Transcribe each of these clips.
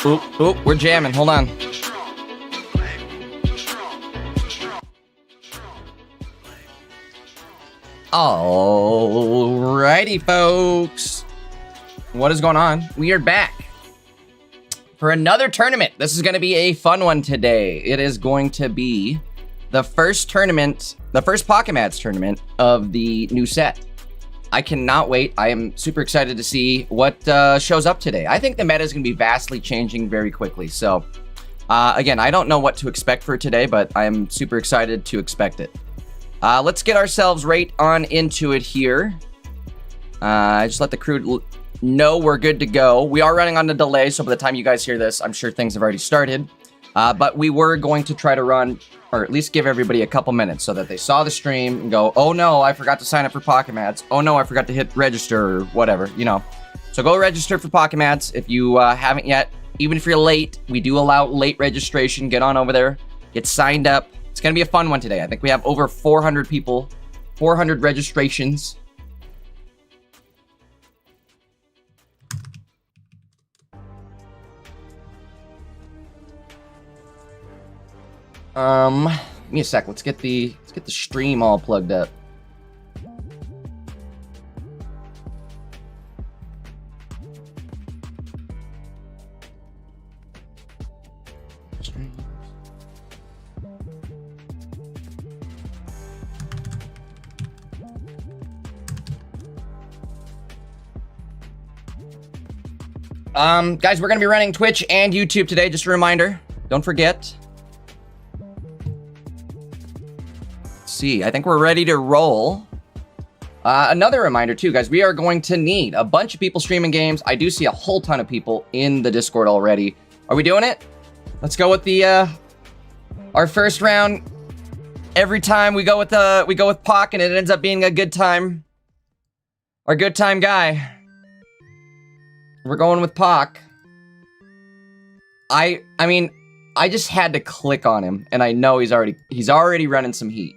Oop, we're jamming. Hold on. Alrighty, folks. What is going on? We are back for another tournament. This is going to be a fun one today. It is going to be the first tournament, the first Pocket Mats tournament of the new set. I cannot wait. I am super excited to see what shows up today. I think the meta is going to be vastly changing very quickly. So, again, I don't know what to expect for today, but I am super excited to expect it. Let's get ourselves right on into it here. Just let the crew know we're good to go. We are running on a delay, so by the time you guys hear this, I'm sure things have already started. But we were going to try to run, or at least give everybody a couple minutes so that they saw the stream and go, oh no, I forgot to sign up for Pocket Mats. Oh no, I forgot to hit register or whatever, you know. So go register for Pocket Mats if you haven't yet. Even if you're late, we do allow late registration. Get on over there, get signed up. It's going to be a fun one today. I think we have over 400 people, 400 registrations. Give me a sec. Let's get the stream all plugged up. Guys, we're gonna be running Twitch and YouTube today. Just a reminder. Don't forget. See, I think we're ready to roll. Another reminder too, guys, we are going to need a bunch of people streaming games. I do see a whole ton of people in the Discord already. Are we doing it? Let's go with the our first round. Every time we go with Pock and it ends up being a good time. Our good time guy. We're going with Pock. I mean, I just had to click on him and I know he's already running some heat.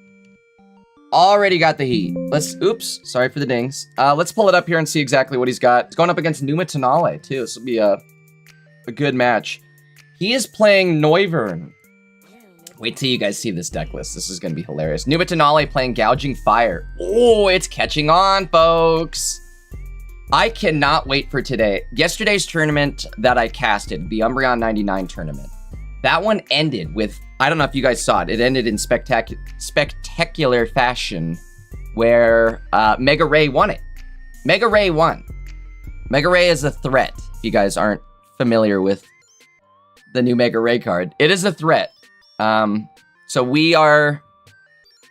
Already got the heat. Oops, sorry for the dings. Let's pull it up here and see exactly what he's got. It's going up against Numa Tenale, too. This will be a good match. He is playing Noivern. Wait till you guys see this deck list. This is going to be hilarious. Numa Tenale playing Gouging Fire. Oh, it's catching on, folks. I cannot wait for today. Yesterday's tournament that I casted, the Umbreon 99 tournament, that one ended with, I don't know if you guys saw it, it ended in spectacular fashion where Mega Ray won it. Mega Ray won. Mega Ray is a threat, if you guys aren't familiar with the new Mega Ray card. It is a threat. So we are,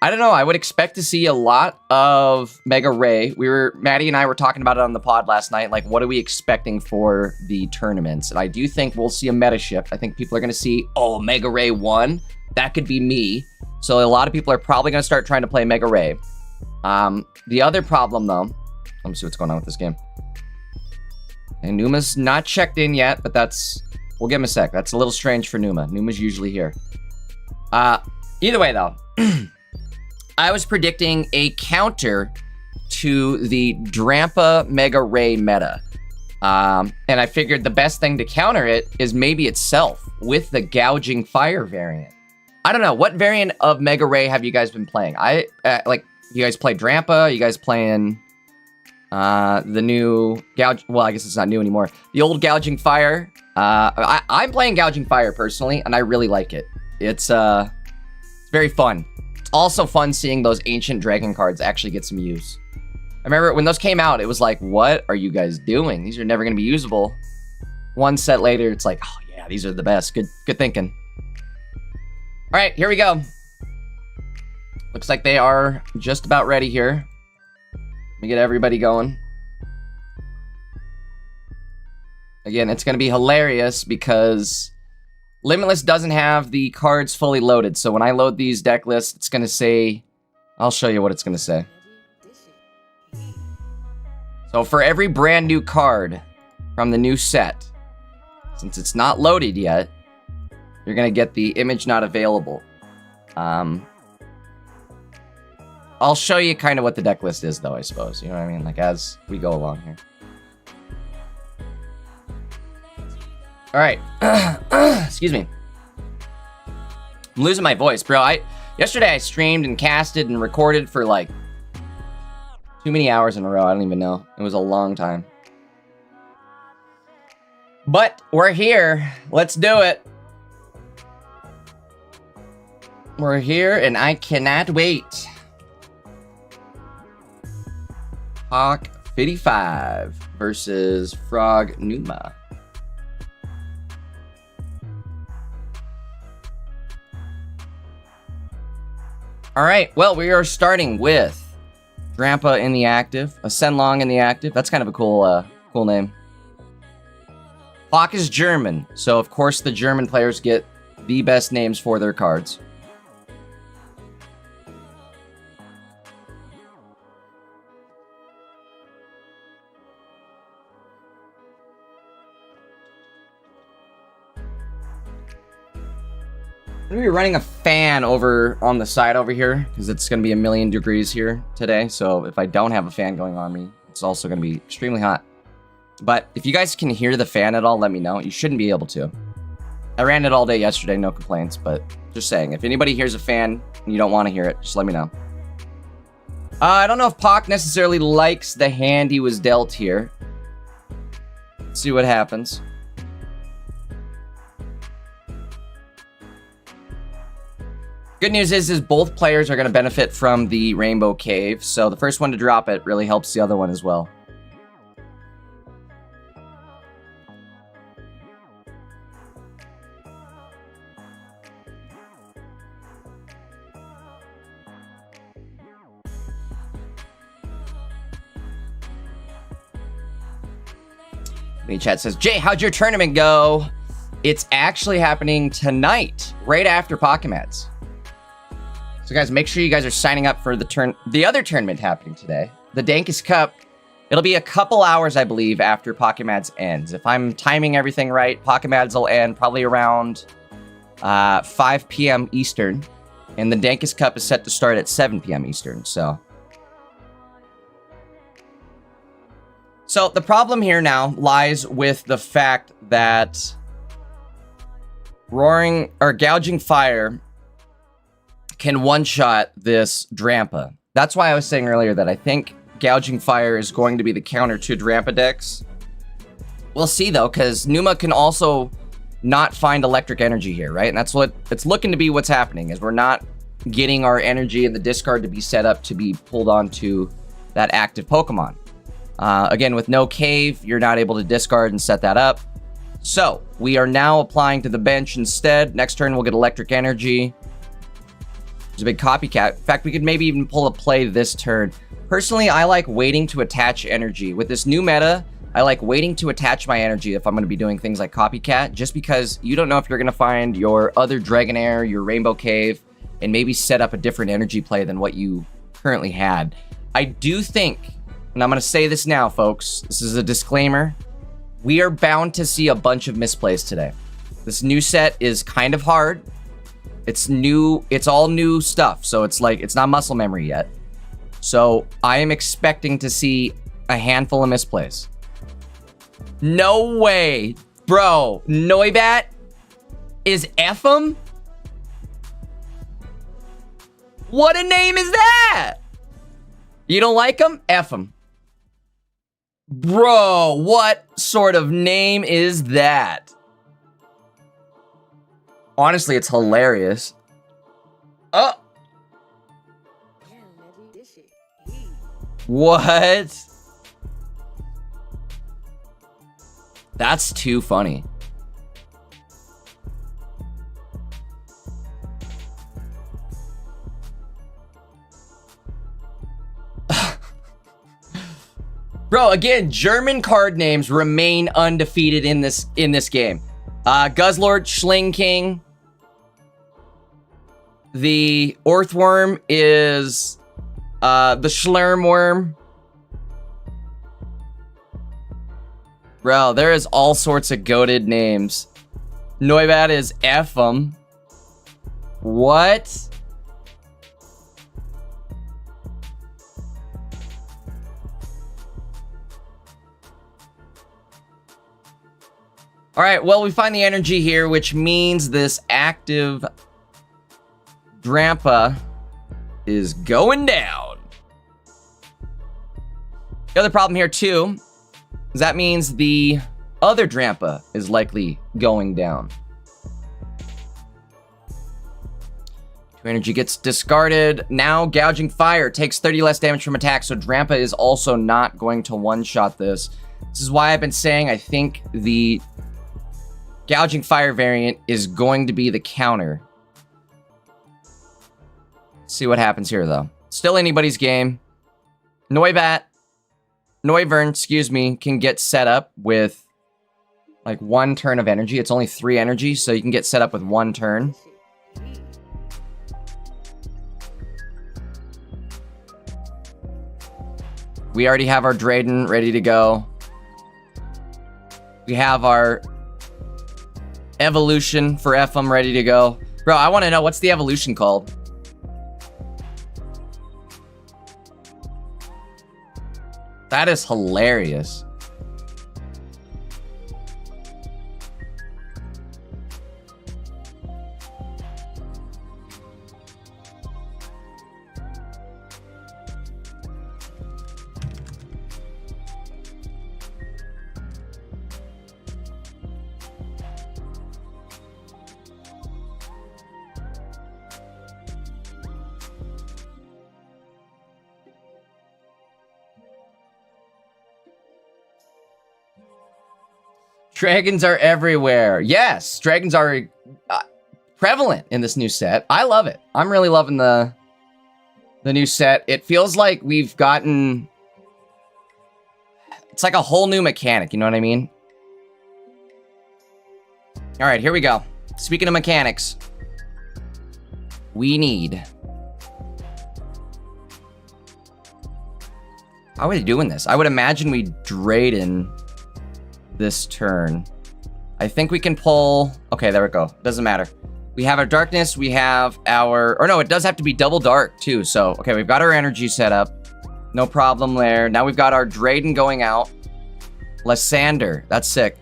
I don't know, I would expect to see a lot of Mega Ray. Maddie and I were talking about it on the pod last night, like what are we expecting for the tournaments? And I do think we'll see a meta shift. I think people are going to see, oh, Mega Ray won. That could be me. So a lot of people are probably going to start trying to play Mega Ray. The other problem, though, let me see what's going on with this game. And Numa's not checked in yet, but we'll give him a sec. That's a little strange for Numa. Numa's usually here. Either way, though, I was predicting a counter to the Drampa Mega Ray meta. And I figured the best thing to counter it is maybe itself with the Gouging Fire variant. I don't know. What variant of Mega Ray have you guys been playing? You guys play Drampa? You guys playing the new well, I guess it's not new anymore. The old Gouging Fire. I'm playing Gouging Fire personally, and I really like it. It's very fun. It's also fun seeing those ancient dragon cards actually get some use. I remember when those came out, it was like, what are you guys doing? These are never going to be usable. One set later, it's like, oh yeah, these are the best. Good thinking. All right, here we go. Looks like they are just about ready here. Let me get everybody going. Again, it's going to be hilarious because Limitless doesn't have the cards fully loaded. So when I load these deck lists, it's going to say, I'll show you what it's going to say. So for every brand new card from the new set, since it's not loaded yet, you're going to get the image not available. I'll show you kind of what the deck list is, though, I suppose. You know what I mean? Like, as we go along here. All right. Excuse me. I'm losing my voice, bro. Yesterday I streamed and casted and recorded for like too many hours in a row. I don't even know. It was a long time. But we're here. Let's do it. We're here and I cannot wait. Hawk 55 versus Frog Numa. All right, well, we are starting with Drampa in the active, a Senlong in the active. That's kind of a cool name. Hawk is German, so of course the German players get the best names for their cards. I'm going to be running a fan over on the side over here because it's going to be 1,000,000 degrees here today. So if I don't have a fan going on me, it's also going to be extremely hot. But if you guys can hear the fan at all, let me know. You shouldn't be able to. I ran it all day yesterday, no complaints. But just saying, if anybody hears a fan and you don't want to hear it, just let me know. I don't know if Pac necessarily likes the hand he was dealt here. Let's see what happens. Good news is both players are going to benefit from the Rainbow Cave, so the first one to drop it really helps the other one as well. The chat says, Jay, how'd your tournament go? It's actually happening tonight, right after Pokemats. So guys, make sure you guys are signing up for the other tournament happening today. The Dankest Cup. It'll be a couple hours, I believe, after Pokemats ends. If I'm timing everything right, Pokemats will end probably around 5 p.m. Eastern. And the Dankest Cup is set to start at 7 p.m. Eastern, so the problem here now lies with the fact that Gouging Fire can one-shot this Drampa. That's why I was saying earlier that I think Gouging Fire is going to be the counter to Drampa decks. We'll see, though, because Numa can also not find electric energy here, right? And that's what it's looking to be what's happening, is we're not getting our energy in the discard to be set up to be pulled onto that active Pokemon. Again, with no cave, you're not able to discard and set that up. So, we are now applying to the bench instead. Next turn, we'll get electric energy. There's a big copycat. In fact, we could maybe even pull a play this turn. Personally, I like waiting to attach energy. With this new meta, I like waiting to attach my energy if I'm going to be doing things like copycat, just because you don't know if you're going to find your other Dragonair, your Rainbow Cave, and maybe set up a different energy play than what you currently had. I do think, and I'm going to say this now, folks, this is a disclaimer, we are bound to see a bunch of misplays today. This new set is kind of hard. It's new, it's all new stuff, so it's like, it's not muscle memory yet. So I am expecting to see a handful of misplays. No way, bro. Noibat is Ephem? What a name is that? You don't like him? Ephem. Bro, what sort of name is that? Honestly, it's hilarious. Oh. What? That's too funny. Bro, again, German card names remain undefeated in this game. Guzzlord, Schling King. The Earthworm is the Schlermworm. Bro, there is all sorts of goated names. Noibat is Ephem. What? All right, well, we find the energy here, which means this active Drampa is going down. The other problem here, too, is that means the other Drampa is likely going down. 2 energy gets discarded. Now, Gouging Fire takes 30 less damage from attack, so Drampa is also not going to one-shot this. This is why I've been saying I think the Gouging Fire variant is going to be the counter. Let's see what happens here, though. Still anybody's game. Noivern, excuse me, can get set up with like 1 turn of energy. It's only 3 energy, so you can get set up with 1 turn. We already have our Drayden ready to go. We have our evolution for FM ready to go. Bro, I want to know, what's the evolution called? That is hilarious. Dragons are everywhere. Yes, dragons are prevalent in this new set. I love it. I'm really loving the new set. It feels like we've gotten... It's like a whole new mechanic, you know what I mean? All right, here we go. Speaking of mechanics, we need... How are we doing this? I would imagine we Drayden this turn. I think we can pull... Okay, there we go. Doesn't matter. We have our darkness. We have our... Or no, it does have to be double dark too. So, okay, we've got our energy set up. No problem there. Now we've got our Drayden going out. Lysander. That's sick.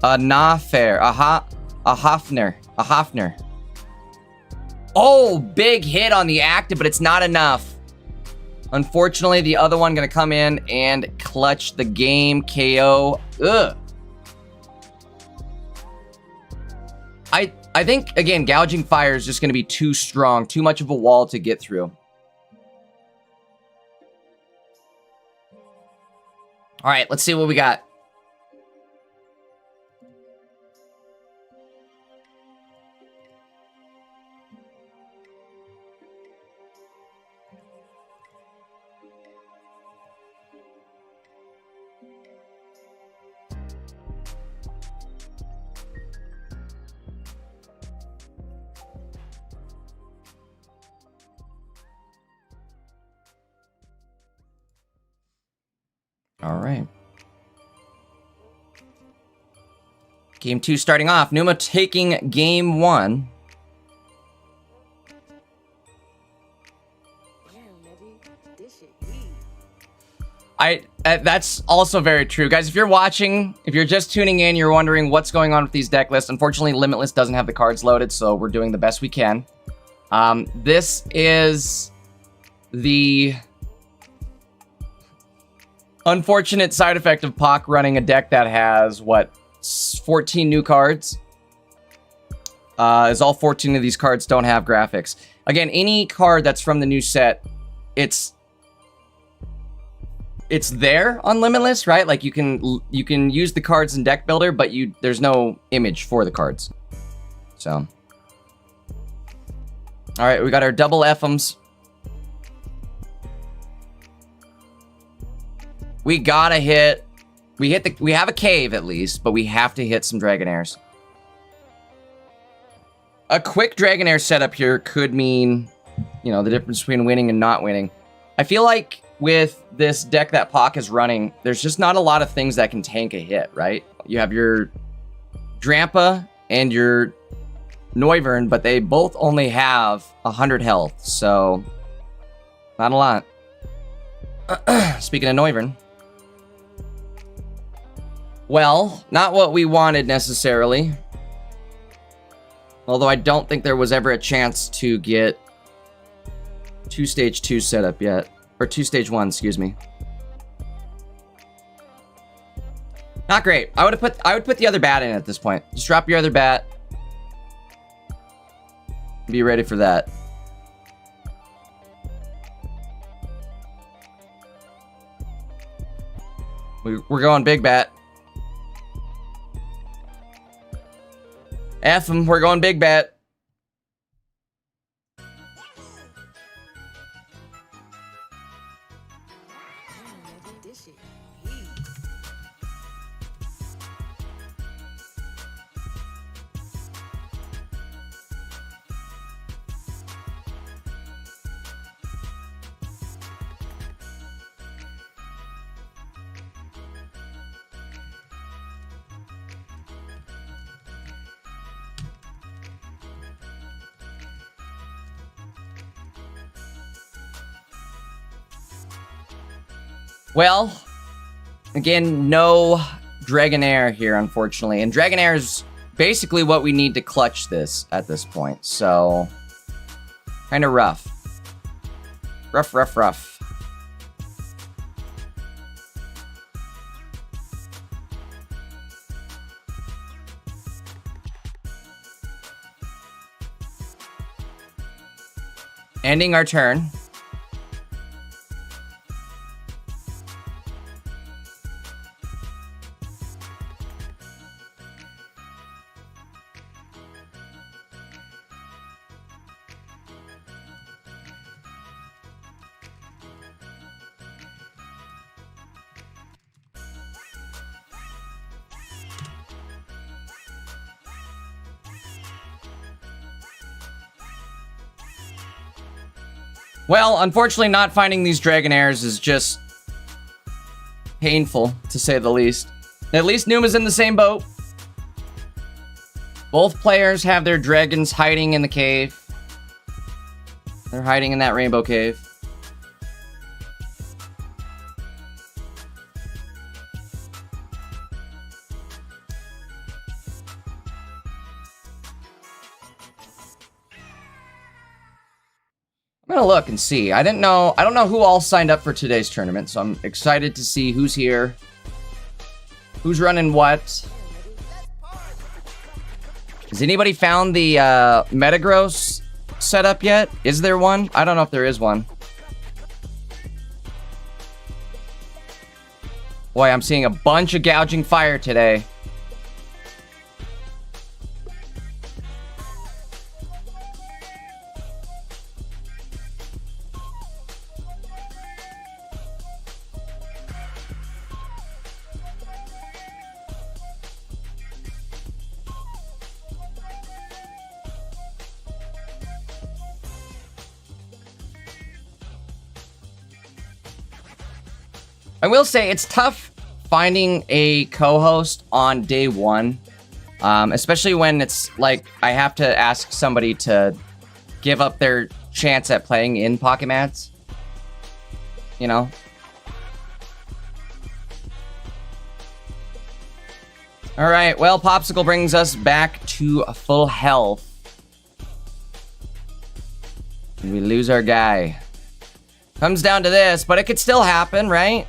A Nafair. A Hafner. Oh, big hit on the active, but it's not enough. Unfortunately, the other one gonna come in and clutch the game. KO. Ugh. I think, again, Gouging Fire is just going to be too strong, too much of a wall to get through. All right, let's see what we got. All right. Game 2 starting off. Numa taking game 1. That's also very true. Guys, if you're watching, if you're just tuning in, you're wondering what's going on with these deck lists. Unfortunately, Limitless doesn't have the cards loaded, so we're doing the best we can. This is the unfortunate side effect of Pac running a deck that has, what, 14 new cards? Is all 14 of these cards don't have graphics. Again, any card that's from the new set, it's there on Limitless, right? Like you can use the cards in Deck Builder, but there's no image for the cards. So, all right, we got our double FMs. We gotta hit. We have a cave at least, but we have to hit some Dragonairs. A quick Dragonair setup here could mean, you know, the difference between winning and not winning. I feel like with this deck that Pac is running, there's just not a lot of things that can tank a hit, right? You have your Drampa and your Noivern, but they both only have 100 health, so not a lot. Speaking of Noivern, Well, not what we wanted necessarily. Although I don't think there was ever a chance to get 2 stage 2 set up yet. Or 2 stage 1, excuse me. Not great. I would put the other bat in at this point. Just drop your other bat. Be ready for that. We're going big bat. F him, we're going big bat. Well, again, no Dragonair here, unfortunately. And Dragonair is basically what we need to clutch this at this point. So, kind of rough. Rough, rough, rough. Ending our turn. Well, unfortunately, not finding these Dragonairs is just painful, to say the least. At least Numa's in the same boat. Both players have their dragons hiding in the cave. They're hiding in that rainbow cave. I'm gonna look and see. I don't know who all signed up for today's tournament, so I'm excited to see who's here, who's running what. Has anybody found the Metagross setup yet? Is there one? I don't know if there is one. Boy, I'm seeing a bunch of gouging fire today. I will say it's tough finding a co-host on day one, especially when it's like I have to ask somebody to give up their chance at playing in Pocket Mats. You know? Alright, well, Popsicle brings us back to full health. And we lose our guy. Comes down to this, but it could still happen, right?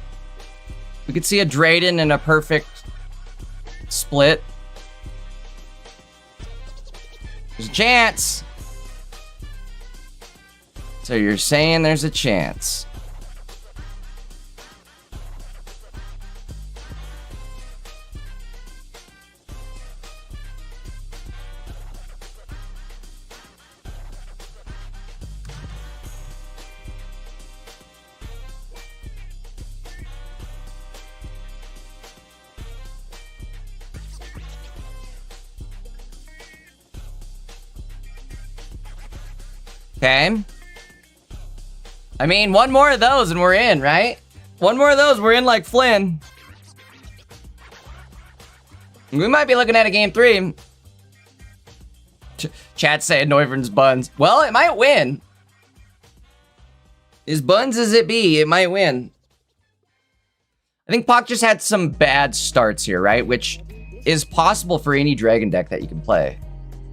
We could see a Drayden in a perfect split. There's a chance. So you're saying there's a chance. Okay. I mean, one more of those and we're in, right? One more of those, we're in like Flynn. We might be looking at a game 3. Chat saying Noivern's buns. Well, it might win. As buns as it be, it might win. I think Pak just had some bad starts here, right? Which is possible for any dragon deck that you can play.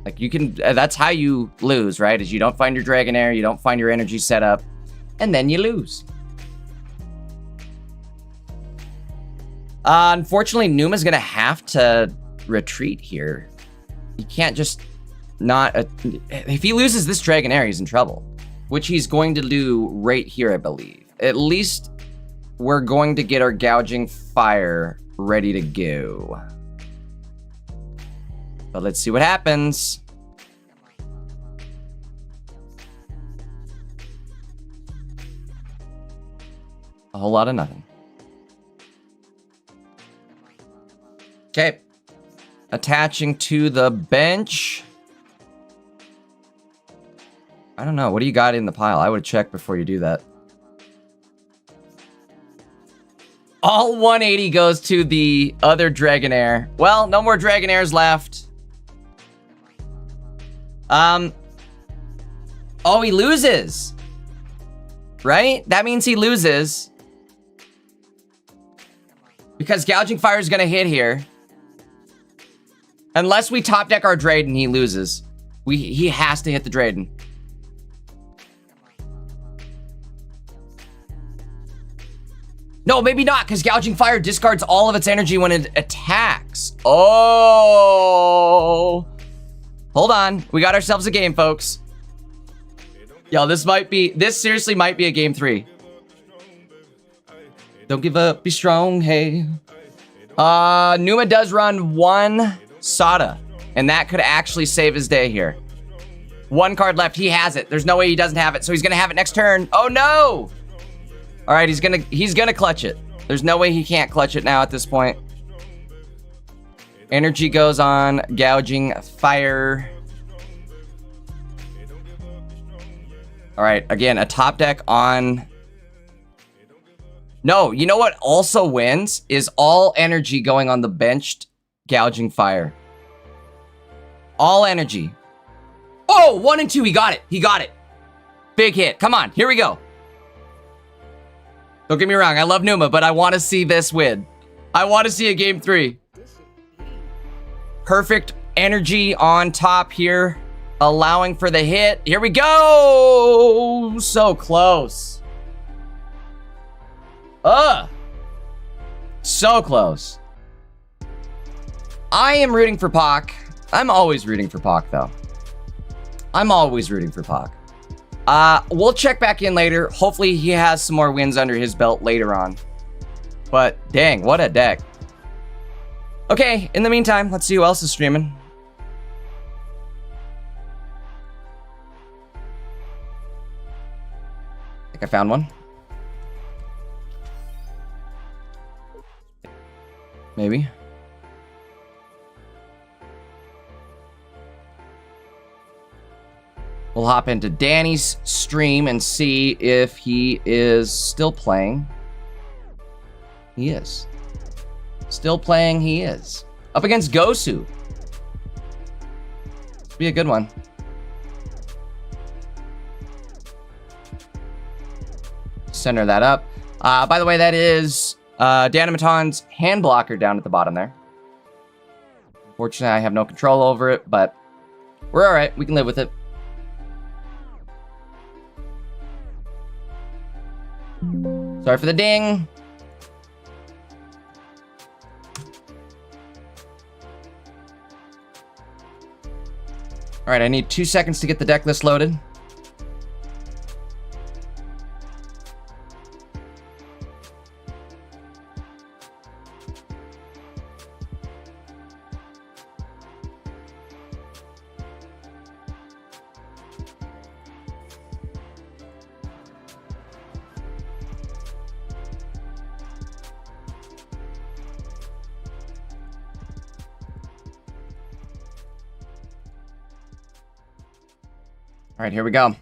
Like you can, that's how you lose, right? Is you don't find your Dragonair, you don't find your energy setup, and then you lose. Unfortunately, Numa's gonna have to retreat here. He can't just not, if he loses this Dragonair, he's in trouble. Which he's going to do right here, I believe. At least we're going to get our Gouging Fire ready to go. But let's see what happens. A whole lot of nothing. Okay. Attaching to the bench. I don't know. What do you got in the pile? I would check before you do that. All 180 goes to the other Dragonair. Well, no more Dragonairs left. Oh, he loses. Right? That means he loses. Because Gouging Fire is going to hit here. Unless we top deck our Drayden, he loses. He has to hit the Drayden. No, maybe not, because Gouging Fire discards all of its energy when it attacks. Oh. Hold on. We got ourselves a game, folks. Yo, this seriously might be a game 3. Don't give up, be strong, hey. Numa does run 1 Sada, and that could actually save his day here. 1 card left, he has it. There's no way he doesn't have it, so he's gonna have it next turn. Oh no! All right, he's gonna clutch it. There's no way he can't clutch it now at this point. Energy goes on Gouging Fire. All right, again, a top deck on. No, you know what also wins is all energy going on the benched Gouging Fire. All energy. Oh, 1 and 2, he got it. He got it. Big hit. Come on, here we go. Don't get me wrong, I love Numa, but I want to see this win. I want to see a game 3. Perfect energy on top here, allowing for the hit. Here we go! So close. So close. I am rooting for Pak. I'm always rooting for Pak, though. I'm always rooting for Pak. We'll check back in later. Hopefully he has some more wins under his belt later on. But dang, what a deck. Okay, in the meantime, let's see who else is streaming. I think I found one. Maybe. We'll hop into Danny's stream and see if he is still playing. He is. Still playing, he is. Up against Gosu. This will be a good one. Center that up. By the way, that is Danamaton's hand blocker down at the bottom there. Unfortunately, I have no control over it, but we're all right. We can live with it. Sorry for the ding. All right, I need 2 seconds to get the deck list loaded. All right, here we go.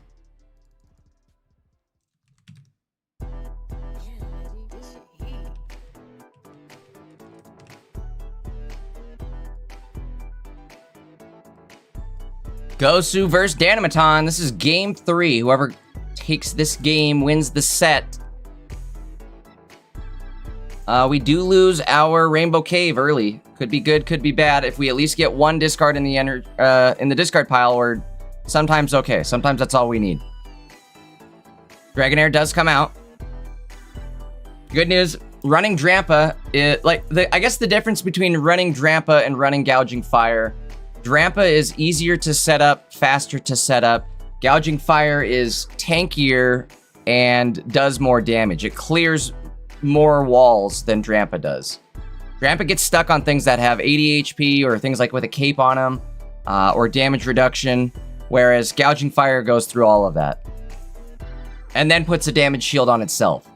Gosu versus Danamaton. This is game 3. Whoever takes this game wins the set. We do lose our Rainbow Cave early. Could be good, could be bad. If we at least get one discard in the discard pile, we're sometimes okay. Sometimes that's all we need. Dragonair does come out. Good news, running Drampa, I guess the difference between running Drampa and running Gouging Fire, Drampa is easier to set up, faster to set up. Gouging Fire is tankier and does more damage. It clears more walls than Drampa does. Drampa gets stuck on things that have 80 HP or things like with a cape on them, or damage reduction, whereas Gouging Fire goes through all of that. And then puts a damage shield on itself.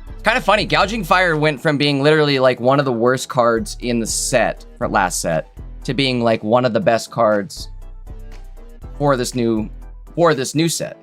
It's kind of funny, Gouging Fire went from being literally like one of the worst cards in the set, for last set, to being like one of the best cards for this new set.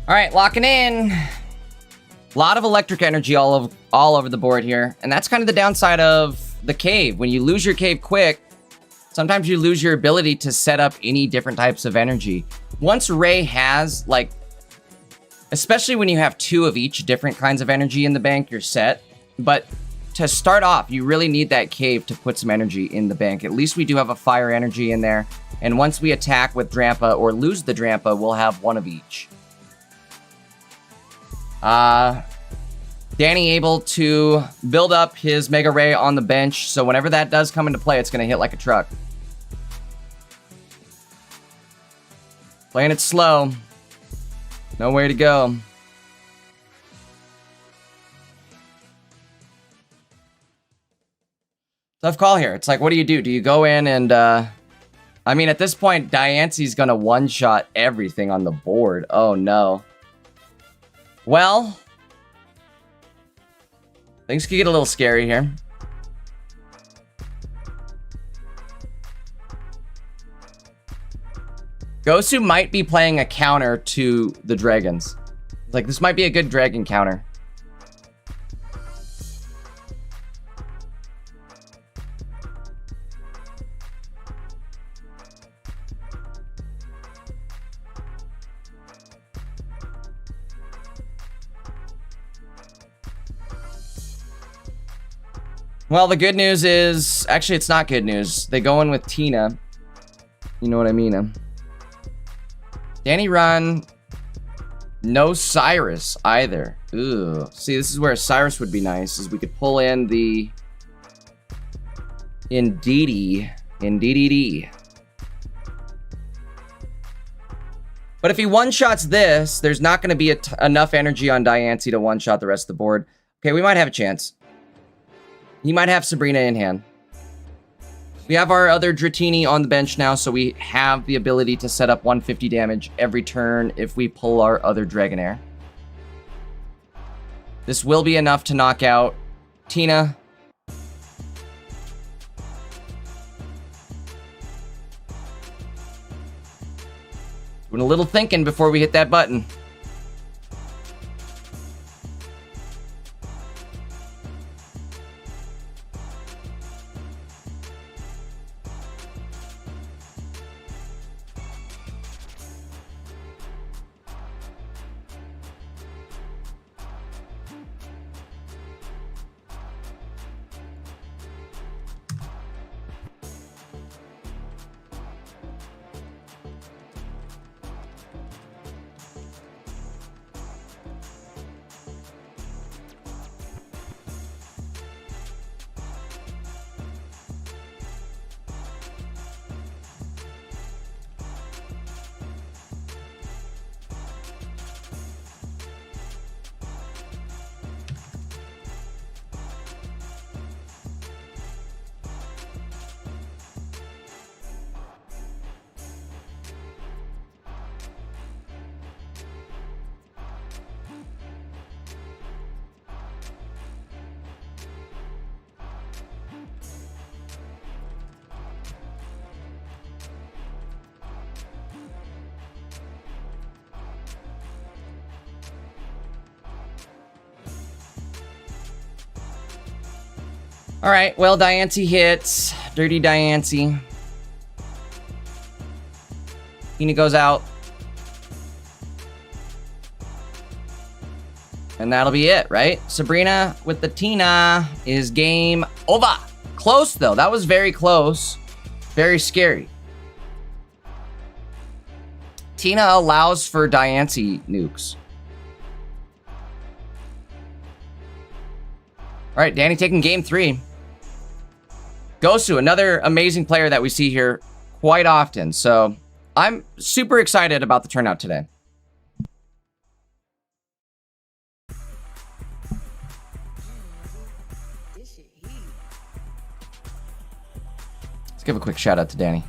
All right, locking in. A lot of electric energy all over the board here. And that's kind of the downside of the cave. When you lose your cave quick, sometimes you lose your ability to set up any different types of energy. Once Ray has, like, especially when you have 2 of each different kinds of energy in the bank, you're set. But to start off, you really need that cave to put some energy in the bank. At least we do have a fire energy in there. And once we attack with Drampa or lose the Drampa, we'll have 1 of each. Danny able to build up his Mega Ray on the bench, so whenever that does come into play, it's going to hit like a truck. Playing it slow. Nowhere to go. Tough call here. It's like, what do you do? Do you go in and, I mean, at this point, Diance's going to one-shot everything on the board. Oh, no. Well, things could get a little scary here. Gosu might be playing a counter to the dragons. Like, this might be a good dragon counter. Well, the good news is... Actually, it's not good news. They go in with Tina. You know what I mean? Danny run. No Cyrus either. Ooh. See, this is where Cyrus would be nice, is we could pull in the... Indeedee. But if he one-shots this, there's not going to be enough energy on Diance to one-shot the rest of the board. Okay, we might have a chance. He might have Sabrina in hand. We have our other Dratini on the bench now, so we have the ability to set up 150 damage every turn if we pull our other Dragonair. This will be enough to knock out Tina. Doing a little thinking before we hit that button. All right, well, Diancie hits. Dirty Diancie. Tina goes out. And that'll be it, right? Sabrina with the Tina is game over. Close, though. That was very close. Very scary. Tina allows for Diancie nukes. All right, Danny taking game 3. Gosu, another amazing player that we see here quite often. So I'm super excited about the turnout today. Let's give a quick shout out to Danny.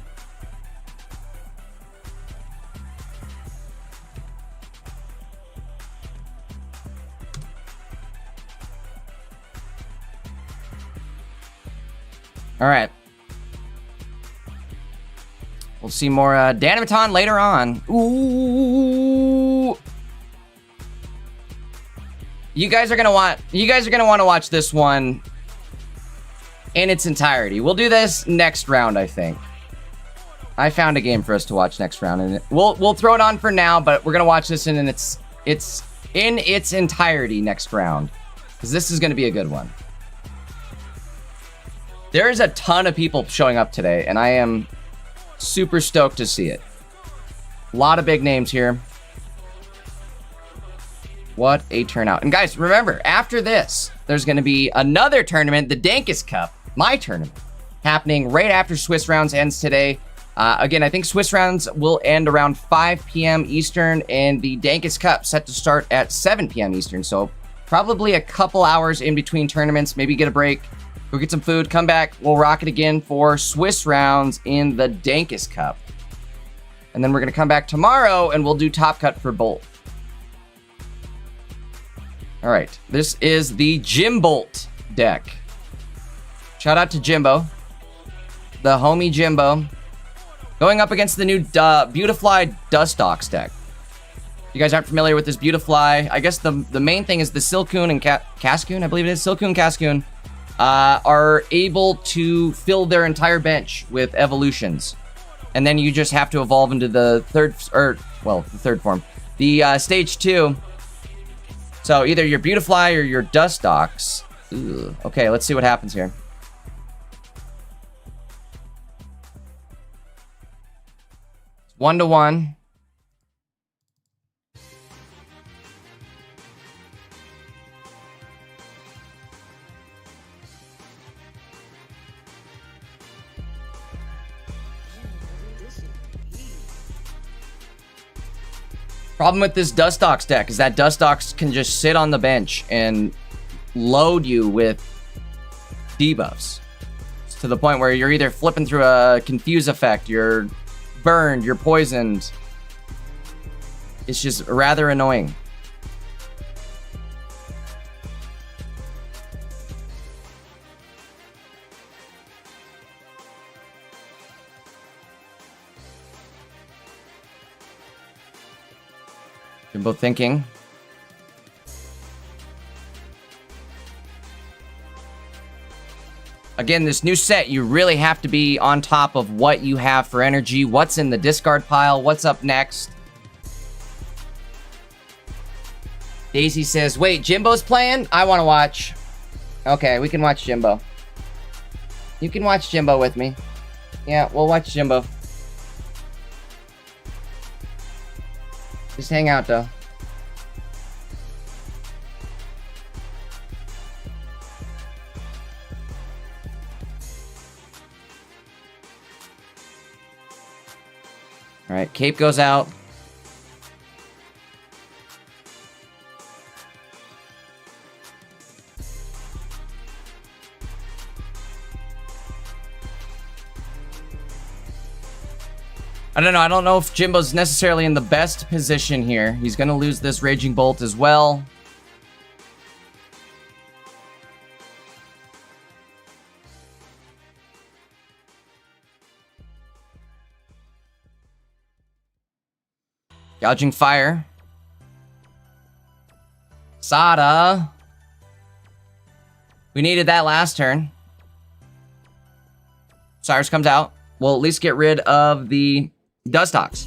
All right. We'll see more Danimaton later on. Ooh. You guys are gonna want to watch this one in its entirety. We'll do this next round, I think. I found a game for us to watch next round, and we'll throw it on for now, but we're gonna watch this in its entirety next round, because this is gonna be a good one. There is a ton of people showing up today, and I am super stoked to see it. A lot of big names here. What a turnout. And guys, remember, after this, there's going to be another tournament, the Dankest Cup, my tournament, happening right after Swiss Rounds ends today. Again, I think Swiss Rounds will end around 5 p.m. Eastern, and the Dankest Cup set to start at 7 p.m. Eastern. So probably a couple hours in between tournaments, maybe get a break. Go get some food, come back, we'll rock it again for Swiss Rounds in the Dankest Cup. And then we're going to come back tomorrow, and we'll do Top Cut for both. All right, this is the Jimbolt deck. Shout out to Jimbo, the homie Jimbo, going up against the new Beautifly Dustox deck. If you guys aren't familiar with this Beautifly, I guess the main thing is the Silcoon and Cascoon, I believe it is, Silcoon, Cascoon, are able to fill their entire bench with evolutions. And then you just have to evolve into the third form. The stage 2. So either your Beautifly or your Dustox. Ooh. Okay, let's see what happens here. It's 1-to-1. Problem with this Dustox deck is that Dustox can just sit on the bench and load you with debuffs. It's to the point where you're either flipping through a confuse effect, you're burned, you're poisoned. It's just rather annoying. Jimbo thinking. Again, this new set, you really have to be on top of what you have for energy, what's in the discard pile, what's up next. Daisy says, wait, Jimbo's playing? I want to watch. Okay, we can watch Jimbo. You can watch Jimbo with me. Yeah, we'll watch Jimbo. Just hang out, though. All right, Cape goes out. I don't know. I don't know if Jimbo's necessarily in the best position here. He's going to lose this Raging Bolt as well. Gouging Fire. Sada. We needed that last turn. Cyrus comes out. We'll at least get rid of the Dustox.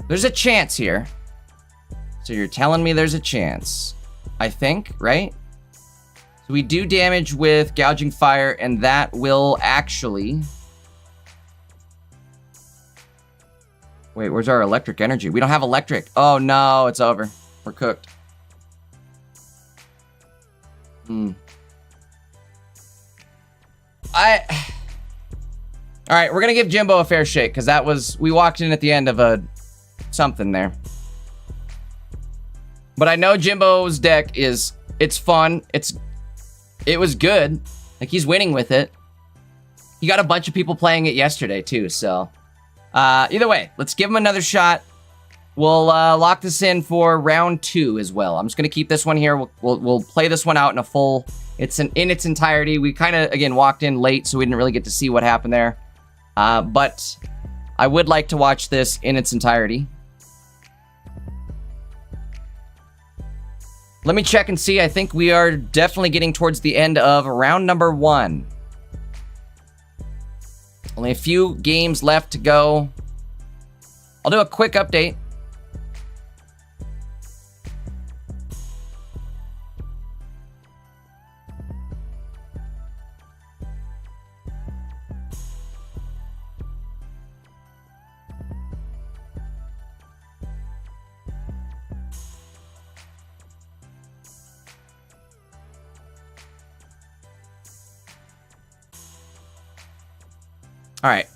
There's a chance here. So you're telling me there's a chance. I think, right? So we do damage with Gouging Fire, and that will actually... Wait, where's our electric energy? We don't have electric. Oh no, it's over. We're cooked. Alright, we're gonna give Jimbo a fair shake, because that was... We walked in at the end of a... something there. But I know Jimbo's deck is... It's fun. It was good. Like, he's winning with it. He got a bunch of people playing it yesterday, too, so... either way, let's give him another shot. We'll lock this in for round 2 as well. I'm just gonna keep this one here. We'll play this one out in a full... in its entirety. We kind of, again, walked in late, so we didn't really get to see what happened there. But I would like to watch this in its entirety. Let me check and see. I think we are definitely getting towards the end of round number 1. Only a few games left to go. I'll do a quick update. All right,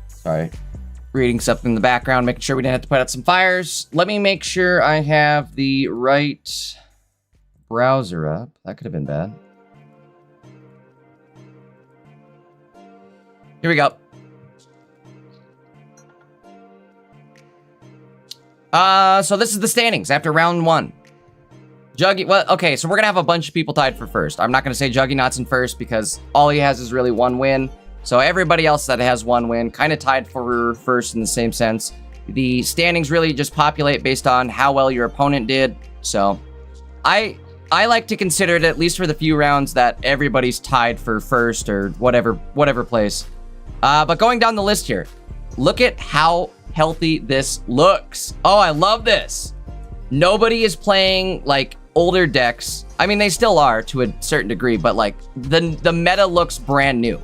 sorry, reading something in the background, making sure we didn't have to put out some fires. Let me make sure I have the right browser up. That could have been bad. Here we go. So this is the standings after round 1. Juggy, well, okay, so we're gonna have a bunch of people tied for first. I'm not gonna say Juggernauts in first because all he has is really 1 win. So everybody else that has 1 win kind of tied for first in the same sense. The standings really just populate based on how well your opponent did. So I like to consider it, at least for the few rounds, that everybody's tied for first or whatever place. But going down the list here, look at how healthy this looks. Oh, I love this. Nobody is playing like older decks. I mean, they still are to a certain degree, but like the meta looks brand new.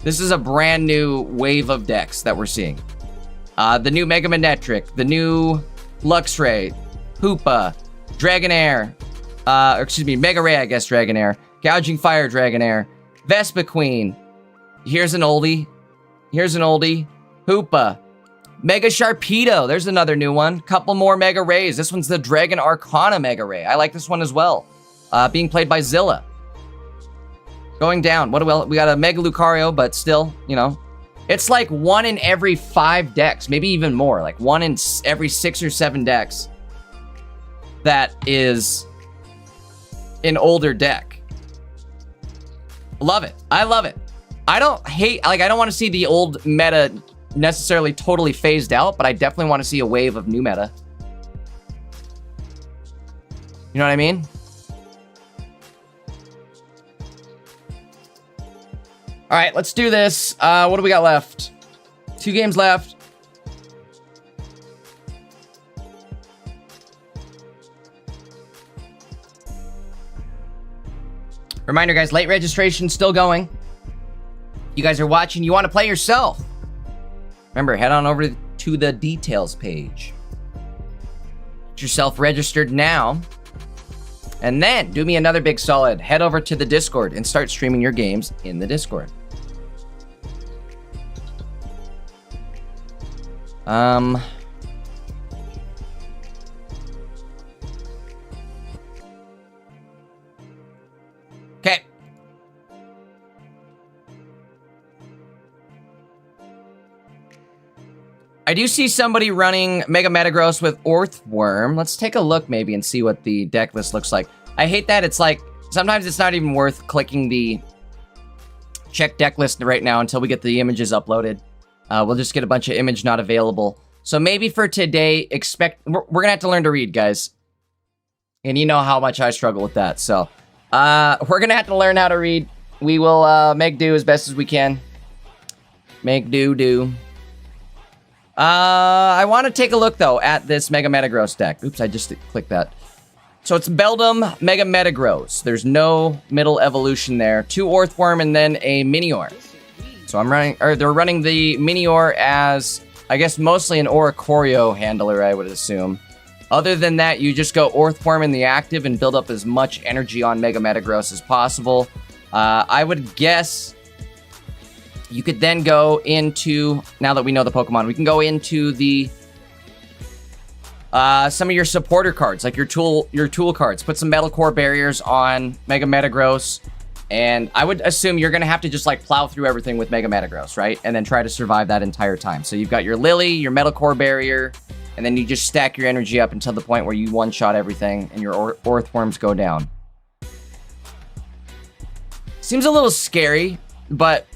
This is a brand new wave of decks that we're seeing. The new Mega Manectric, the new Luxray, Hoopa, Dragonair, or excuse me, Mega Ray, I guess, Dragonair, Gouging Fire Dragonair, Vespa Queen. Here's an oldie. Here's an oldie. Hoopa. Mega Sharpedo, there's another new one. Couple more Mega Rays. This one's the Dragon Arcana Mega Ray. I like this one as well. Being played by Zilla. Going down. What do we got? A Mega Lucario, but still, you know. It's like 1 in every 5 decks, maybe even more. Like 1 in every 6 or 7 decks. That is an older deck. Love it. I love it. I don't hate, like, I don't want to see the old meta necessarily totally phased out, but I definitely want to see a wave of new meta. You know what I mean? All right, let's do this. What do we got left? 2 games left. Reminder, guys, late registration still going. You guys are watching, you want to play yourself. Remember, head on over to the details page. Get yourself registered now. And then, do me another big solid. Head over to the Discord and start streaming your games in the Discord. Okay. I do see somebody running Mega Metagross with Orthworm. Let's take a look maybe and see what the deck list looks like. I hate that it's like, sometimes it's not even worth clicking the check deck list right now until we get the images uploaded. We'll just get a bunch of image not available. So maybe for today, we're going to have to learn to read, guys. And you know how much I struggle with that. So we're going to have to learn how to read. We will make do as best as we can. Make do. I want to take a look, though, at this Mega Metagross deck. Oops, I just clicked that. So it's Beldum, Mega Metagross. There's no middle evolution there. 2 Orthworm and then a Minior. So they're running the Minior as, I guess, mostly an Oricorio handler, I would assume. Other than that, you just go Orthworm in the active and build up as much energy on Mega Metagross as possible. I would guess you could then go into, now that we know the Pokemon, we can go into the some of your supporter cards, like your tool cards. Put some Metal Core barriers on Mega Metagross, and I would assume you're gonna have to just like plow through everything with Mega Metagross, right? And then try to survive that entire time. So you've got your Lily, your Metal Core barrier, and then you just stack your energy up until the point where you one-shot everything and your Orthworms go down. Seems a little scary, but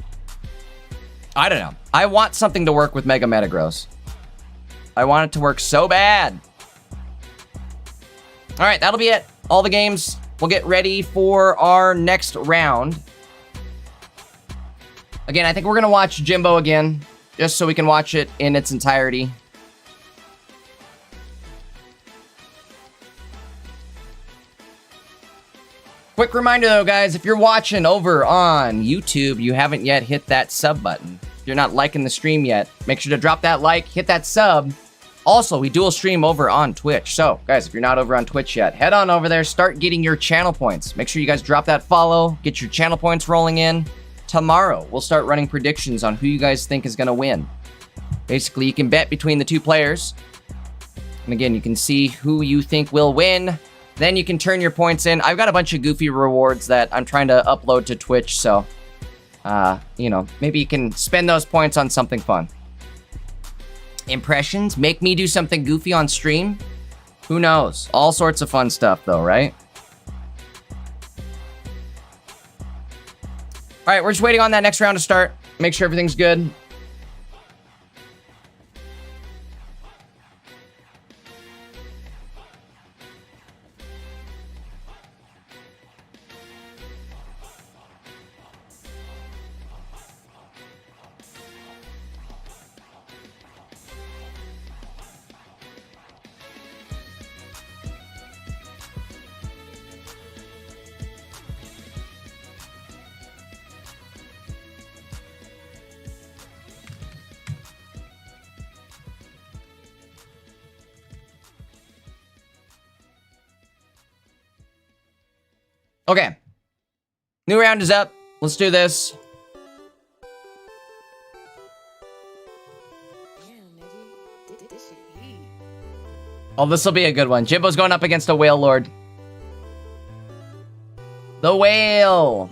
I don't know. I want something to work with Mega Metagross. I want it to work so bad. All right, that'll be it. All the games. We'll get ready for our next round. Again, I think we're going to watch Jimbo again, just so we can watch it in its entirety. Quick reminder, though, guys, if you're watching over on YouTube, you haven't yet hit that sub button. If you're not liking the stream yet, make sure to drop that like, hit that sub. Also, we dual stream over on Twitch. So, guys, if you're not over on Twitch yet, head on over there, start getting your channel points. Make sure you guys drop that follow, get your channel points rolling in. Tomorrow, we'll start running predictions on who you guys think is going to win. Basically, you can bet between the 2 players. And again, you can see who you think will win. Then you can turn your points in. I've got a bunch of goofy rewards that I'm trying to upload to Twitch, so, you know, maybe you can spend those points on something fun. Impressions? Make me do something goofy on stream? Who knows? All sorts of fun stuff, though, right? All right, we're just waiting on that next round to start. Make sure everything's good. Okay. New round is up. Let's do this. Oh, this will be a good one. Jimbo's going up against a Whale Lord. The Whale.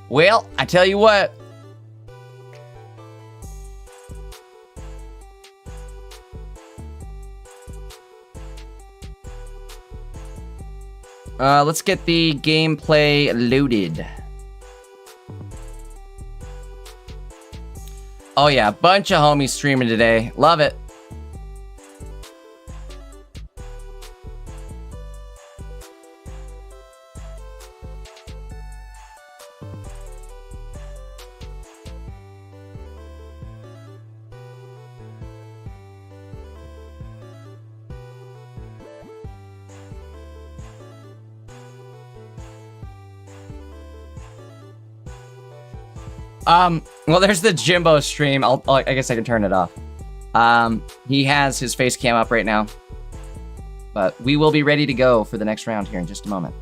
Well, I tell you what. Let's get the gameplay loaded. Oh yeah, bunch of homies streaming today. Love it. Well, there's the Jimbo stream. I guess I can turn it off. He has his face cam up right now. But we will be ready to go for the next round here in just a moment.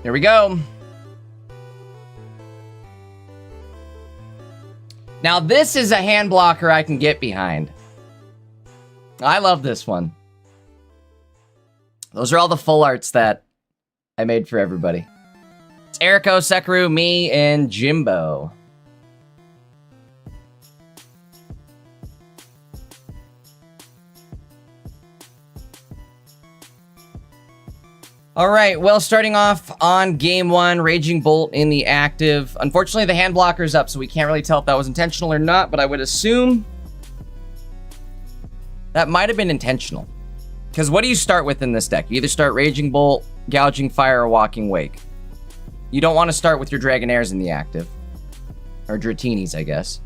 Here we go. Now this is a hand blocker I can get behind. I love this one. Those are all the full arts that I made for everybody. It's Eriko, Sekuru, me, and Jimbo. All right, well, starting off on game one, Raging Bolt in the active. Unfortunately, the hand blocker's up, so we can't really tell if that was intentional or not, but I would assume that might have been intentional. Because what do you start with in this deck? You either start Raging Bolt, Gouging Fire, or Walking Wake. You don't want to start with your Dragonairs in the active. Or Dratinis, I guess.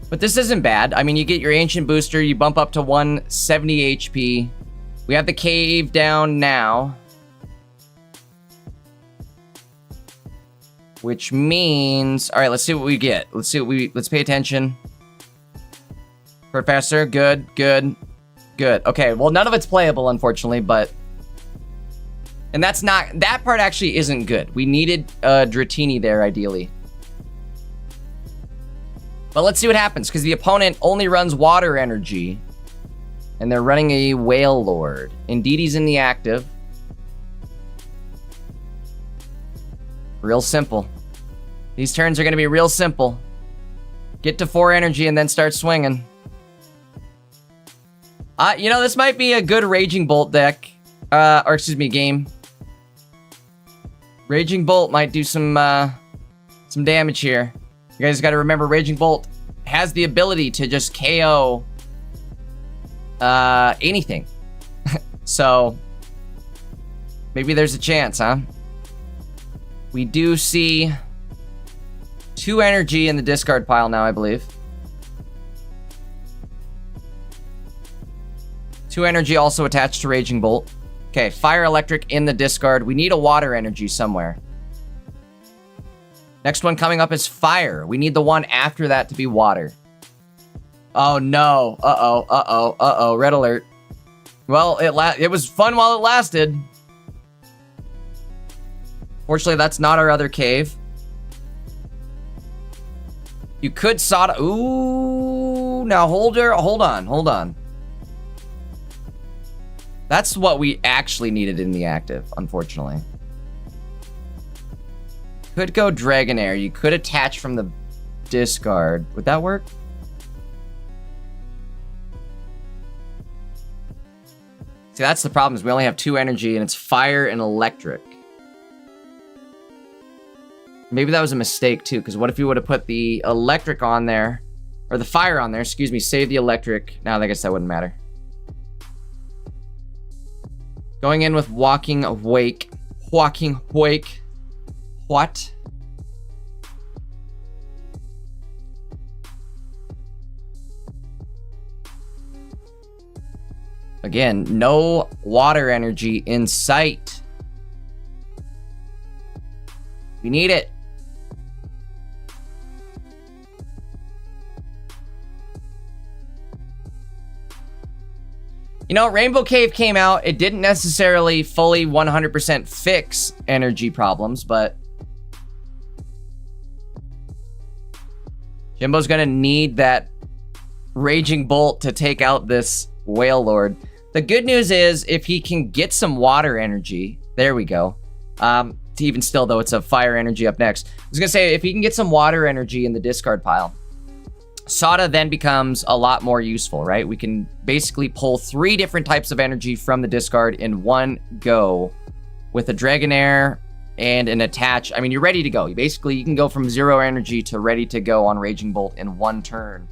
But this isn't bad. I mean, you get your Ancient Booster, you bump up to 170 HP. We have the cave down now. Which means... Alright, let's see what we get. Let's pay attention. Professor, good. Okay, well, none of it's playable, unfortunately, but... And that's not... That part actually isn't good. We needed Dratini there, ideally. But let's see what happens, because the opponent only runs water energy. And they're running a Whale Lord. Indeedee's in the active. Real simple. These turns are going to be real simple. Get to 4 energy and then start swinging. You know, this might be a good Raging Bolt deck. Or excuse me, game. Raging Bolt might do some damage here. You guys got to remember, Raging Bolt has the ability to just KO anything. So maybe there's a chance, huh? We do see 2 energy in the discard pile now, I believe. 2 energy also attached to Raging Bolt. Okay, Fire Electric in the discard. We need a water energy somewhere. Next one coming up is Fire. We need the one after that to be water. Oh no. Uh-oh. Red alert. Well, it was fun while it lasted. Fortunately, that's not our other cave. You could Sada... Ooh, now hold on. That's what we actually needed in the active, unfortunately. Could go Dragonair. You could attach from the discard. Would that work? See, that's the problem, is we only have 2 energy, and it's Fire and Electric. Maybe that was a mistake, too, because what if you would have put the Electric on there, or the Fire on there, excuse me, save the Electric. No, I guess that wouldn't matter. Going in with Walking Wake. What? Again, no water energy in sight. We need it. You know, Rainbow Cave came out. It didn't necessarily fully 100% fix energy problems, but Jimbo's gonna need that Raging Bolt to take out this Whale Lord. The good news is, if he can get some water energy, there we go. Even still, though, it's a fire energy up next. I was gonna say, if he can get some water energy in the discard pile, Sada then becomes a lot more useful, right? We can basically pull 3 different types of energy from the discard in one go with a Dragonair and an attach. I mean, you're ready to go. You can go from 0 energy to ready to go on Raging Bolt in 1 turn.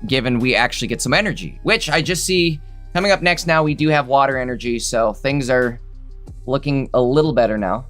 Given we actually get some energy, which I just see coming up next now. We do have water energy, so things are looking a little better now.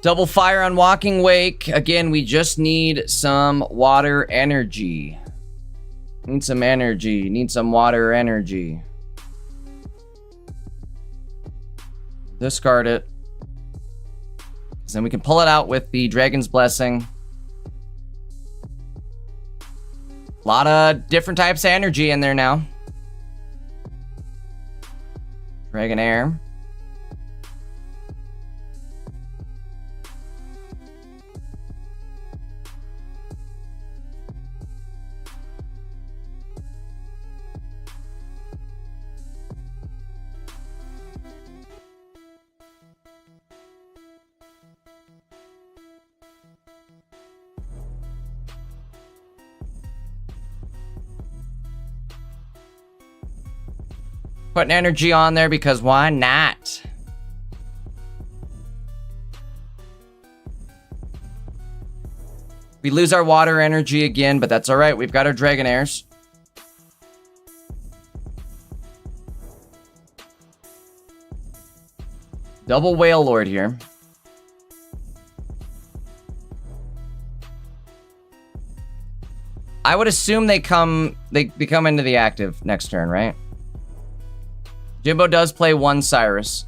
Double fire on Walking Wake. Again, we just need some water energy. Need some energy. Need some water energy. Discard it. Then we can pull it out with the Dragon's Blessing. A lot of different types of energy in there now. Dragonair. Putting energy on there because why not? We lose our water energy again, but that's all right. We've got our Dragonairs. Double Whale Lord here. I would assume they come into the active next turn, right? Jimbo does play one Cyrus.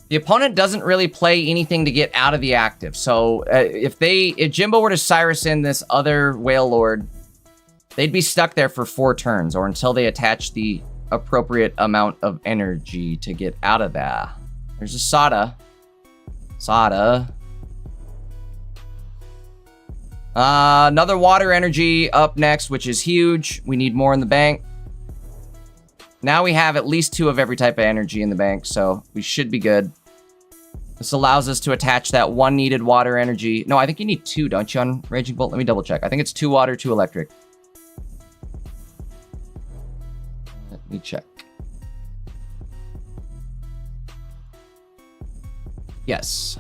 The opponent doesn't really play anything to get out of the active. So if Jimbo were to Cyrus in this other Whale Lord, they'd be stuck there for 4 turns or until they attach the appropriate amount of energy to get out of there. There's a Sada. Another water energy up next, which is huge. We need more in the bank. Now we have at least 2 of every type of energy in the bank, so we should be good. This allows us to attach that 1 needed water energy. No, I think you need 2, don't you, on Raging Bolt? Let me double check. I think it's 2 water, 2 electric. Let me check. Yes.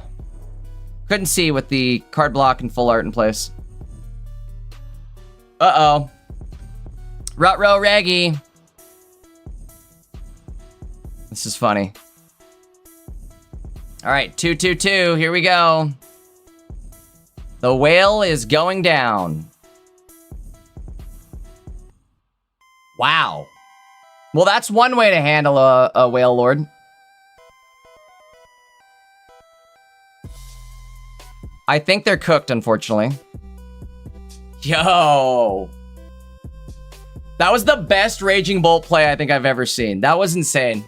Couldn't see with the card block and full art in place. Uh-oh. Ruh-roh Raggy. This is funny. All right, 2/2/2. Here we go. The whale is going down. Wow. Well, that's one way to handle a Whale Lord. I think they're cooked, unfortunately. Yo. That was the best Raging Bolt play I think I've ever seen. That was insane.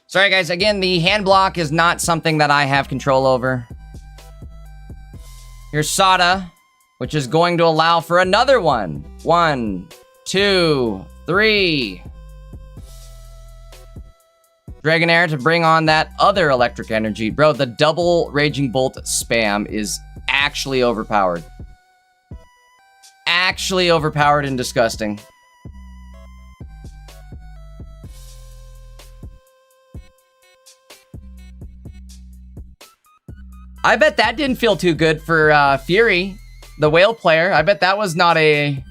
Sorry, guys. Again, the hand block is not something that I have control over. Here's Sada, which is going to allow for another one. 1, 2, 3. Dragonair to bring on that other electric energy. Bro, the double Raging Bolt spam is actually overpowered. Actually overpowered and disgusting. I bet that didn't feel too good for Fury, the whale player. I bet that was not a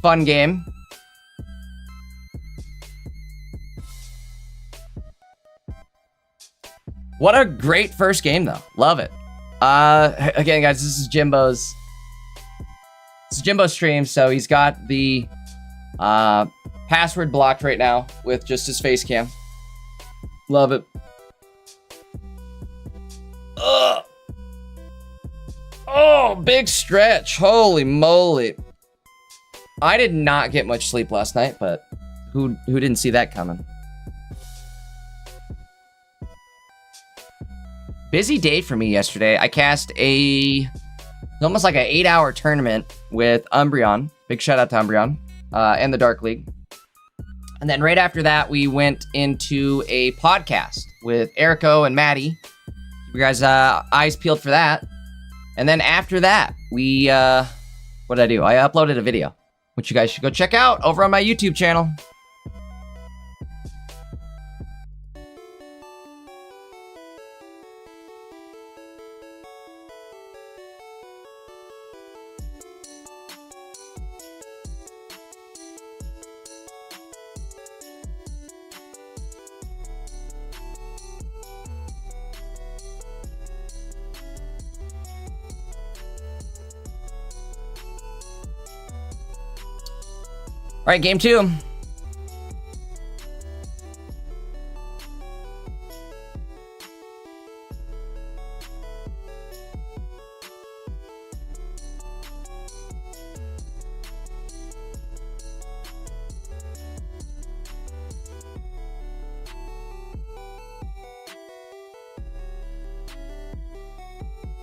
fun game. What a great first game, though. Love it. Again, guys, this is Jimbo's stream, so he's got the password blocked right now with just his face cam. Love it. Ugh. Oh, big stretch. Holy moly. I did not get much sleep last night, but who didn't see that coming? Busy day for me yesterday. I cast almost like an 8-hour tournament with Umbreon. Big shout out to Umbreon and the Dark League. And then right after that, we went into a podcast with Erico and Maddie. You guys, eyes peeled for that. And then after that, we, what did I do? I uploaded a video, which you guys should go check out over on my YouTube channel. All right, game 2.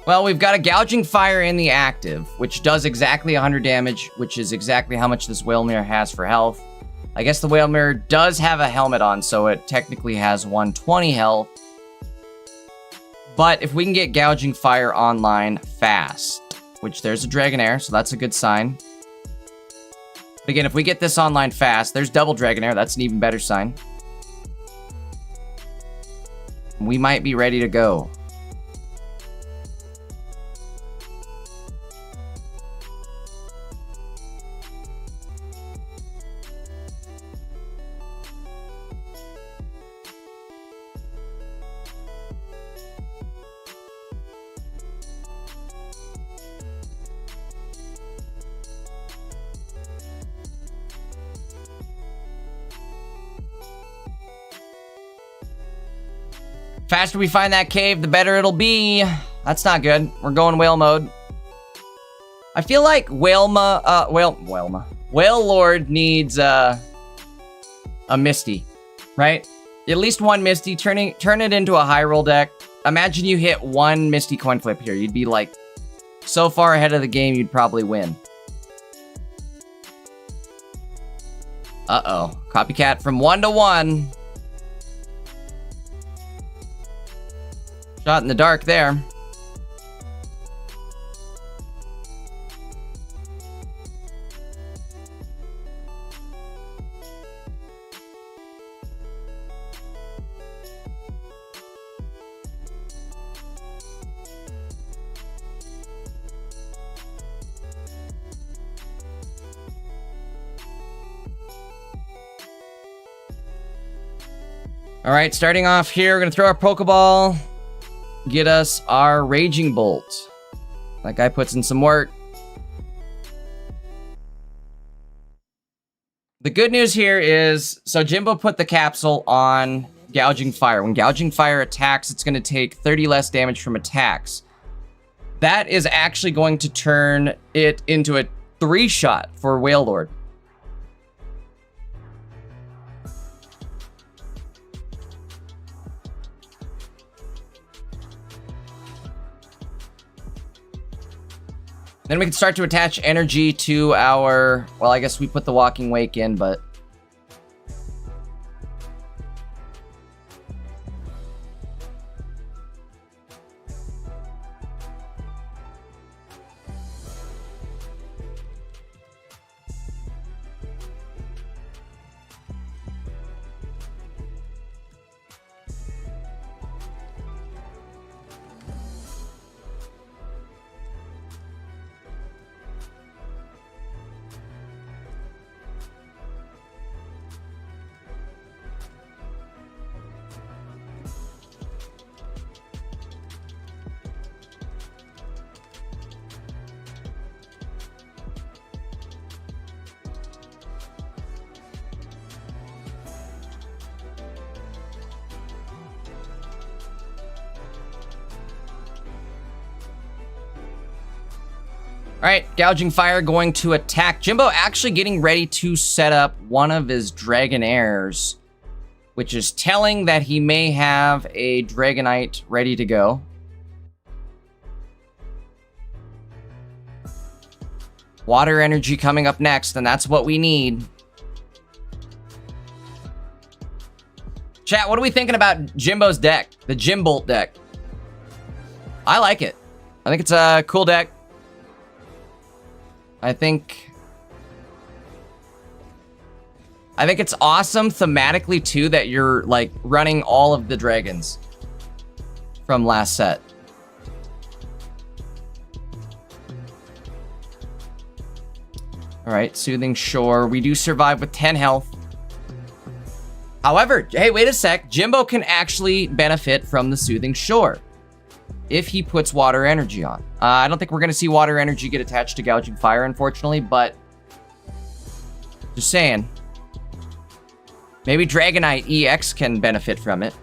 Well, we've got a Gouging Fire in the active, which does exactly 100 damage, which is exactly how much this Whalemere has for health. I guess the Whalemere does have a helmet on, so it technically has 120 health. But if we can get Gouging Fire online fast, which there's a Dragonair, so that's a good sign. But again, if we get this online fast, there's double Dragonair, that's an even better sign. We might be ready to go. Faster we find that cave, the better it'll be. That's not good. We're going whale mode. I feel like Whale Lord needs a Misty, right? At least one Misty. Turn it into a high roll deck. Imagine you hit one Misty coin flip here. You'd be like so far ahead of the game, you'd probably win. Uh-oh. Copycat from 1 to 1. Shot in the dark there. All right, starting off here, we're gonna throw our Pokeball. Get us our Raging Bolt. That guy puts in some work. The good news here is, so Jimbo put the capsule on Gouging Fire. When Gouging Fire attacks, it's going to take 30 less damage from attacks. That is actually going to turn it into a 3-shot for Whale Lord. Then we can start to attach energy to our, well, I guess we put the Walking Wake in, but all right, Gouging Fire going to attack. Jimbo actually getting ready to set up one of his Dragonairs, which is telling that he may have a Dragonite ready to go. Water energy coming up next, and that's what we need. Chat, what are we thinking about Jimbo's deck? The Jimbolt deck. I like it. I think it's a cool deck. I think it's awesome thematically, too, that you're, like, running all of the dragons from last set. All right, Soothing Shore. We do survive with 10 health. However, hey, wait a sec. Jimbo can actually benefit from the Soothing Shore if he puts Water Energy on. I don't think we're going to see Water Energy get attached to Gouging Fire, unfortunately, but just saying. Maybe Dragonite EX can benefit from it.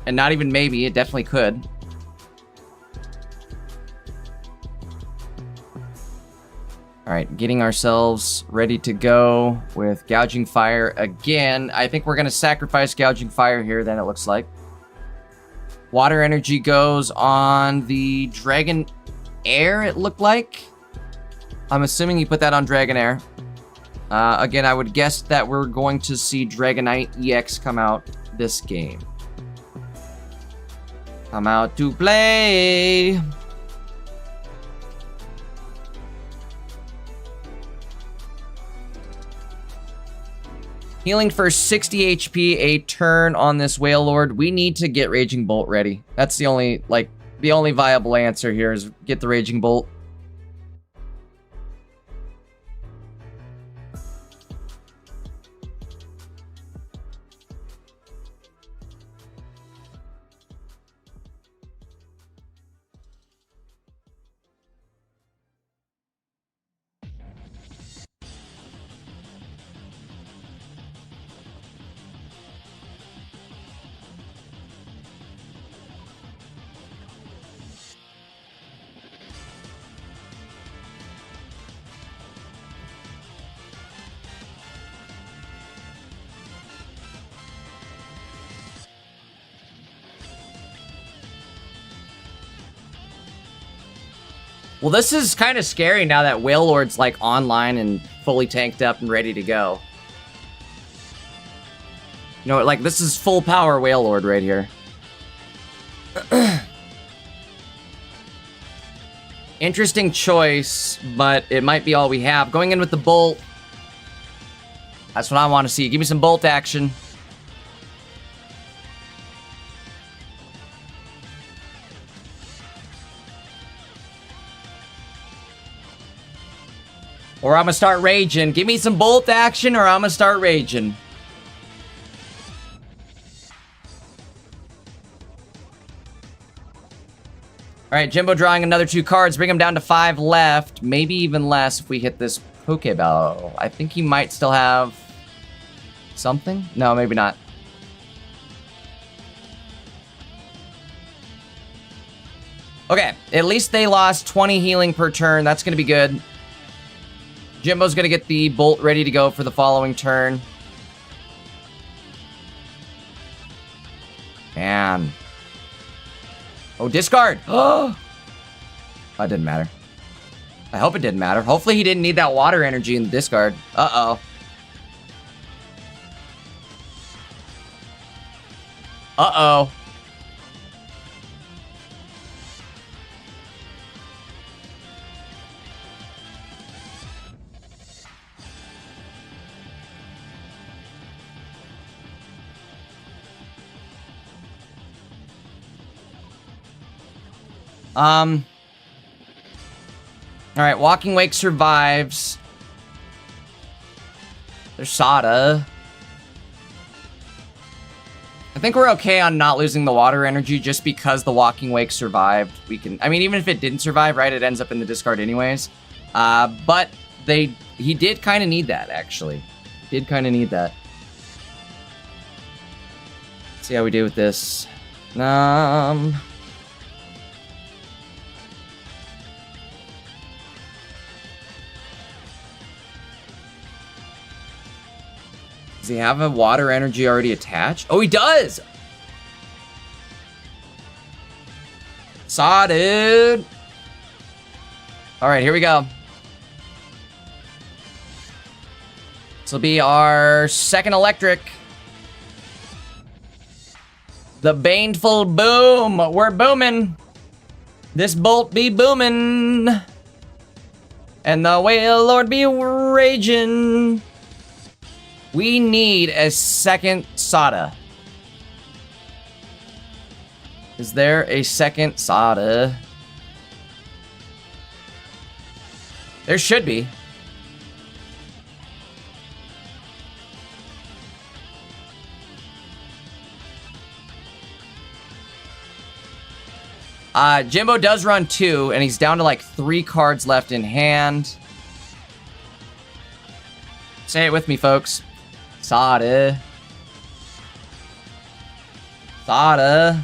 And not even maybe, it definitely could. All right, getting ourselves ready to go with Gouging Fire again. I think we're going to sacrifice Gouging Fire here, then it looks like. Water Energy goes on the Dragon Air, it looked like. I'm assuming you put that on Dragon Air. Again, I would guess that we're going to see Dragonite EX come out this game. I'm out to play. Healing for 60 HP a turn on this Whale Lord. We need to get Raging Bolt ready. That's the only viable answer here is get the Raging Bolt. Well, this is kind of scary now that Whale Lord's like online and fully tanked up and ready to go. You know, like this is full power Whale Lord right here. Interesting choice, but it might be all we have. Going in with the Bolt. That's what I want to see. Give me some Bolt action. Or I'm gonna start raging. Give me some Bolt action or I'm gonna start raging. Alright, Jimbo drawing another 2 cards. Bring him down to 5 left. Maybe even less if we hit this Pokeball. I think he might still have something? No, maybe not. Okay, at least they lost 20 healing per turn. That's gonna be good. Jimbo's gonna get the Bolt ready to go for the following turn. Man. Oh, discard! Oh! That didn't matter. I hope it didn't matter. Hopefully he didn't need that Water Energy in the discard. Uh-oh. Uh-oh. Alright, Walking Wake survives. There's Sada. I think we're okay on not losing the Water Energy just because the Walking Wake survived. We can, I mean, even if it didn't survive, right, it ends up in the discard anyways. But he did kind of need that, actually. Did kind of need that. Let's see how we do with this. Does he have a Water Energy already attached? Oh, he does! Saw, dude! Alright, here we go. This will be our second electric. The baneful boom. We're booming. This bolt be booming. And the whale lord be raging. We need a second Sada. Is there a second Sada? There should be. Jimbo does run 2, and he's down to like 3 cards left in hand. Say it with me, folks. Sada. Sada.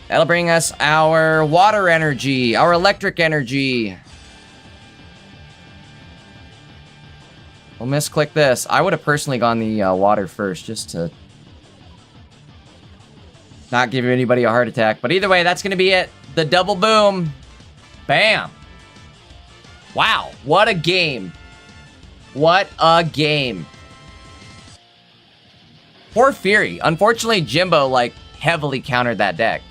That'll bring us our water energy, our electric energy. We'll misclick this. I would have personally gone the water first, just to not give anybody a heart attack. But either way, that's going to be it. The double boom. Bam. Wow. What a game. What a game. Poor Fury. Unfortunately, Jimbo, like, heavily countered that deck.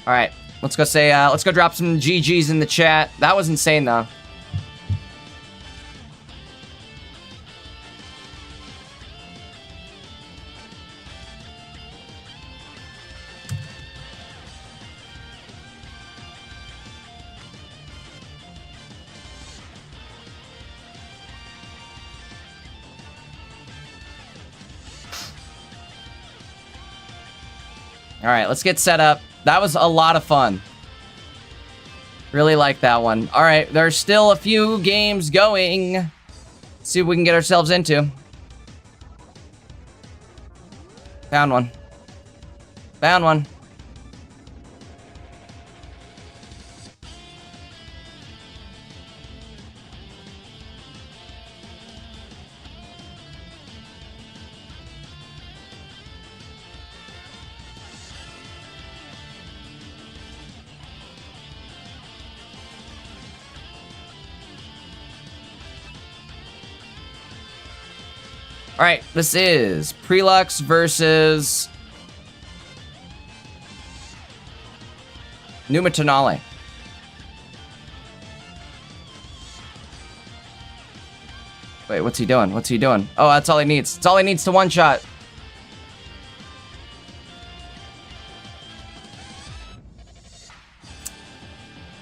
All right. Let's go say, let's go drop some GGs in the chat. That was insane, though. All right, let's get set up. That was a lot of fun. Really like that one. All right, there's still a few games going. Let's see what we can get ourselves into. Found one. Found one. All right, this is Prelux versus Numatonale. Wait, what's he doing? What's he doing? Oh, that's all he needs. That's all he needs to one-shot.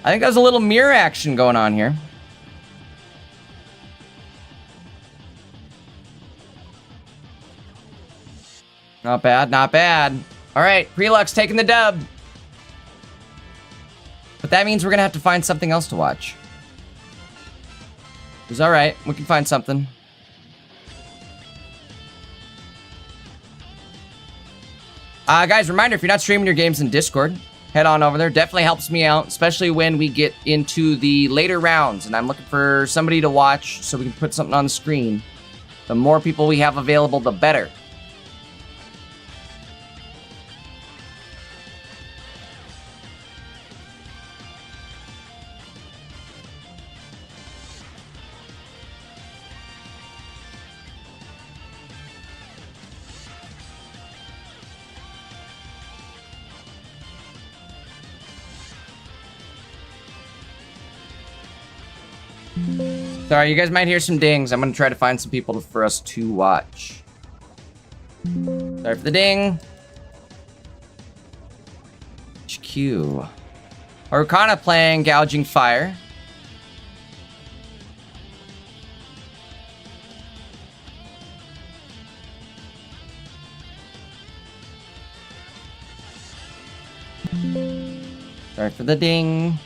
I think there's a little mirror action going on here. Not bad, not bad. All right, Prelux taking the dub. But that means we're gonna have to find something else to watch. It's all right, we can find something. Guys, reminder, if you're not streaming your games in Discord, head on over there. Definitely helps me out, especially when we get into the later rounds and I'm looking for somebody to watch so we can put something on the screen. The more people we have available, the better. Sorry, you guys might hear some dings. I'm gonna try to find some people for us to watch. Sorry for the ding. HQ. Arcana playing Gouging Fire. Sorry for the ding.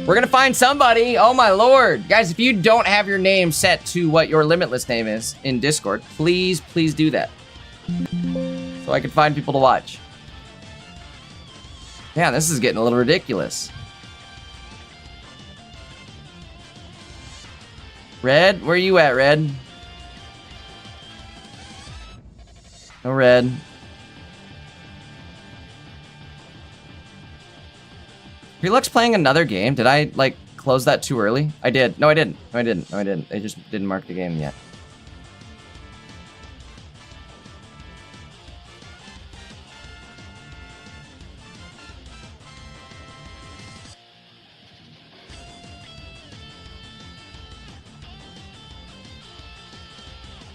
We're gonna find somebody. Oh my lord. Guys, if you don't have your name set to what your Limitless name is in Discord, please do that. So I can find people to watch. Yeah, this is getting a little ridiculous. Red, where you at, Red? No Red. Prelux playing another game. Did I, like, close that too early? I did. No, I didn't. No, I didn't. No, I didn't. I just didn't mark the game yet.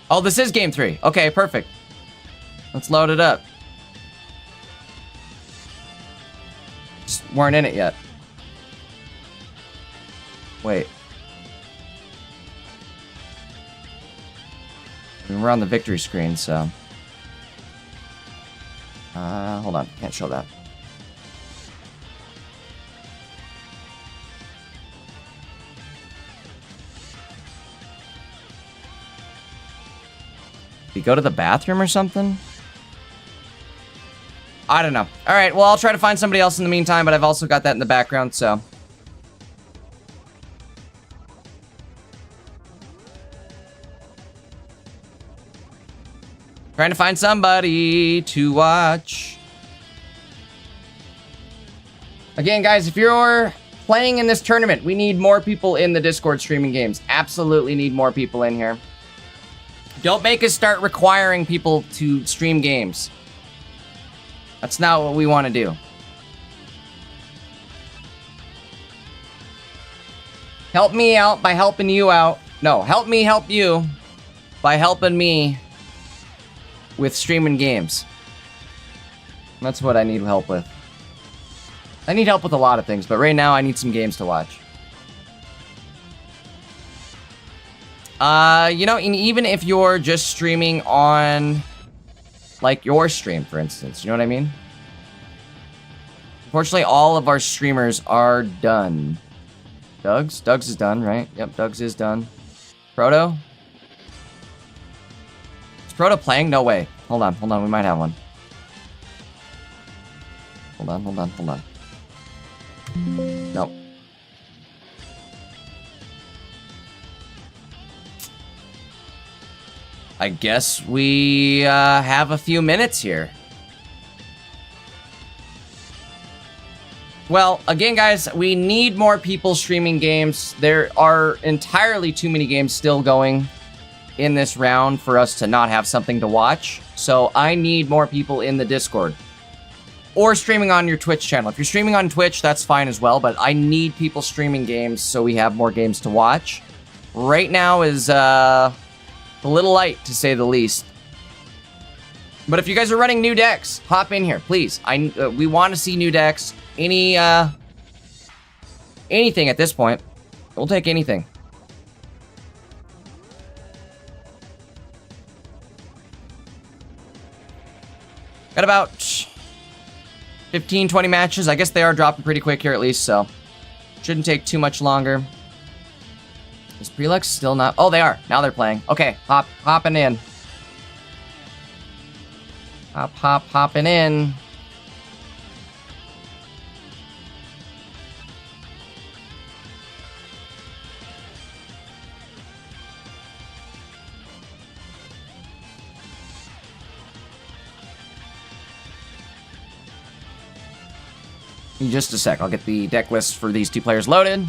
Oh, this is game 3. Okay, perfect. Let's load it up. Just weren't in it yet. Wait. We're on the victory screen, so... hold on. Can't show that. Did he go to the bathroom or something? I don't know. Alright, well, I'll try to find somebody else in the meantime, but I've also got that in the background, so... Trying to find somebody to watch. Again, guys, if you're playing in this tournament, we need more people in the Discord streaming games. Absolutely need more people in here. Don't make us start requiring people to stream games. That's not what we want to do. Help me out by helping you out. No, help me help you by helping me with streaming games. That's what I need help with. I need help with a lot of things, but right now I need some games to watch. You know, and even if you're just streaming on, like, your stream, for instance, you know what I mean? Unfortunately, all of our streamers are done. Doug's? Doug's is done, right? Yep, Doug's is done. Proto? Is Proto playing? No way. Hold on, we might have one. Hold on. Nope. I guess we have a few minutes here. Well, again, guys, we need more people streaming games. There are entirely too many games still going in this round for us to not have something to watch. So I need more people in the Discord. Or streaming on your Twitch channel. If you're streaming on Twitch, that's fine as well, but I need people streaming games so we have more games to watch. Right now is a little light, to say the least. But if you guys are running new decks, hop in here, please. We want to see new decks. Anything at this point. We'll take anything. Got about 15, 20 matches. I guess they are dropping pretty quick here at least, so shouldn't take too much longer. Is Prelux still not? Oh, they are. Now they're playing. Okay, hopping in. Hopping in. In just a sec, I'll get the deck list for these two players loaded.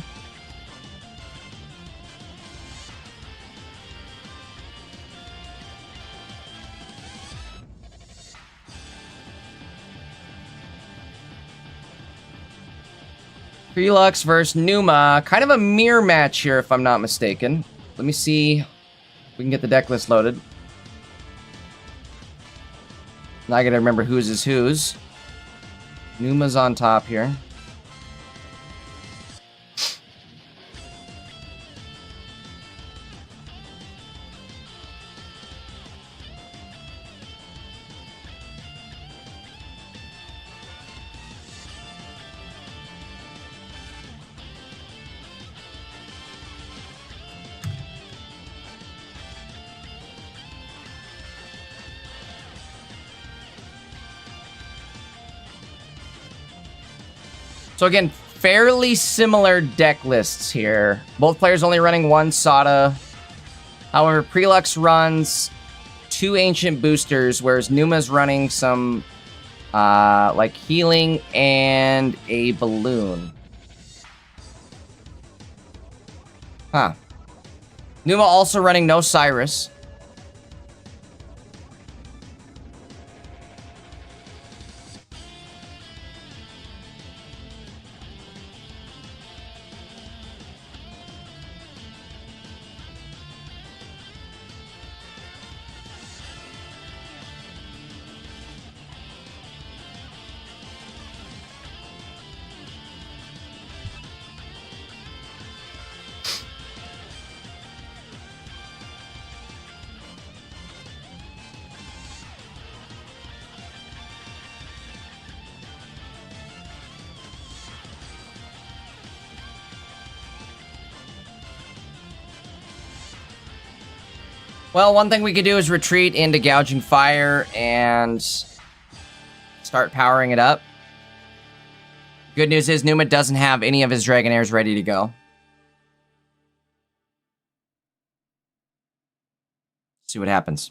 Prelux versus Numa. Kind of a mirror match here, if I'm not mistaken. Let me see if we can get the deck list loaded. Now I gotta remember whose is whose. Numa's on top here. So again, fairly similar deck lists here. Both players only running one Sada. However, Prelux runs 2 Ancient Boosters, whereas Numa's running some, like, healing and a balloon. Huh. Numa also running no Cyrus. Well, one thing we could do is retreat into Gouging Fire and start powering it up. Good news is Numa doesn't have any of his Dragonairs ready to go. See what happens.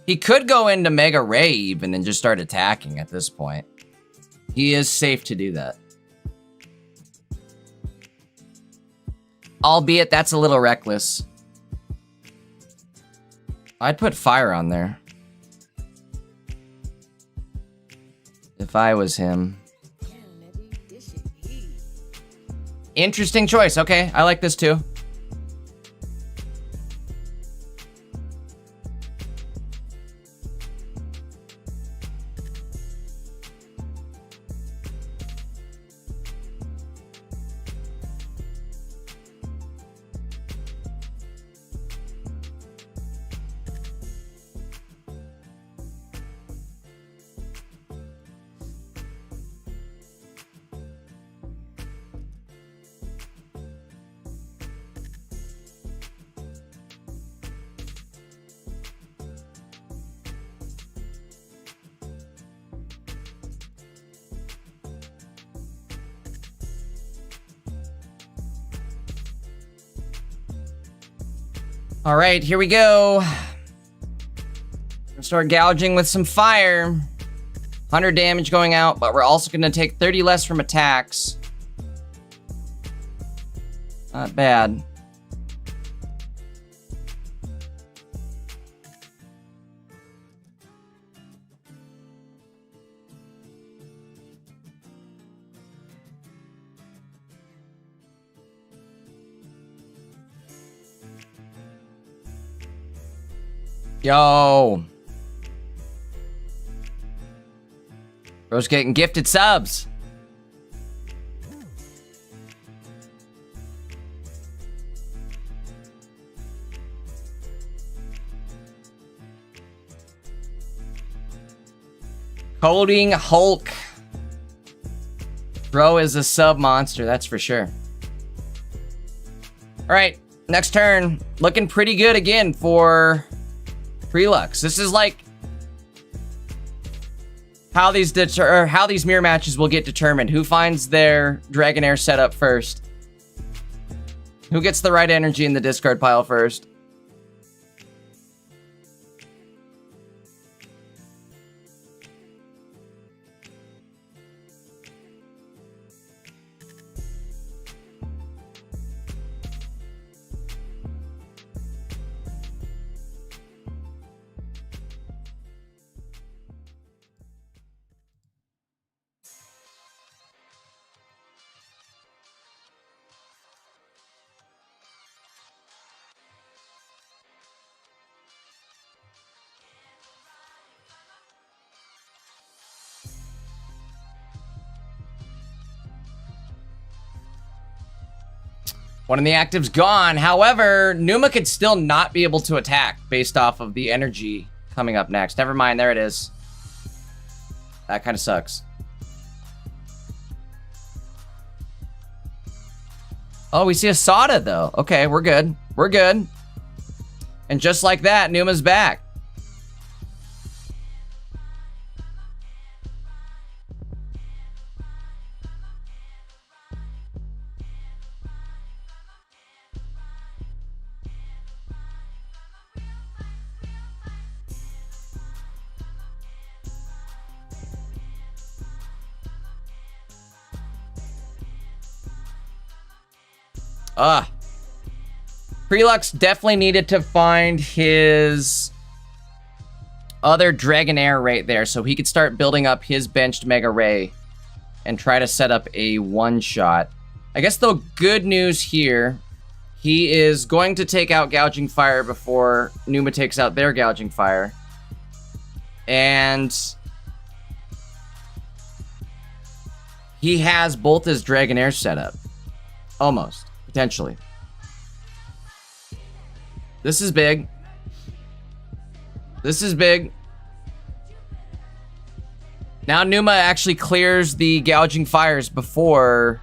He could go into Mega Ray even and just start attacking at this point. He is safe to do that. Albeit, that's a little reckless. I'd put fire on there. If I was him. Interesting choice. Okay, I like this too. All right, here we go. We'll start gouging with some fire. 100 damage going out, but we're also going to take 30 less from attacks. Not bad. Yo. Bro's getting gifted subs. Coding Hulk. Bro is a sub monster, that's for sure. All right, next turn. Looking pretty good again for Prelux. This is like how these mirror matches will get determined. Who finds their Dragonair setup first? Who gets the right energy in the discard pile first? One of the actives gone. However, Numa could still not be able to attack based off of the energy coming up next. Never mind, there it is. That kind of sucks. Oh, we see a Sada though. Okay, we're good. We're good. And just like that, Numa's back. Prelux definitely needed to find his other Dragonair right there so he could start building up his benched Mega Ray and try to set up a one-shot. I guess the good news here, he is going to take out Gouging Fire before Numa takes out their Gouging Fire. And he has both his Dragonair set up. Almost. Potentially. This is big. This is big. Now Numa actually clears the Gouging Fires before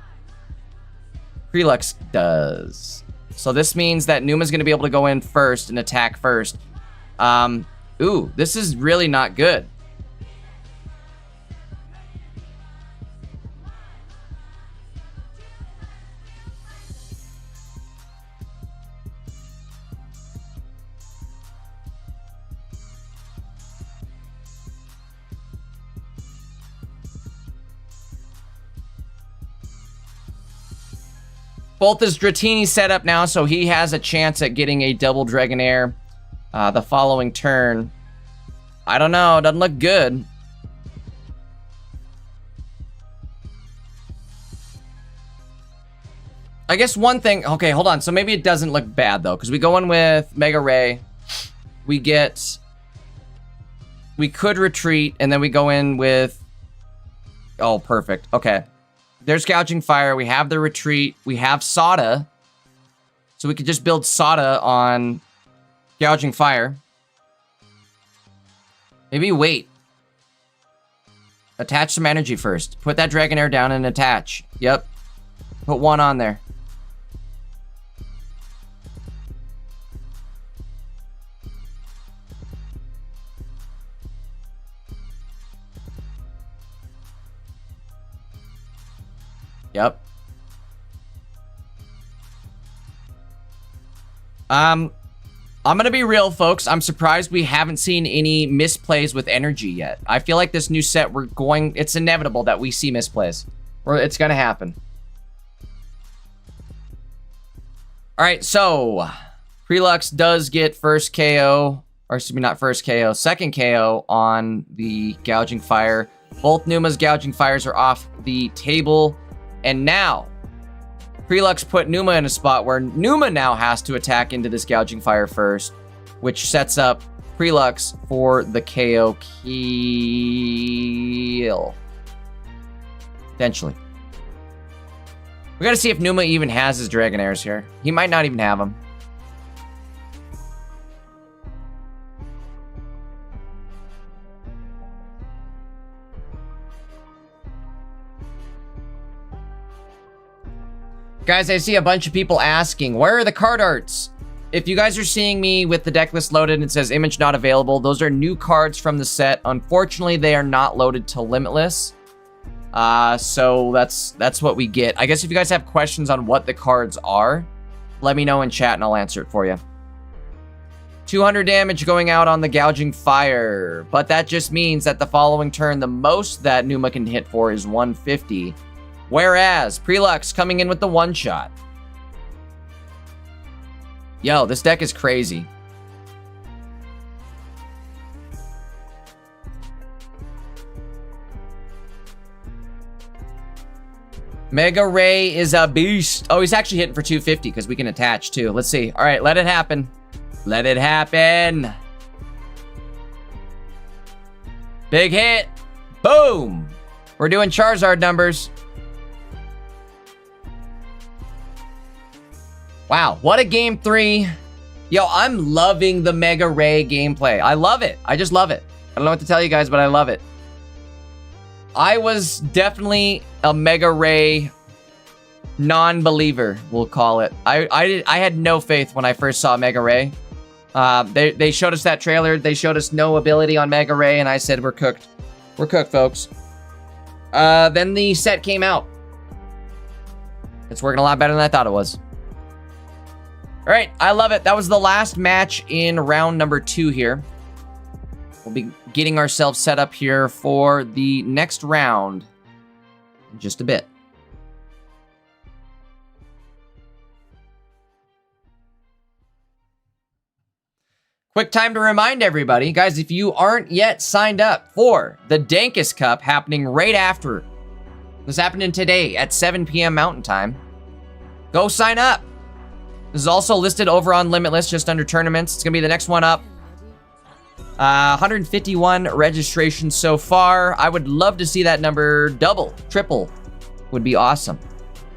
Prelux does. So this means that Numa's going to be able to go in first and attack first. Ooh, this is really not good. Both is Dratini set up now, so he has a chance at getting a double Dragonair the following turn. I don't know. Doesn't look good. I guess one thing... Okay, hold on. So maybe it doesn't look bad, though, because we go in with Mega Ray. We get... We could retreat, and then we go in with... Oh, perfect. Okay. There's Gouging Fire. We have the retreat. We have Sada. So we could just build Sada on Gouging Fire. Maybe wait. Attach some energy first. Put that Dragonair down and attach. Yep. Put one on there. Yep. I'm gonna be real, folks. I'm surprised we haven't seen any misplays with energy yet. I feel like this new set, it's inevitable that we see misplays. Or it's gonna happen. Alright, so Prelux does get first KO, or excuse me, not first KO, second KO on the Gouging Fire. Both Numa's Gouging Fires are off the table. And now, Prelux put Numa in a spot where Numa now has to attack into this Gouging Fire first, which sets up Prelux for the KO kill. Potentially. We gotta see if Numa even has his Dragonairs here. He might not even have them. Guys, I see a bunch of people asking, where are the card arts? If you guys are seeing me with the deck list loaded and it says image not available, those are new cards from the set. Unfortunately, they are not loaded to Limitless. So that's what we get. I guess if you guys have questions on what the cards are, let me know in chat and I'll answer it for you. 200 damage going out on the Gouging Fire, but that just means that the following turn, the most that Numa can hit for is 150. Whereas, Prelux coming in with the one-shot. Yo, this deck is crazy. Mega Ray is a beast. Oh, he's actually hitting for 250 because we can attach too. Let's see. All right, let it happen. Let it happen. Big hit. Boom. We're doing Charizard numbers. Wow, what a game 3. Yo, I'm loving the Mega Ray gameplay. I love it. I just love it. I don't know what to tell you guys, but I love it. I was definitely a Mega Ray non-believer, we'll call it. I had no faith when I first saw Mega Ray. They showed us that trailer. They showed us no ability on Mega Ray, and I said, we're cooked. We're cooked, folks. Then the set came out. It's working a lot better than I thought it was. All right, I love it. That was the last match in round number 2 here. We'll be getting ourselves set up here for the next round in just a bit. Quick time to remind everybody, guys, if you aren't yet signed up for the Dankest Cup happening right after, this happening today at 7 p.m. Mountain Time, go sign up. This is also listed over on Limitless, just under tournaments. It's going to be the next one up. 151 registrations so far. I would love to see that number double, triple. Would be awesome.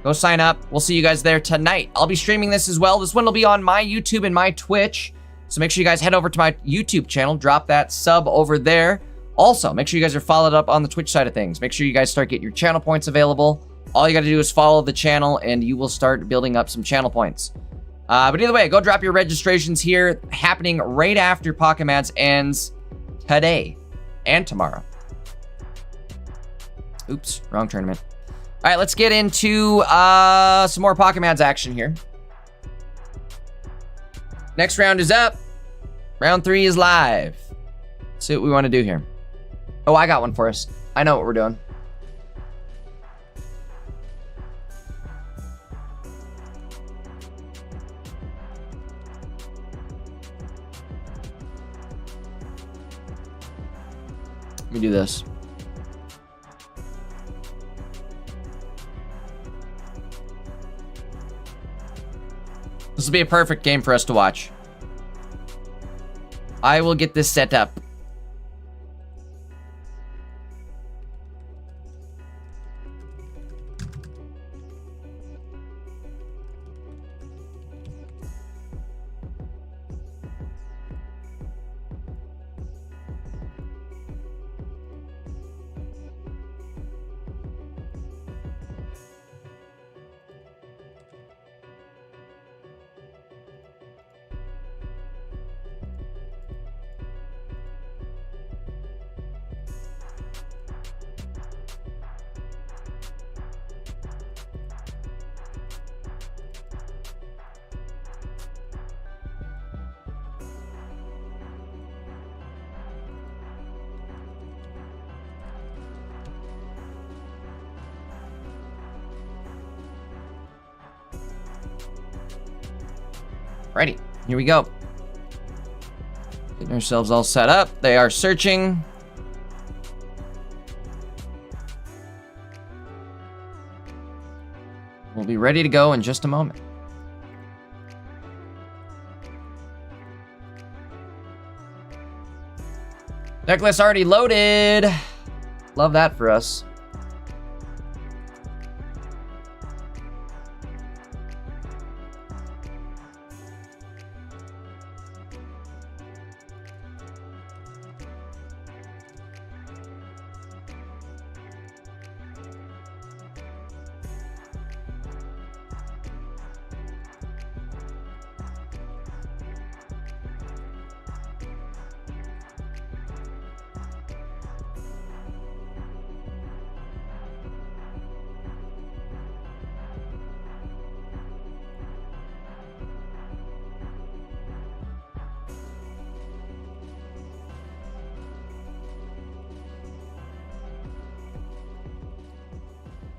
Go sign up. We'll see you guys there tonight. I'll be streaming this as well. This one will be on my YouTube and my Twitch. So make sure you guys head over to my YouTube channel. Drop that sub over there. Also, make sure you guys are followed up on the Twitch side of things. Make sure you guys start getting your channel points available. All you got to do is follow the channel and you will start building up some channel points. But either way, go drop your registrations here, happening right after Pocket Mads ends today and tomorrow. Oops, wrong tournament. All right, let's get into some more Pocket Mads action here. Next round is up. Round 3 is live. Let's see what we want to do here. Oh, I got one for us. I know what we're doing. Let me do this. This will be a perfect game for us to watch. I will get this set up. Ready, here we go. Getting ourselves all set up. They are searching. We'll be ready to go in just a moment. Deck list already loaded. Love that for us.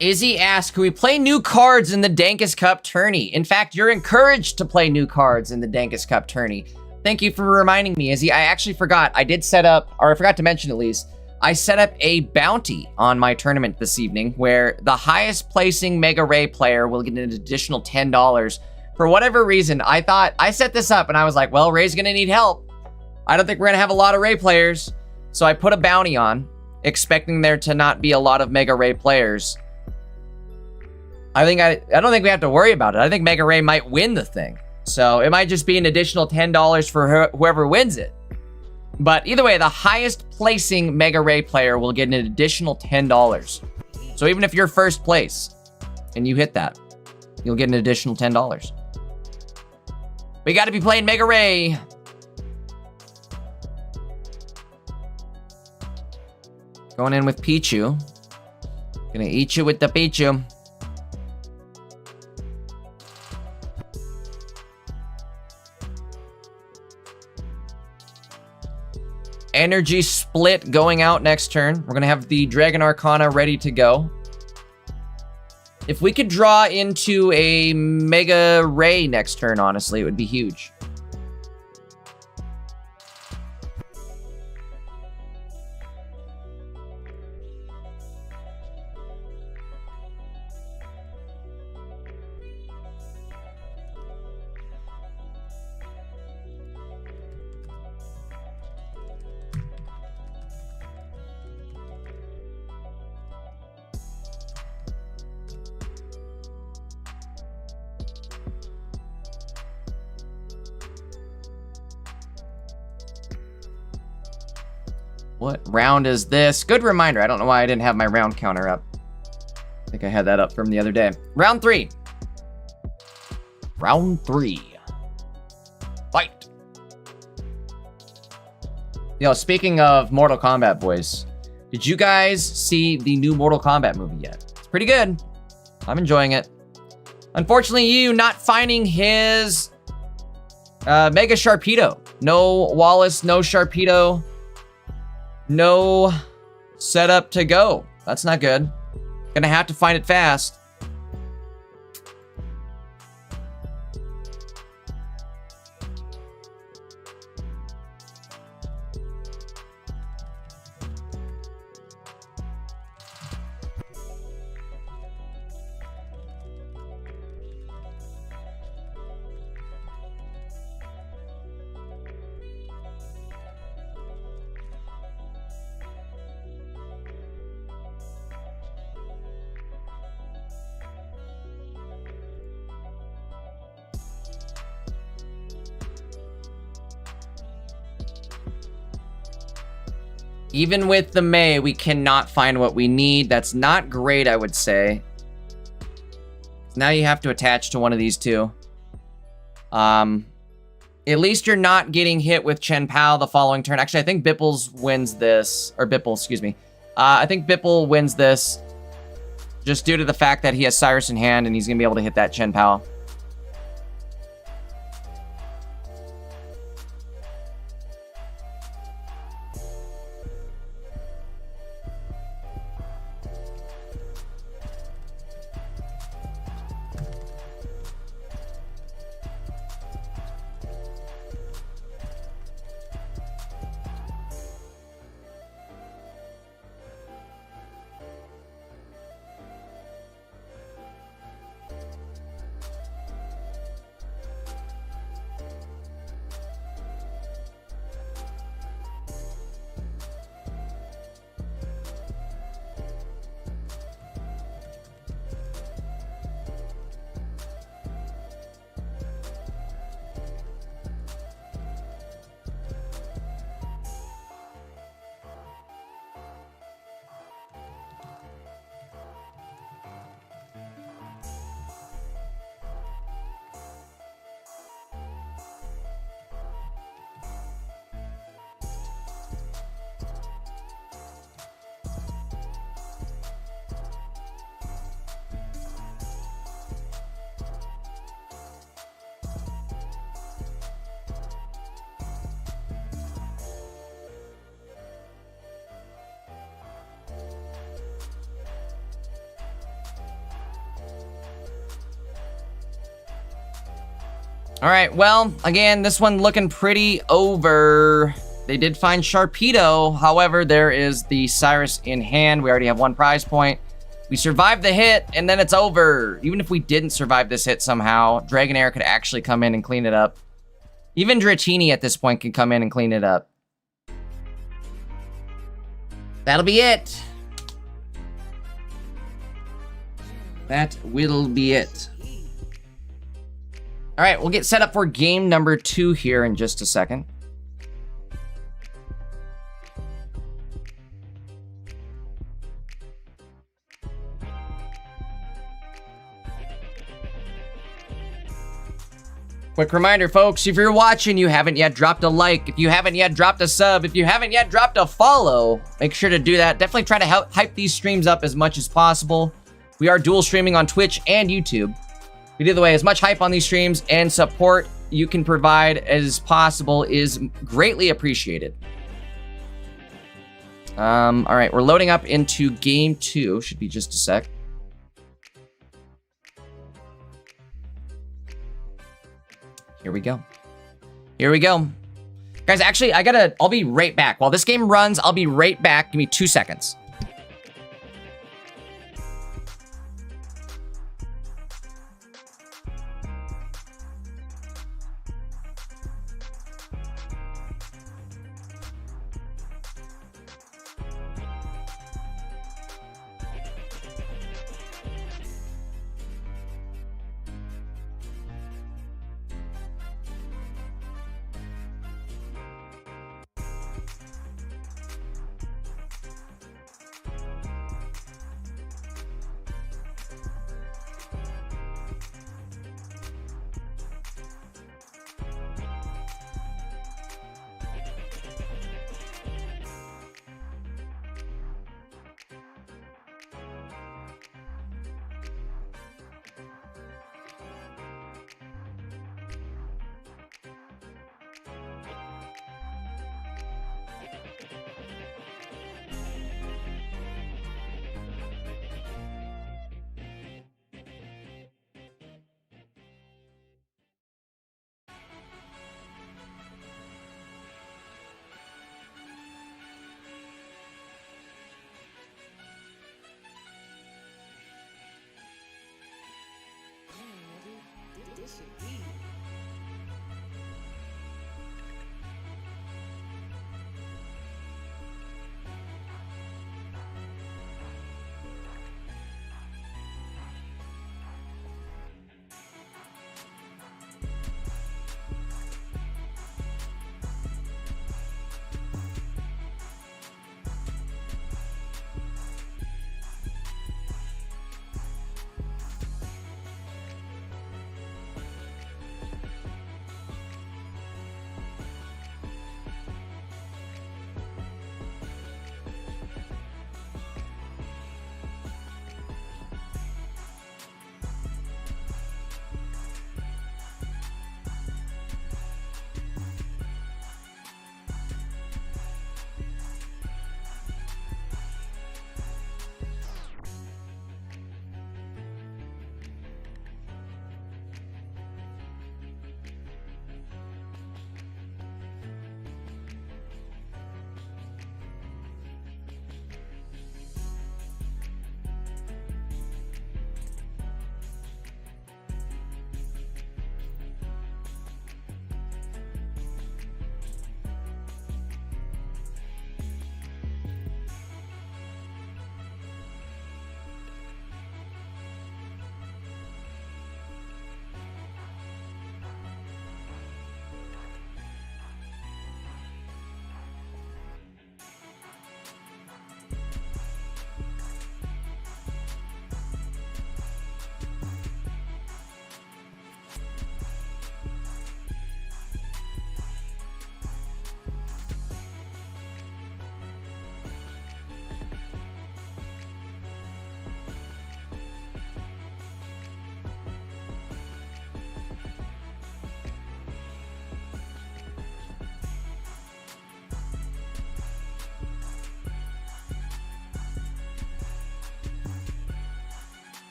Izzy asks, can we play new cards in the Dankest Cup tourney? In fact, you're encouraged to play new cards in the Dankest Cup tourney. Thank you for reminding me, Izzy. I actually forgot. I did set up, or I forgot to mention at least, I set up a bounty on my tournament this evening where the highest placing Mega Ray player will get an additional $10. For whatever reason, I thought, I set this up and I was like, well, Ray's gonna need help. I don't think we're gonna have a lot of Ray players. So I put a bounty on, expecting there to not be a lot of Mega Ray players. I don't think we have to worry about it. I think Mega Ray might win the thing. So it might just be an additional $10 for whoever wins it. But either way, the highest placing Mega Ray player will get an additional $10. So even if you're first place and you hit that, you'll get an additional $10. We got to be playing Mega Ray. Going in with Pichu. Gonna eat you with the Pichu. Energy Split going out next turn. We're going to have the Dragon Arcana ready to go. If we could draw into a Mega Ray next turn, honestly, it would be huge. What round is this? Good reminder. I don't know why I didn't have my round counter up. I think I had that up from the other day. Round 3. Round 3. Fight. Yo, speaking of Mortal Kombat, boys, did you guys see the new Mortal Kombat movie yet? It's pretty good. I'm enjoying it. Unfortunately, you not finding his Mega Sharpedo. No Wallace, no Sharpedo. No setup to go. That's not good. Gonna have to find it fast. Even with the May, we cannot find what we need. That's not great, I would say. Now you have to attach to one of these two. At least you're not getting hit with Chen Pao the following turn. Actually, I think Bipples wins this. Or Bipple, excuse me. I think Bipple wins this just due to the fact that he has Cyrus in hand and he's going to be able to hit that Chen Pao. All right, well, again, this one looking pretty over. They did find Sharpedo. However, there is the Cyrus in hand. We already have 1 prize point. We survived the hit, and then it's over. Even if we didn't survive this hit somehow, Dragonair could actually come in and clean it up. Even Dratini at this point can come in and clean it up. That'll be it. That will be it. All right, we'll get set up for game number 2 here in just a second. Quick reminder, folks, if you're watching, you haven't yet dropped a like, if you haven't yet dropped a sub, if you haven't yet dropped a follow, make sure to do that. Definitely try to help hype these streams up as much as possible. We are dual streaming on Twitch and YouTube. But either way, as much hype on these streams and support you can provide as possible is greatly appreciated. All right, we're loading up into game 2. Should be just a sec. Here we go. Here we go. Guys, actually, I'll be right back. While this game runs, I'll be right back. Give me 2 seconds.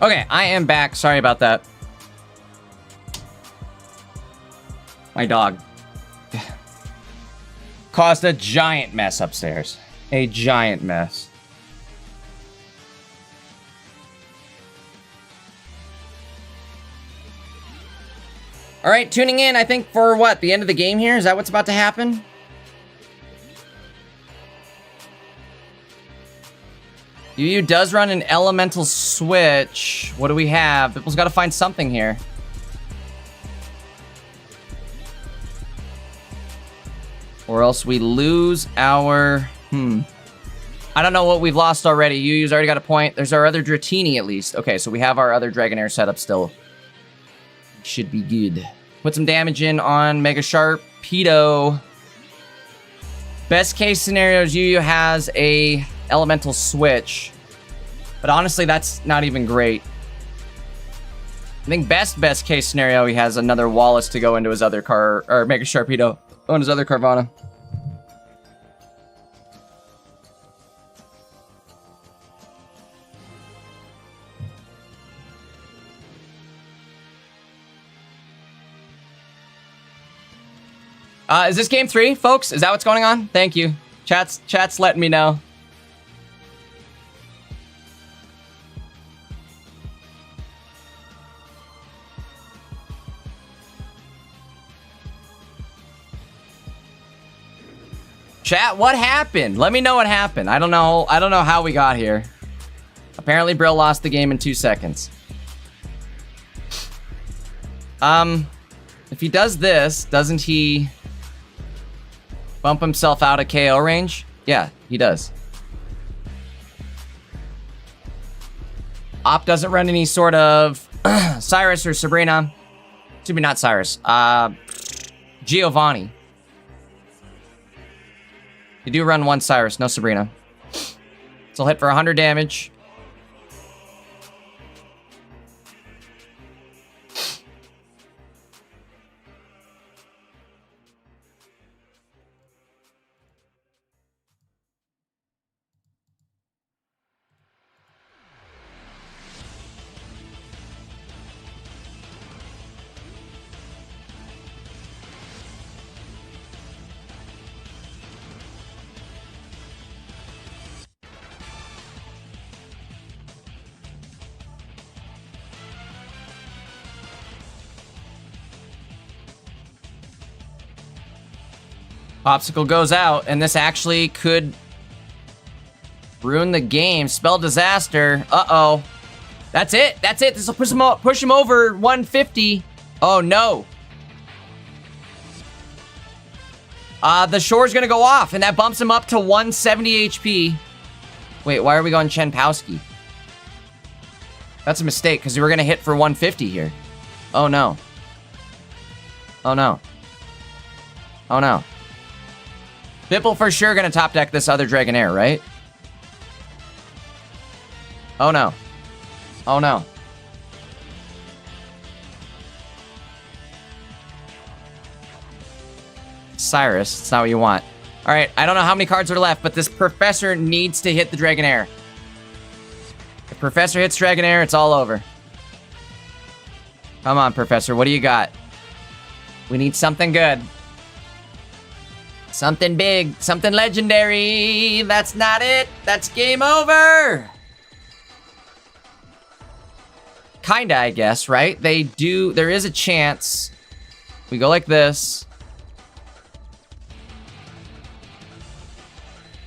Okay, I am back. Sorry about that. My dog caused a giant mess upstairs. A giant mess. All right, tuning in, I think, for what? The end of the game here? Is that what's about to happen? UU does run an elemental switch. What do we have? People's got to find something here. Or else we lose our... I don't know what we've lost already. UU's already got a point. There's our other Dratini at least. Okay, so we have our other Dragonair setup still. Should be good. Put some damage in on Mega Sharp. Pedo. Best case scenario is UU has a elemental switch. But honestly, that's not even great. I think best case scenario, he has another Wallace to go into his other car, or Mega Sharpedo on his other Carvana. Is this game 3, folks? Is that what's going on? Thank you. Chat's letting me know. Chat, what happened? Let me know what happened. I don't know how we got here. Apparently, Brill lost the game in 2 seconds. If he does this, doesn't he bump himself out of KO range? Yeah, he does. Op doesn't run any sort of Cyrus or Sabrina. Excuse me, not Cyrus. Giovanni. You do run one Cyrus, no Sabrina. So he'll hit for 100 damage. Popsicle goes out, and this actually could ruin the game. Spell disaster. Uh-oh. That's it. That's it. This will push him over 150. Oh, no. The shore's gonna go off, and that bumps him up to 170 HP. Wait, why are we going Chenpowski? That's a mistake, because we were gonna hit for 150 here. Oh, no. Oh, no. Oh, no. Bipple for sure gonna top deck this other Dragonair, right? Oh no. Oh no. Cyrus, it's not what you want. Alright, I don't know how many cards are left, but this Professor needs to hit the Dragonair. If Professor hits Dragonair, it's all over. Come on, Professor, what do you got? We need something good. Something big, something legendary. That's not it. That's game over. Kinda, I guess, right? There is a chance. We go like this.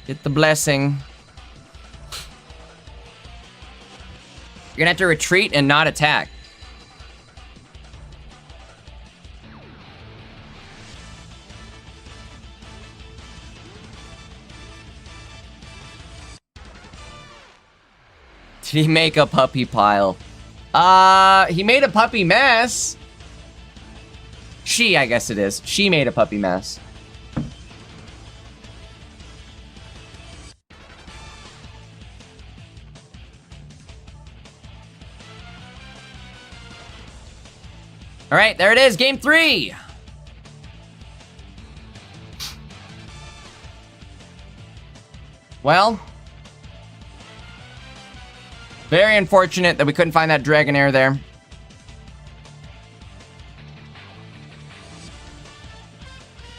Get the blessing. You're gonna have to retreat and not attack. Did he make a puppy pile? He made a puppy mess. She, I guess it is. She made a puppy mess. All right, there it is, game 3. Well, very unfortunate that we couldn't find that Dragonair there.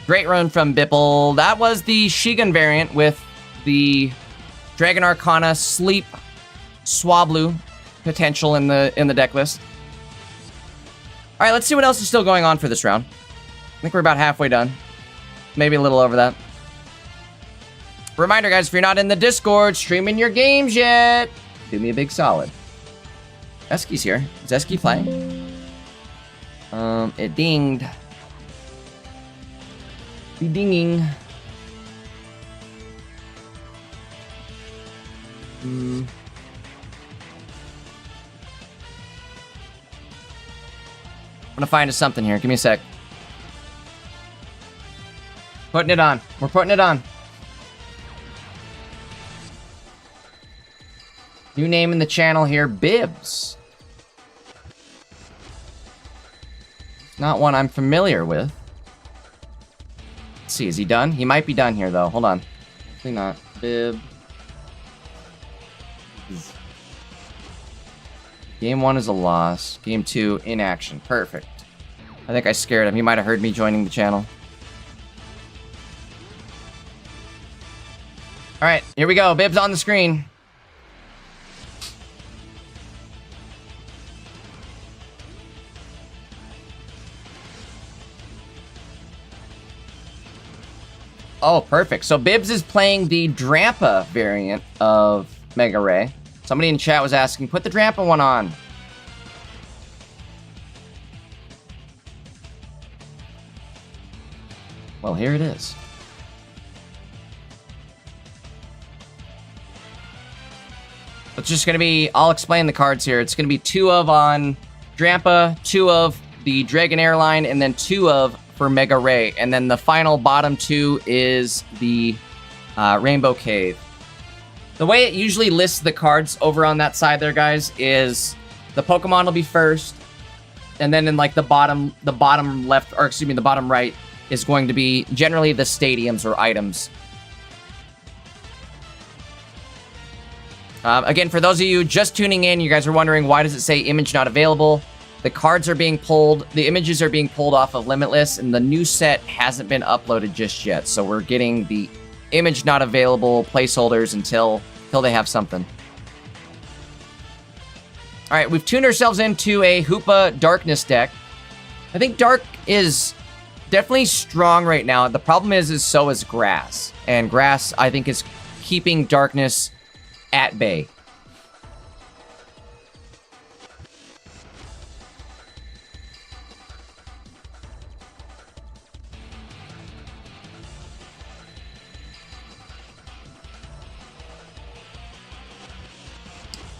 Great run from Bipple. That was the Shigun variant with the Dragon Arcana Sleep Swablu potential in the deck list. All right, let's see what else is still going on for this round. I think we're about halfway done. Maybe a little over that. Reminder, guys, if you're not in the Discord streaming your games yet, do me a big solid. Eski's here. Is Eski playing? It dinged. Be dinging. I'm gonna find us something here. Give me a sec. Putting it on. We're putting it on. New name in the channel here, Bibs. Not one I'm familiar with. Let's see, is he done? He might be done here, though. Hold on. Hopefully not. Bib. Game 1 is a loss. Game 2, inaction. Perfect. I think I scared him. He might have heard me joining the channel. Alright, here we go. Bibs on the screen. Oh, perfect. So Bibbs is playing the Drampa variant of Mega Ray. Somebody in chat was asking, put the Drampa one on. Well, here it is. It's just going to be, I'll explain the cards here. It's going to be 2 of on Drampa, 2 of the Dragon Airline, and then 2 of for Mega Ray. And then the final bottom 2 is the Rainbow Cave. The way it usually lists the cards over on that side there, guys, is the Pokemon will be first, and then in like the bottom left, or excuse me, the bottom right is going to be generally the stadiums or items. Again, for those of you just tuning in, you guys are wondering, why does it say image not available? The cards are being pulled, the images are being pulled off of Limitless, and the new set hasn't been uploaded just yet. So we're getting the image not available placeholders until they have something. All right, we've tuned ourselves into a Hoopa Darkness deck. I think Dark is definitely strong right now. The problem is so is Grass. And Grass, I think, is keeping Darkness at bay.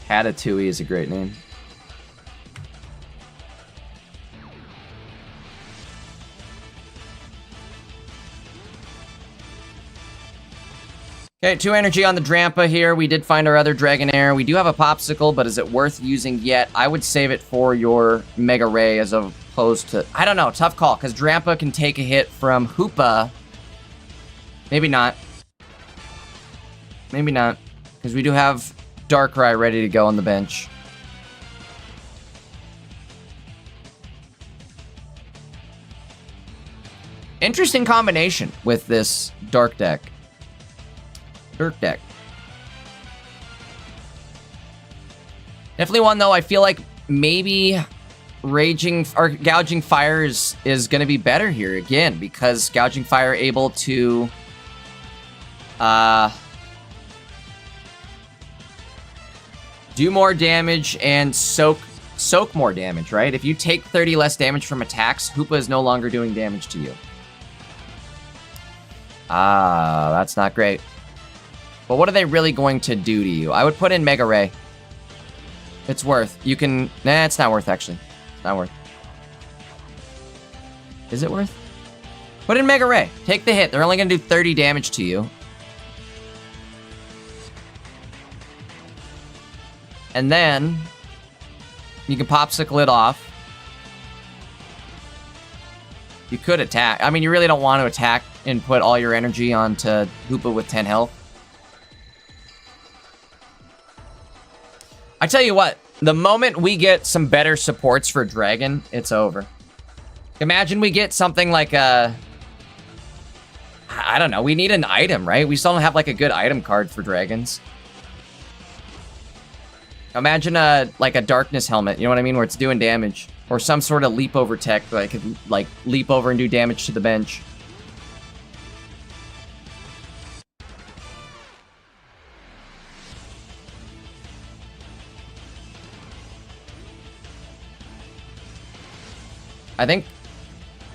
Hatatui is a great name. Okay, 2 energy on the Drampa here. We did find our other Dragonair. We do have a Popsicle, but is it worth using yet? I would save it for your Mega Ray as opposed to... I don't know, tough call, because Drampa can take a hit from Hoopa. Maybe not. Maybe not, because we do have Darkrai ready to go on the bench. Interesting combination with this Dark deck. Dark deck. Definitely one, though, I feel like maybe Raging or Gouging Fire is going to be better here again, because Gouging Fire able to do more damage and soak more damage, right? If you take 30 less damage from attacks, Hoopa is no longer doing damage to you. Ah, that's not great. But what are they really going to do to you? I would put in Mega Ray. It's worth. You can... Nah, it's not worth, actually. It's not worth. Is it worth? Put in Mega Ray. Take the hit. They're only going to do 30 damage to you. And then you can Popsicle it off. You could attack. I mean, you really don't want to attack and put all your energy onto Hoopa with 10 health. I tell you what, the moment we get some better supports for Dragon, it's over. Imagine we get something like a... I don't know, we need an item, right? We still don't have like a good item card for Dragons. Imagine like a Darkness Helmet, you know what I mean? Where it's doing damage. Or some sort of leap over tech that I could like leap over and do damage to the bench. I think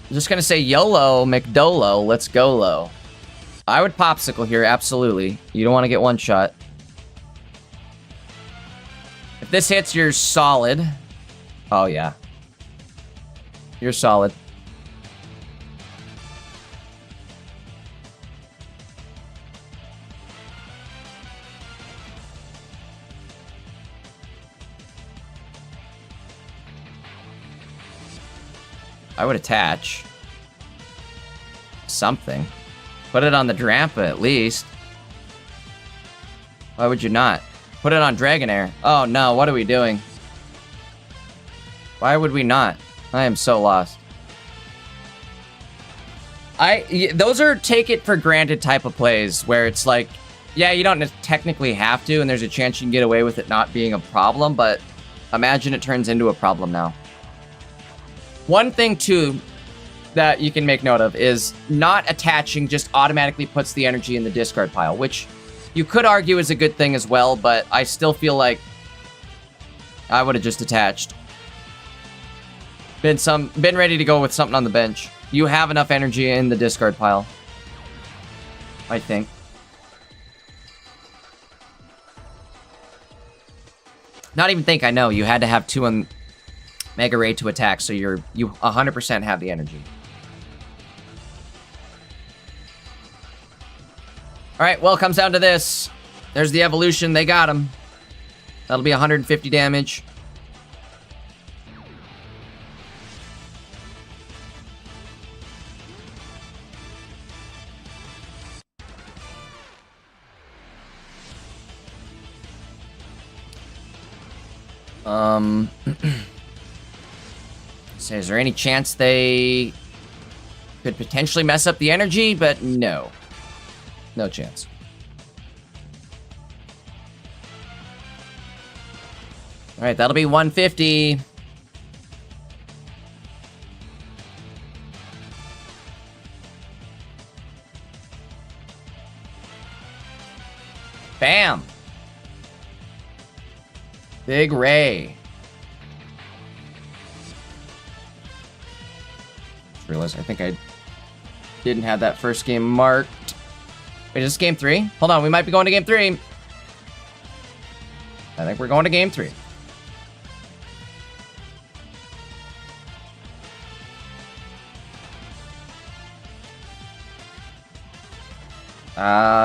I'm just gonna say YOLO, McDolo, let's go low. I would Popsicle here, absolutely. You don't want to get one shot. If this hits, you're solid. Oh yeah. You're solid. I would attach something. Put it on the Drampa at least. Why would you not? Put it on Dragonair. Oh no, what are we doing? Why would we not? I am so lost. Those are take it for granted type of plays where it's like, yeah, you don't technically have to, and there's a chance you can get away with it not being a problem, but imagine it turns into a problem now. One thing too, that you can make note of is not attaching just automatically puts the energy in the discard pile, which you could argue is a good thing as well, but I still feel like I would have just attached. Been ready to go with something on the bench. You have enough energy in the discard pile, I think. Not even think, I know. You had to have 2 on Mega Ray to attack, so you 100% have the energy. Alright, well, it comes down to this. There's the evolution. They got him. That'll be 150 damage. So is there any chance they could potentially mess up the energy? But no. No chance. Alright, that'll be 150. Bam! Big Ray. Just realized I think I didn't have that first game marked. Wait, is this game 3? Hold on, we might be going to game 3. I think we're going to game 3.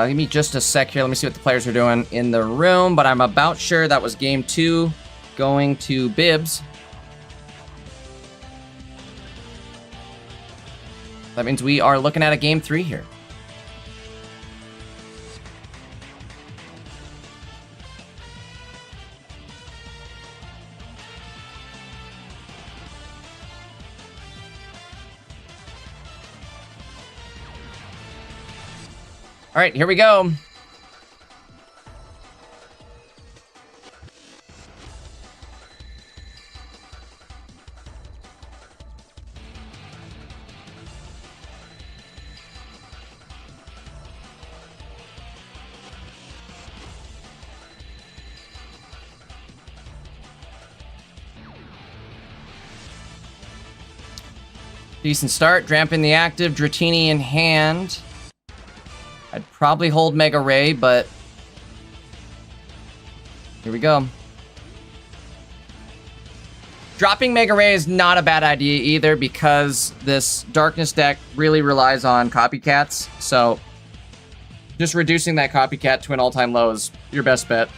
Give me just a sec here. Let me see what the players are doing in the room, but I'm about sure that was game 2 going to Bibs. That means we are looking at a game 3 here. All right, here we go. Decent start. Dramp in the active, Dratini in hand. I'd probably hold Mega Ray, but here we go. Dropping Mega Ray is not a bad idea either because this Darkness deck really relies on copycats. So just reducing that copycat to an all-time low is your best bet.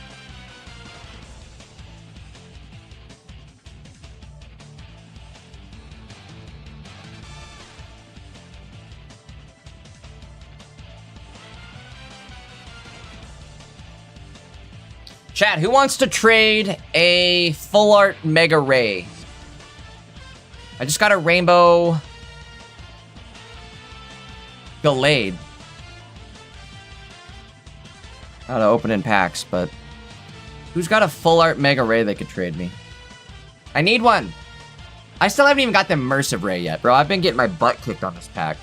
Chat, who wants to trade a full art Mega Ray? I just got a Rainbow Gallade. How to open in packs, but who's got a full art Mega Ray that could trade me? I need one. I still haven't even got the Immersive Ray yet, bro. I've been getting my butt kicked on this pack.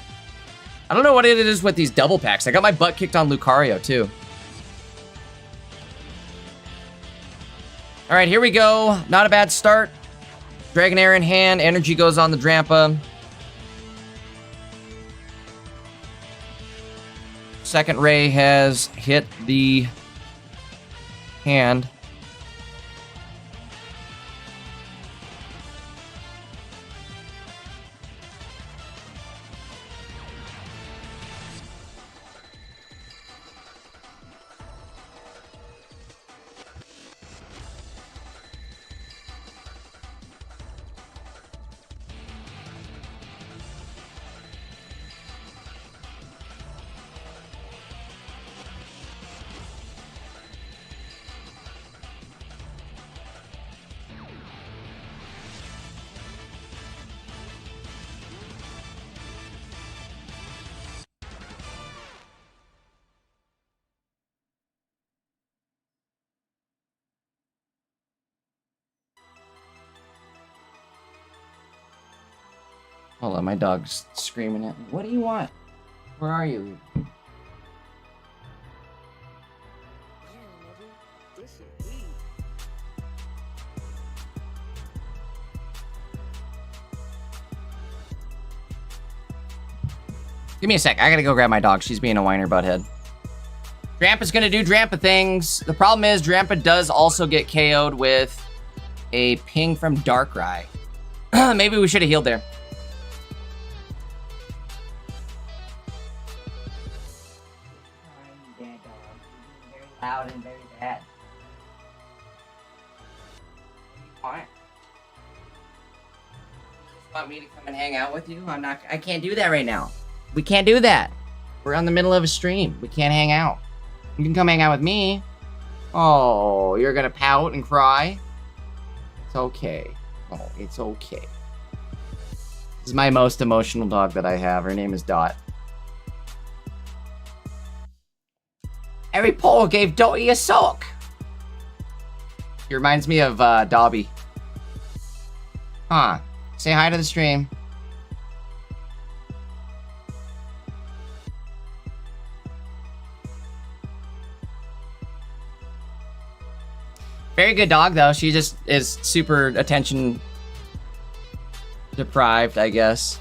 I don't know what it is with these double packs. I got my butt kicked on Lucario, too. All right, here we go. Not a bad start. Dragonair in hand. Energy goes on the Drampa. Second Ray has hit the hand. Hold on, my dog's screaming at me. What do you want? Where are you? Give me a sec. I gotta go grab my dog. She's being a whiner butthead. Drampa's gonna do Drampa things. The problem is Drampa does also get KO'd with a ping from Darkrai. Maybe we should have healed there. Very loud and very bad. What? You just want me to come and hang out with you? I can't do that right now. We can't do that. We're on the middle of a stream. We can't hang out. You can come hang out with me. Oh, you're gonna pout and cry? It's okay. Oh, it's okay. This is my most emotional dog that I have. Her name is Dot. Every poll gave Doty a soak. He reminds me of Dobby. Huh. Say hi to the stream. Very good dog, though. She just is super attention deprived, I guess.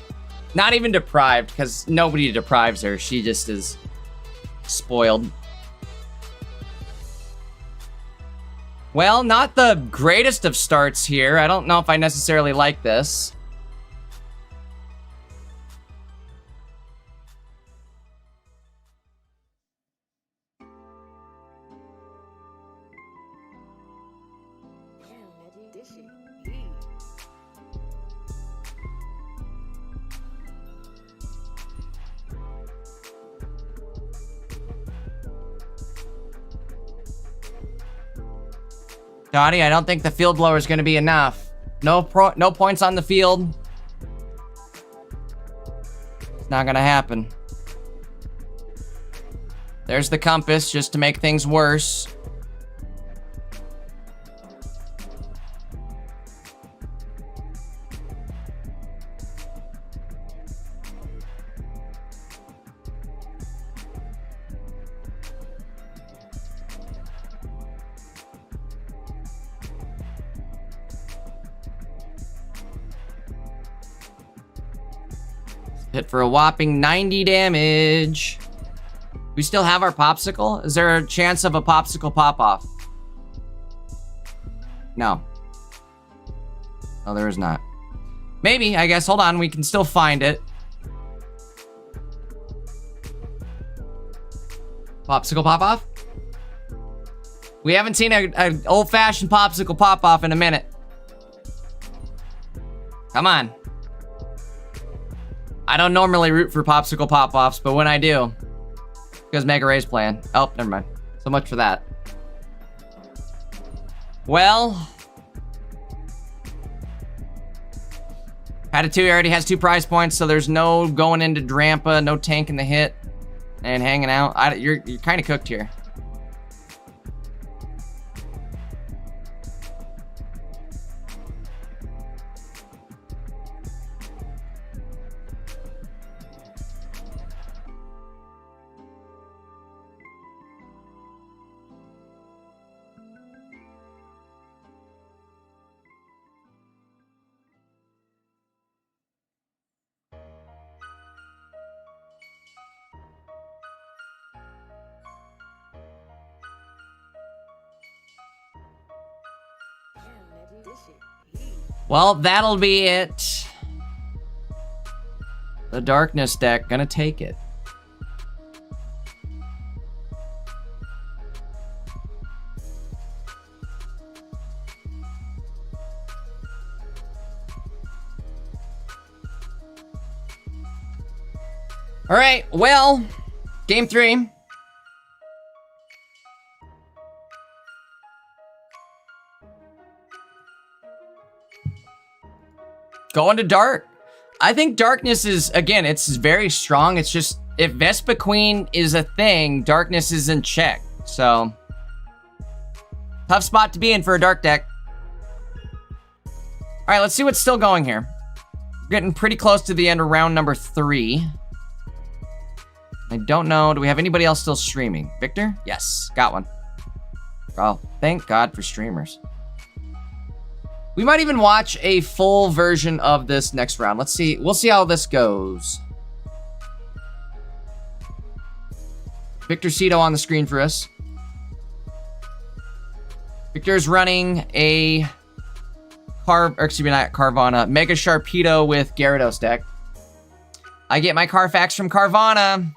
Not even deprived, because nobody deprives her. She just is spoiled. Well, not the greatest of starts here. I don't know if I necessarily like this. Dottie, I don't think the field blower is going to be enough. No points on the field. It's not going to happen. There's the compass just to make things worse. Hit for a whopping 90 damage. We still have our popsicle? Is there a chance of a popsicle pop-off? No. No, there is not. Maybe, I guess. Hold on, we can still find it. Popsicle pop-off? We haven't seen an old-fashioned popsicle pop-off in a minute. Come on. I don't normally root for popsicle pop-offs, but when I do, because Mega Ray's playing. Oh, never mind. So much for that. Well, Patatu already has 2 prize points, so there's no going into Drampa, no tanking the hit, and hanging out. You're kind of cooked here. Well, that'll be it. The darkness deck gonna take it. All right, well, game 3. Going to dark. I think darkness is, again, it's very strong. It's just, if Vespa Queen is a thing, darkness is in check. So, tough spot to be in for a dark deck. All right, let's see what's still going here. Getting pretty close to the end of round number 3. I don't know. Do we have anybody else still streaming? Victor? Yes, got one. Oh, thank God for streamers. We might even watch a full version of this next round. Let's see. We'll see how this goes. Victor Cito on the screen for us. Victor's running a Carvana, Mega Sharpedo with Gyarados deck. I get my Carfax from Carvana.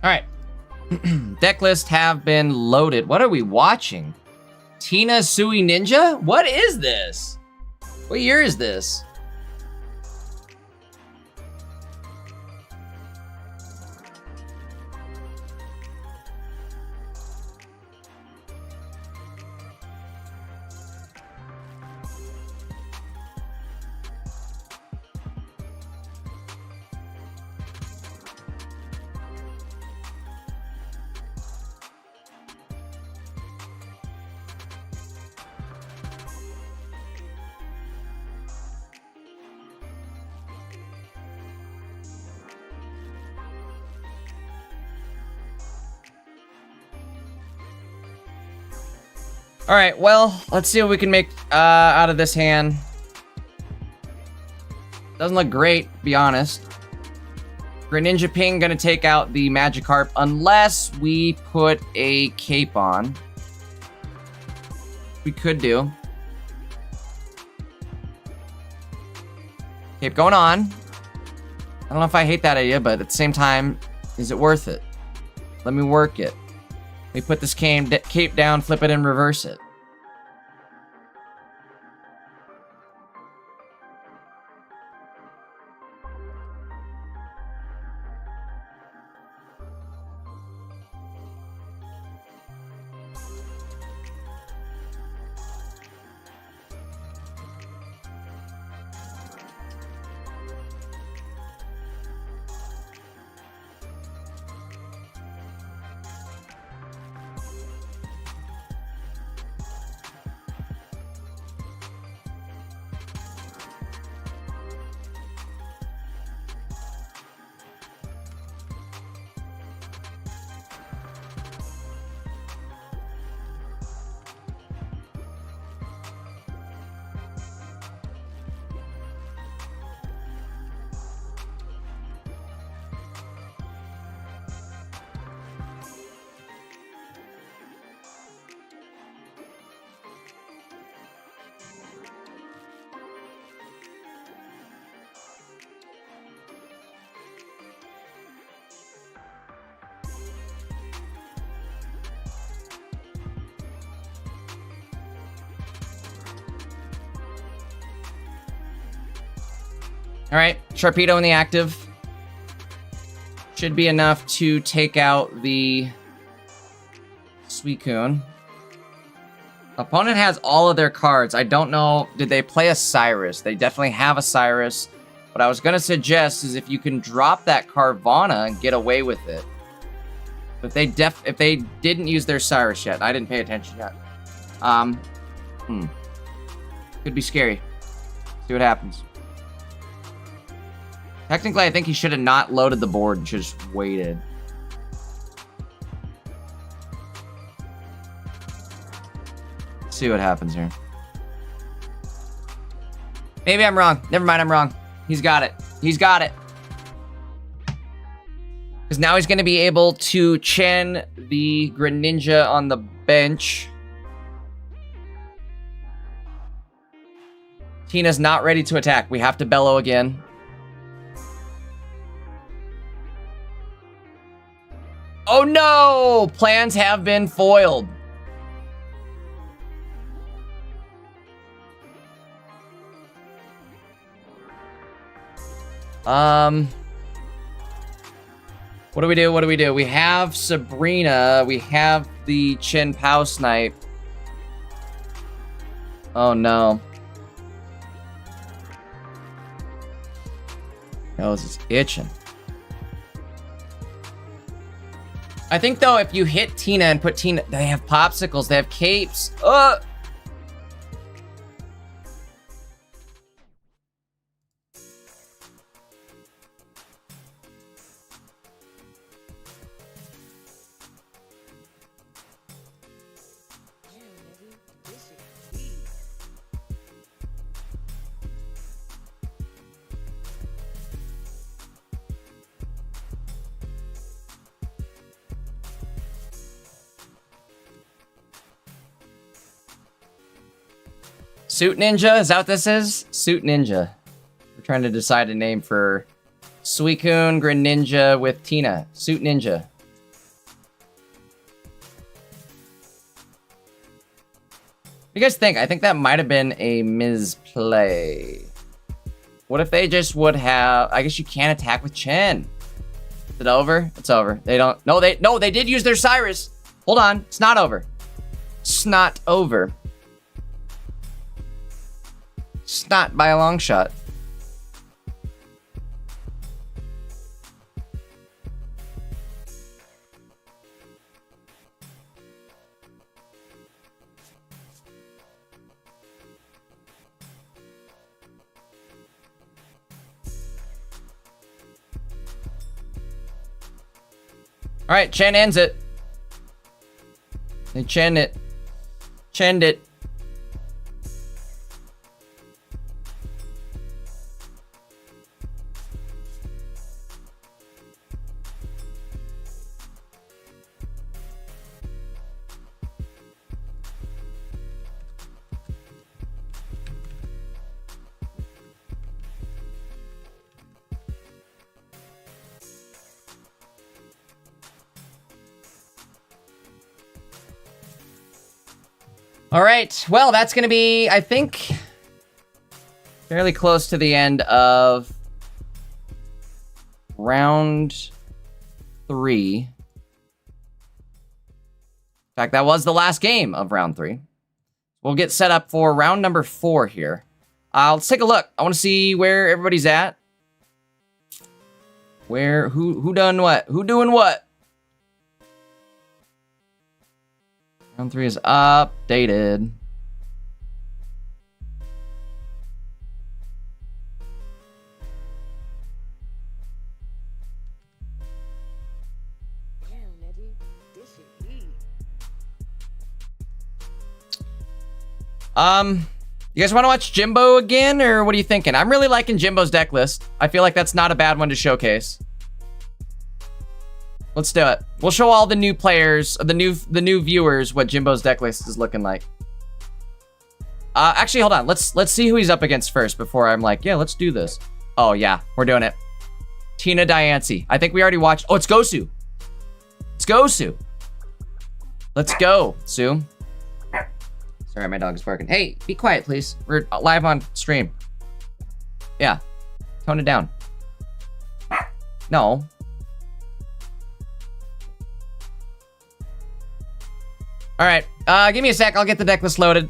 All right. Deck list have been loaded. What are we watching? Tina Sui Ninja? What is this? What year is this? All right, well, let's see what we can make out of this hand. Doesn't look great, to be honest. Greninja Ping gonna take out the Magikarp unless we put a cape on. We could do. Cape going on. I don't know if I hate that idea, but at the same time, is it worth it? Let me work it. Let me put this cape down, flip it, and reverse it. All right, Sharpedo in the active. Should be enough to take out the Suicune. Opponent has all of their cards. I don't know, did they play a Cyrus? They definitely have a Cyrus. What I was gonna suggest is if you can drop that Carvana and get away with it. If they didn't use their Cyrus yet, I didn't pay attention yet. Could be scary. See what happens. Technically, I think he should have not loaded the board and should have just waited. Let's see what happens here. Maybe I'm wrong. Never mind, I'm wrong. He's got it. He's got it. Because now he's going to be able to Chen the Greninja on the bench. Tina's not ready to attack. We have to bellow again. Oh no! Plans have been foiled. What do we do? What do we do? We have Sabrina. We have the Chin Pao Snipe. Oh no. Nose is itching. I think though, if you hit Tina and put Tina, they have popsicles, they have capes. Suit Ninja, is that what this is? Suit Ninja. We're trying to decide a name for Suicune Greninja with Tina. Suit Ninja. What do you guys think? I think that might have been a misplay. What if they just would have... I guess you can't attack with Chen. Is it over? It's over. They don't... No, they did use their Cyrus. Hold on. It's not over. It's not over. It's not by a long shot. All right, Chen ends it. They Chen it. Chened it. All right, well, that's going to be, I think, fairly close to the end of round 3. In fact, that was the last game of round 3. We'll get set up for round number 4 here. Let's take a look. I want to see where everybody's at. Who done what? Who doing what? Round 3 is updated. You guys want to watch Jimbo again, or what are you thinking? I'm really liking Jimbo's deck list. I feel like that's not a bad one to showcase. Let's do it. We'll show all the new players, the new viewers, what Jimbo's deck list is looking like. Actually, hold on. Let's see who he's up against first before I'm like, yeah, let's do this. Oh yeah, we're doing it. Tina Diancie. I think we already watched. Oh, it's Gosu. It's Gosu. Let's go, Sue. Sorry, my dog is barking. Hey, be quiet, please. We're live on stream. Yeah, tone it down. No. All right, give me a sec. I'll get the deck list loaded.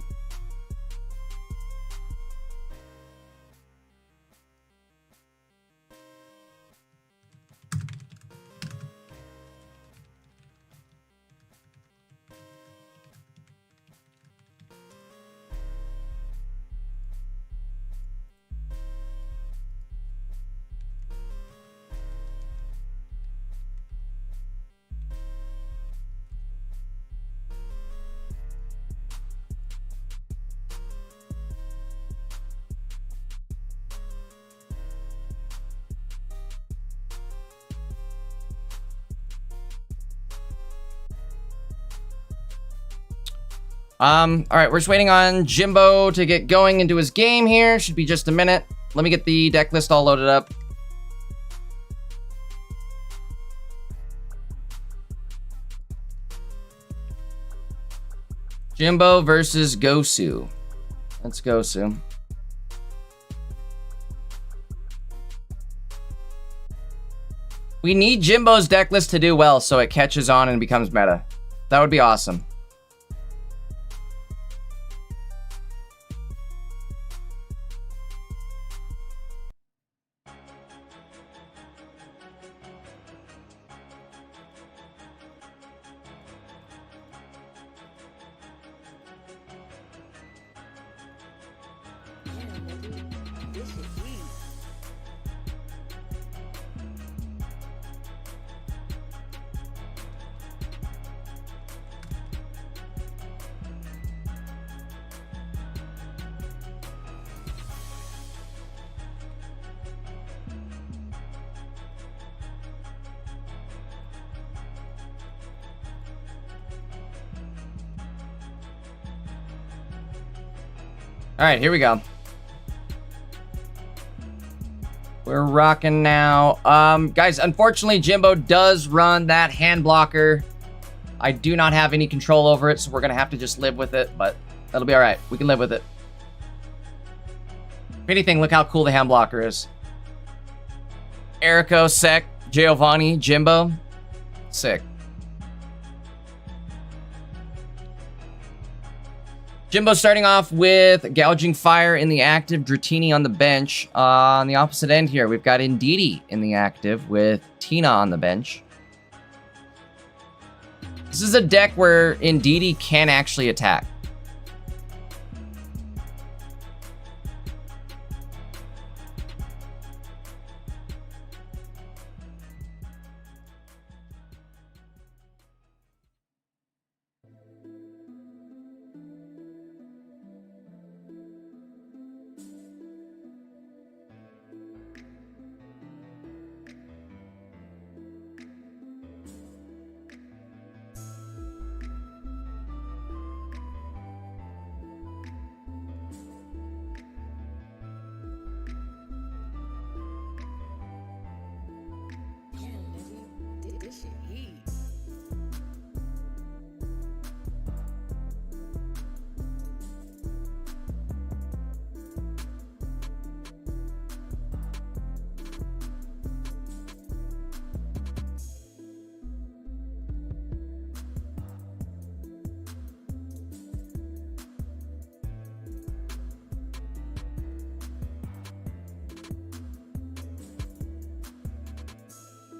All right, we're just waiting on Jimbo to get going into his game here. Should be just a minute. Let me get the deck list all loaded up. Jimbo versus Gosu. Let's Gosu. We need Jimbo's deck list to do well so it catches on and becomes meta. That would be awesome. All right, here we go. We're rocking now. Guys, unfortunately, Jimbo does run that hand blocker. I do not have any control over it, so we're gonna have to just live with it, but that'll be all right. We can live with it. If anything, look how cool the hand blocker is. Erico, Sec, Giovanni, Jimbo. Sick. Jimbo starting off with Gouging Fire in the active, Dratini on the bench. On the opposite end here, we've got Indeedee in the active with Tina on the bench. This is a deck where Indeedee can actually attack.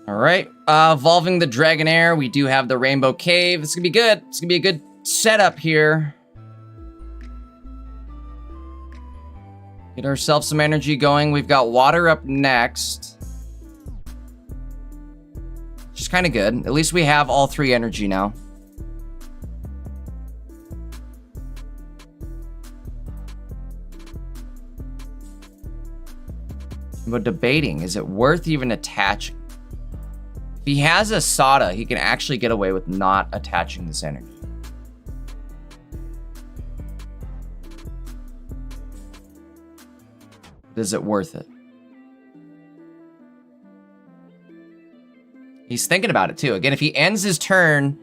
All right, evolving the Dragonair. We do have the Rainbow Cave. This is gonna be good. It's gonna be a good setup here. Get ourselves some energy going. We've got water up next. Which is kind of good. At least we have all three energy now. But debating, is it worth even attaching? If he has a Sada, he can actually get away with not attaching this energy. Is it worth it? He's thinking about it too. Again, if he ends his turn,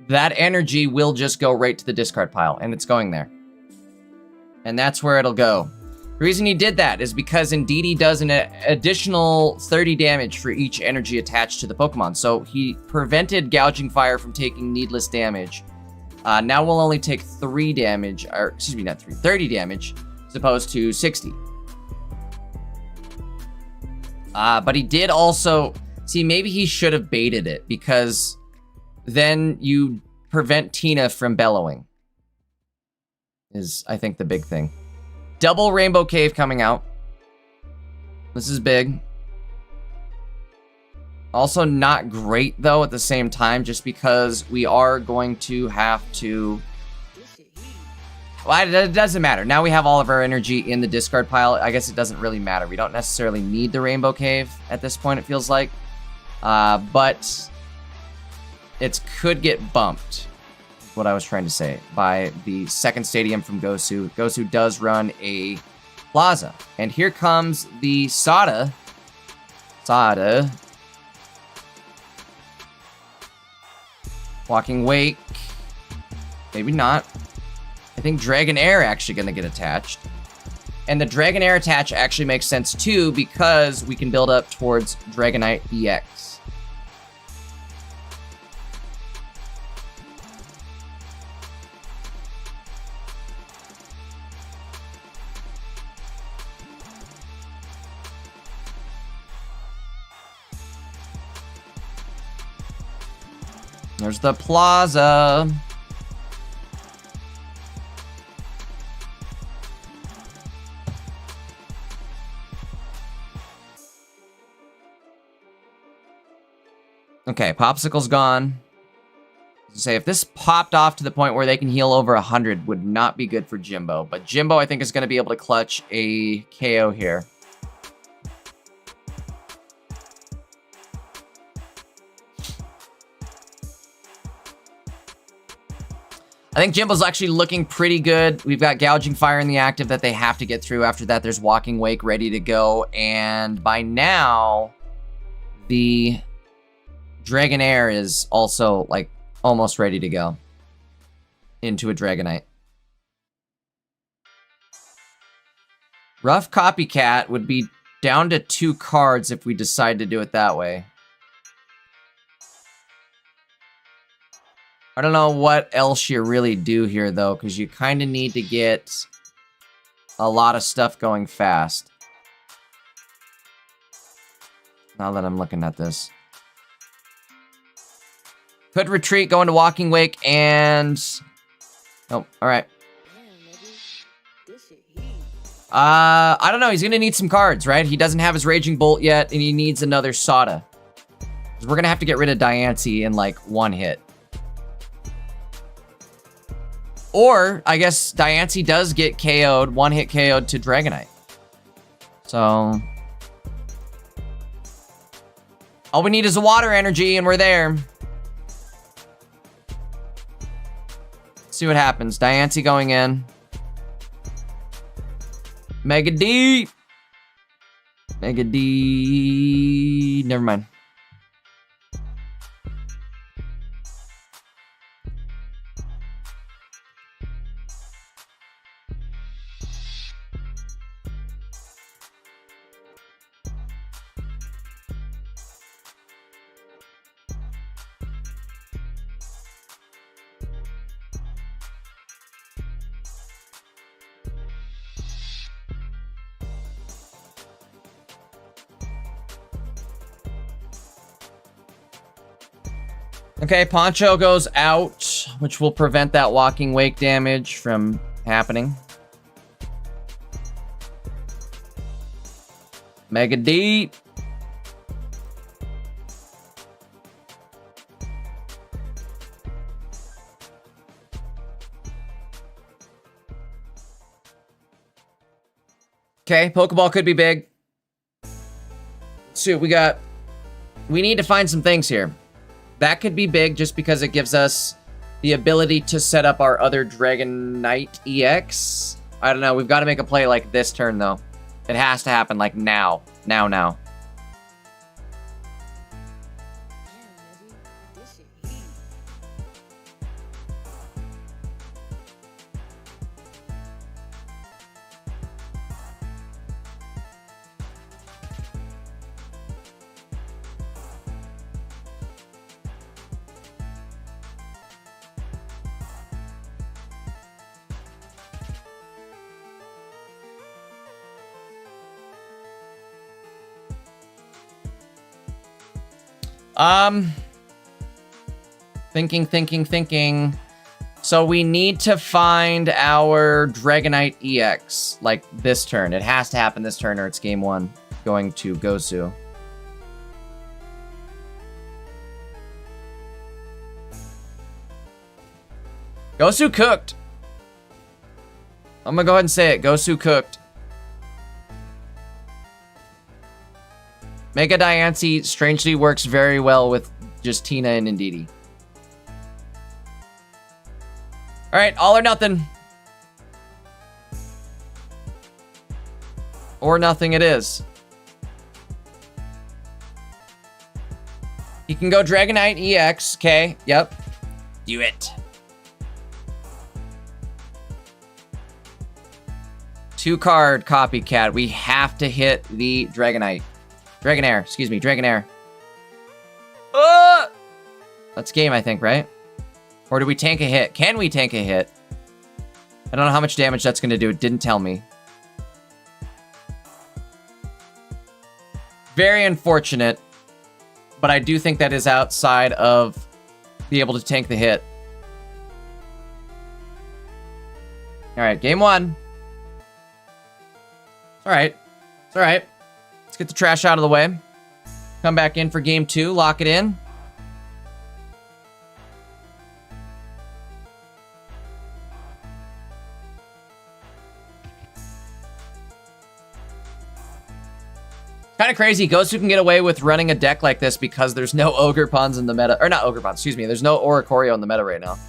that energy will just go right to the discard pile, and it's going there. And that's where it'll go. The reason he did that is because Indeedee does an additional 30 damage for each energy attached to the Pokemon. So he prevented Gouging Fire from taking needless damage. Now we'll only take 3 damage, or excuse me, not 3, 30 damage, as opposed to 60. But he did also, see, maybe he should have baited it, because then you prevent Tina from bellowing. Is, I think, the big thing. Double Rainbow Cave coming out. This is big. Also not great, though, at the same time, just because we are going to have to... Well, it doesn't matter. Now we have all of our energy in the discard pile. I guess it doesn't really matter. We don't necessarily need the Rainbow Cave at this point, it feels like. But it could get bumped. what I was trying to say. By the second stadium from Gosu. Gosu does run a plaza. And here comes the Sada. Walking Wake. Maybe not. I think Dragonair actually going to get attached. And the Dragonair attach actually makes sense too because we can build up towards Dragonite EX. There's the plaza. Okay, Popsicle's gone. Say if this popped off to the point where they can heal over 100 would not be good for Jimbo. But Jimbo, I think, is going to be able to clutch a KO here. I think Jimbo's actually looking pretty good. We've got Gouging Fire in the active that they have to get through. After that, there's Walking Wake ready to go. And by now, the Dragonair is also, like, almost ready to go into a Dragonite. Rough Copycat would be down to 2 cards if we decide to do it that way. I don't know what else you really do here, though, because you kind of need to get a lot of stuff going fast. Now that I'm looking at this. Could retreat, go into Walking Wake, and... Oh, alright. I don't know, he's gonna need some cards, right? He doesn't have his Raging Bolt yet, and he needs another Sada. We're gonna have to get rid of Diancie in, like, 1 hit. Or, I guess, Diancie does get KO'd, 1-hit KO'd to Dragonite. So... all we need is a Water Energy, and we're there. See what happens. Diancie going in. Mega D! Mega D... Never mind. Okay, Poncho goes out, which will prevent that Walking Wake damage from happening. Mega D. Okay, Pokeball could be big. Let's see what we got. We need to find some things here. That could be big just because it gives us the ability to set up our other Dragonite EX. I don't know. We've got to make a play like this turn, though. It has to happen like now. Now. Thinking. So we need to find our Dragonite EX, like this turn. It has to happen this turn or it's game 1 going to Gosu. Gosu cooked. I'm gonna go ahead and say it. Gosu cooked. Mega Diancie strangely works very well with just Tina and Indeedee. All right, all or nothing. Or nothing it is. He can go Dragonite EX. Okay, yep. Do it. 2-card copycat. We have to hit the Dragonite. Dragonair, excuse me, Dragonair. That's game, I think, right? Or do we tank a hit? Can we tank a hit? I don't know how much damage that's going to do. It didn't tell me. Very unfortunate. But I do think that is outside of being able to tank the hit. Alright, game 1. It's alright. It's alright. Let's get the trash out of the way. Come back in for game 2. Lock it in. Kind of crazy. Gosu can get away with running a deck like this because there's no Ogre Pawns in the meta. Or not Ogre Pawns, excuse me. There's no Oricorio in the meta right now.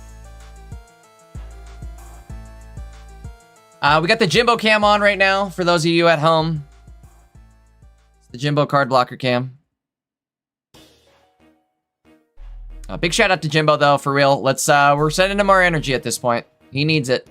We got the Jimbo cam on right now for those of you at home. It's the Jimbo card blocker cam. Big shout out to Jimbo though, for real. Let's we're sending him our energy at this point. He needs it.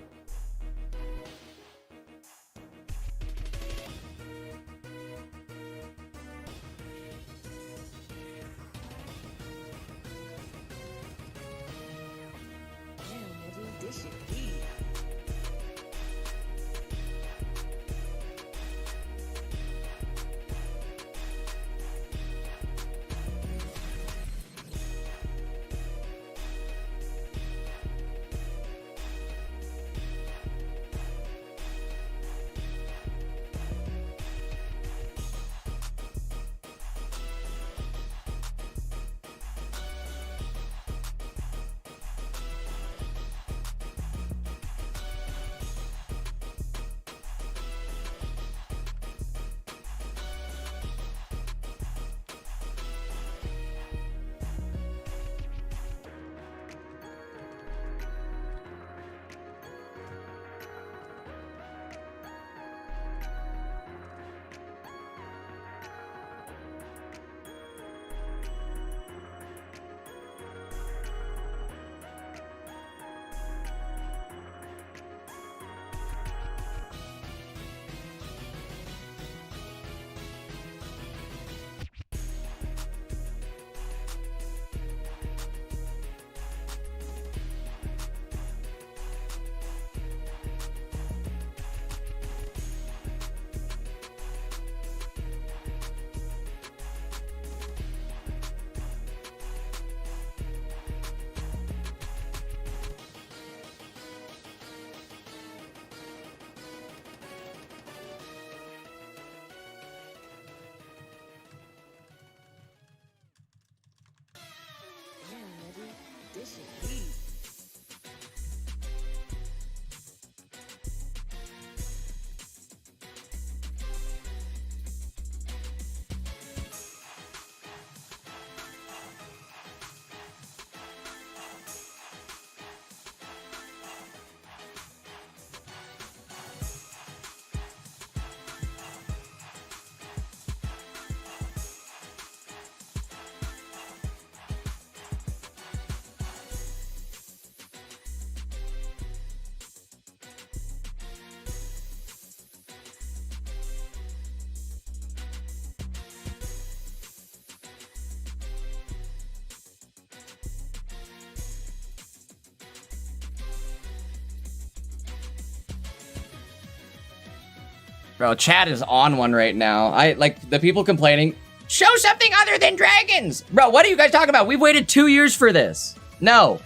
Bro, chat is on one right now. Like, the people complaining, show something other than dragons! Bro, what are you guys talking about? We've waited 2 years for this. No.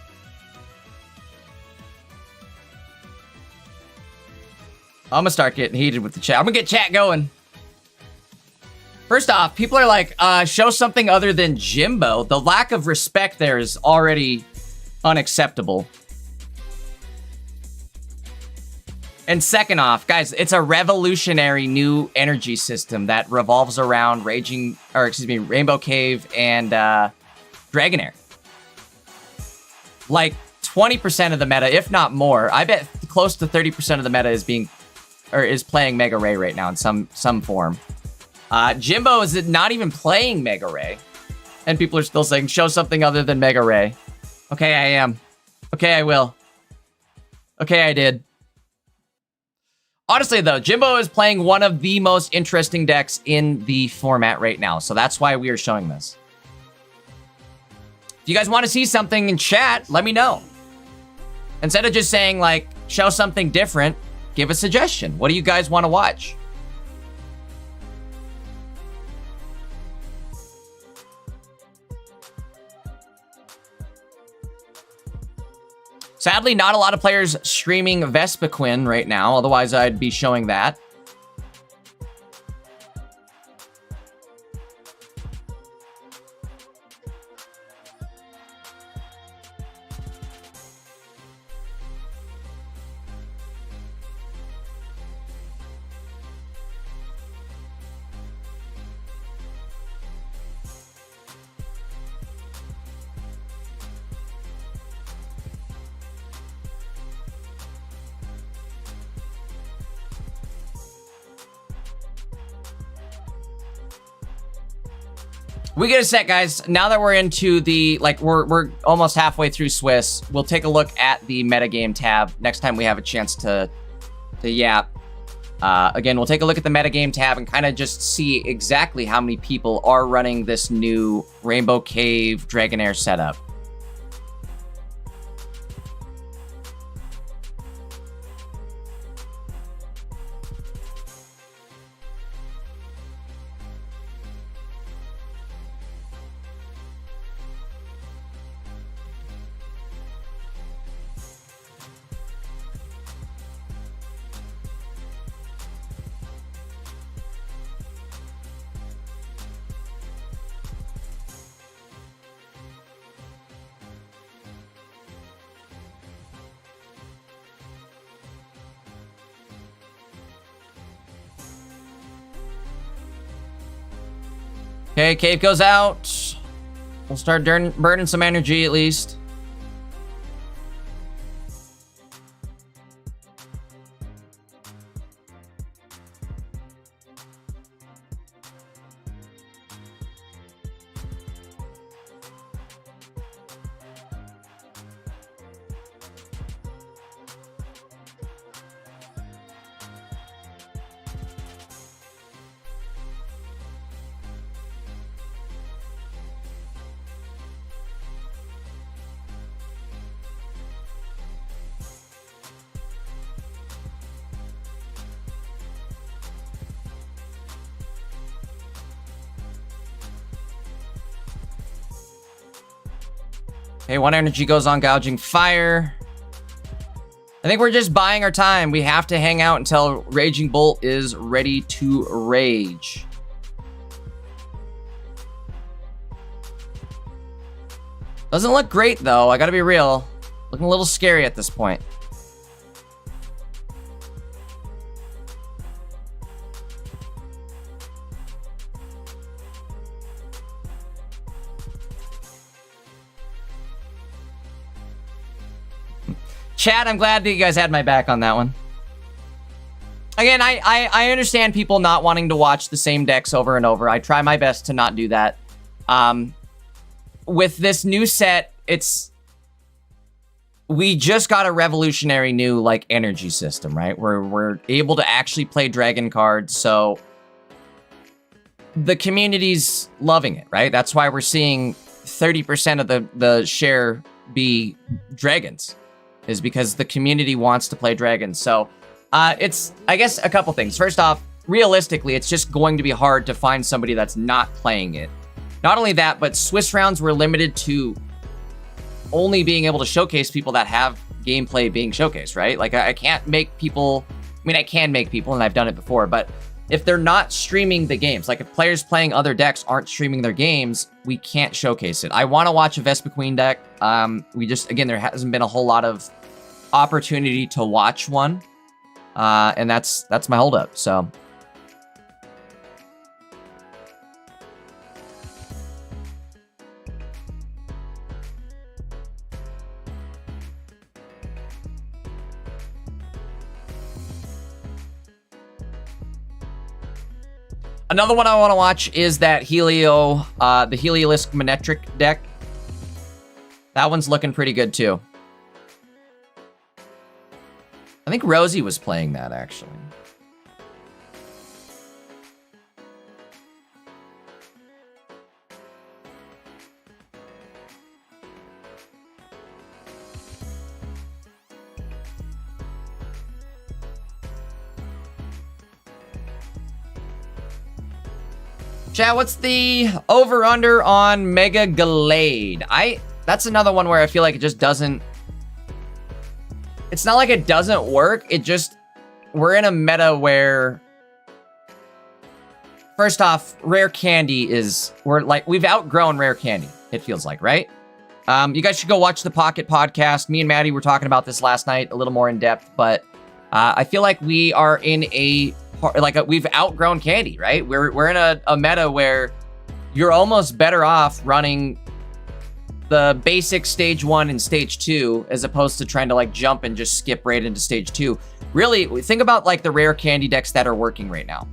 I'm gonna start getting heated with the chat. I'm gonna get chat going. First off, people are like, show something other than Jimbo. The lack of respect there is already unacceptable. And second off, guys, it's a revolutionary new energy system that revolves around Rainbow Cave and Dragonair. Like, 20% of the meta, if not more. I bet close to 30% of the meta is playing Mega Ray right now in some form. Jimbo is not even playing Mega Ray. And people are still saying, show something other than Mega Ray. Okay, I am. Okay, I will. Okay, I did. Honestly, though, Jimbo is playing one of the most interesting decks in the format right now. So that's why we are showing this. If you guys want to see something in chat, let me know. Instead of just saying, like, show something different, give a suggestion. What do you guys want to watch? Sadly, not a lot of players streaming Vespiquen right now. Otherwise, I'd be showing that. We get a set, guys. Now that we're into the, like, we're almost halfway through Swiss, we'll take a look at the metagame tab next time we have a chance to yap. Again, we'll take a look at the metagame tab and kind of just see exactly how many people are running this new Rainbow Cave Dragonair setup. Okay, cave goes out. We'll start burning some energy at least. Okay, one energy goes on gouging fire. I think we're just buying our time. We have to hang out until Raging Bolt is ready to rage. Doesn't look great, though. I gotta be real. Looking a little scary at this point. Chat, I'm glad that you guys had my back on that one. Again, I understand people not wanting to watch the same decks over and over. I try my best to not do that. With this new set, we just got a revolutionary new, like, energy system, right? We're able to actually play dragon cards, so the community's loving it, right? That's why we're seeing 30% of the share be dragons, is because the community wants to play dragons. So it's, I guess, a couple things. First off, realistically, it's just going to be hard to find somebody that's not playing it. Not only that, but Swiss rounds were limited to only being able to showcase people that have gameplay being showcased, right? Like, I can't make people, I mean, I can make people, and I've done it before, but if they're not streaming the games, like if players playing other decks aren't streaming their games, we can't showcase it. I want to watch a Vespiquen deck. We just, again, there hasn't been a whole lot of opportunity to watch one. And that's my holdup, so. Another one I want to watch is that the Heliolisk Manetric deck. That one's looking pretty good too. I think Rosie was playing that, actually. Chat, what's the over-under on Mega Gallade? That's another one where I feel like it just doesn't... It's not like it doesn't work, it just... We're in a meta where... First off, Rare Candy is... We've outgrown Rare Candy, it feels like, right? You guys should go watch the Pocket Podcast. Me and Maddie were talking about this last night, a little more in depth, but... I feel like we are in a... we've outgrown Candy, right? We're in a meta where you're almost better off running the basic stage 1 and stage 2 as opposed to trying to like jump and just skip right into stage 2. Really, think about like the rare Candy decks that are working right now.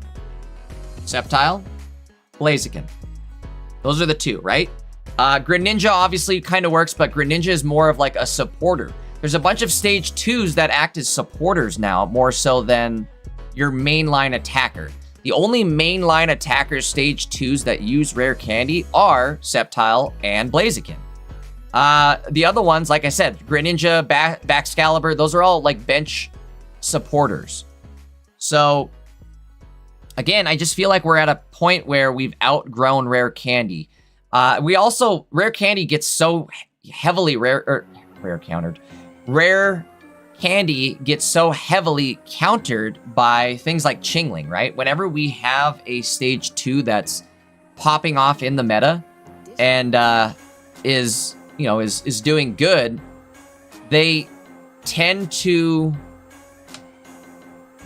Sceptile, Blaziken. Those are the two, right? Greninja obviously kind of works, but Greninja is more of like a supporter. There's a bunch of stage 2s that act as supporters now, more so than your mainline attacker. The only mainline attacker stage 2s that use rare candy are Sceptile and Blaziken. The other ones, like I said, Greninja, Baxcalibur, those are all like bench supporters. So again, I just feel like we're at a point where we've outgrown rare candy. Rare candy gets so heavily rare candy gets so heavily countered by things like Chingling, right? Whenever we have a stage 2 that's popping off in the meta and is doing good, they tend to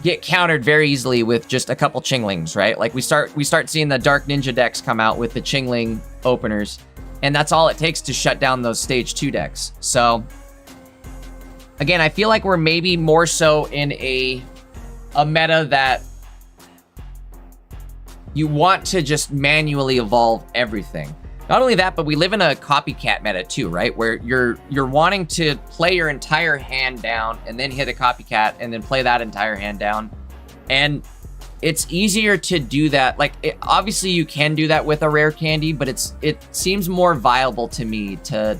get countered very easily with just a couple Chinglings, right? Like we start seeing the Dark Ninja decks come out with the Chingling openers, and that's all it takes to shut down those stage 2 decks. So again, I feel like we're maybe more so in a meta that you want to just manually evolve everything. Not only that, but we live in a copycat meta too, right? Where you're wanting to play your entire hand down and then hit a copycat and then play that entire hand down. And it's easier to do that. Obviously you can do that with a rare candy, but it seems more viable to me to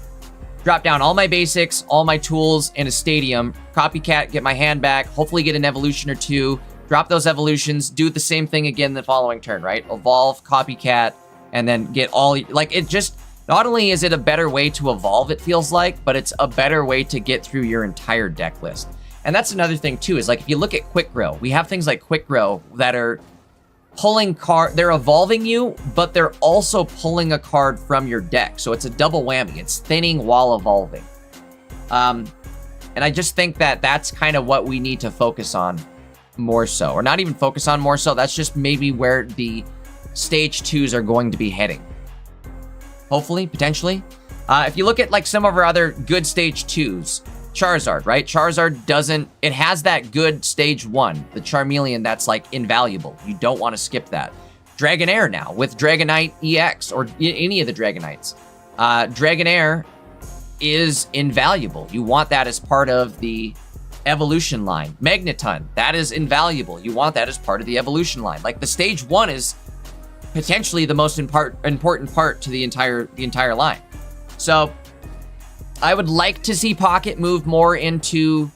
drop down all my basics, all my tools in a stadium, copycat, get my hand back, hopefully get an evolution or two, drop those evolutions, do the same thing again the following turn, right? Evolve, copycat, and then get all... it just... Not only is it a better way to evolve, it feels like, but it's a better way to get through your entire deck list. And that's another thing, too, is if you look at Quick Grow, we have things like Quick Grow that are pulling they're evolving you, but they're also pulling a card from your deck. So it's a double whammy. It's thinning while evolving. And I just think that that's kind of what we need to focus on more so. Or not even focus on more so. That's just maybe where the stage 2s are going to be heading. Hopefully, potentially. If you look at some of our other good stage 2s, Charizard, right? Charizard doesn't... It has that good stage 1, the Charmeleon that's invaluable. You don't want to skip that. Dragonair now with Dragonite EX or any of the Dragonites. Dragonair is invaluable. You want that as part of the evolution line. Magneton, that is invaluable. You want that as part of the evolution line. The stage 1 is potentially the most important part to the entire line. So I would like to see Pocket move more into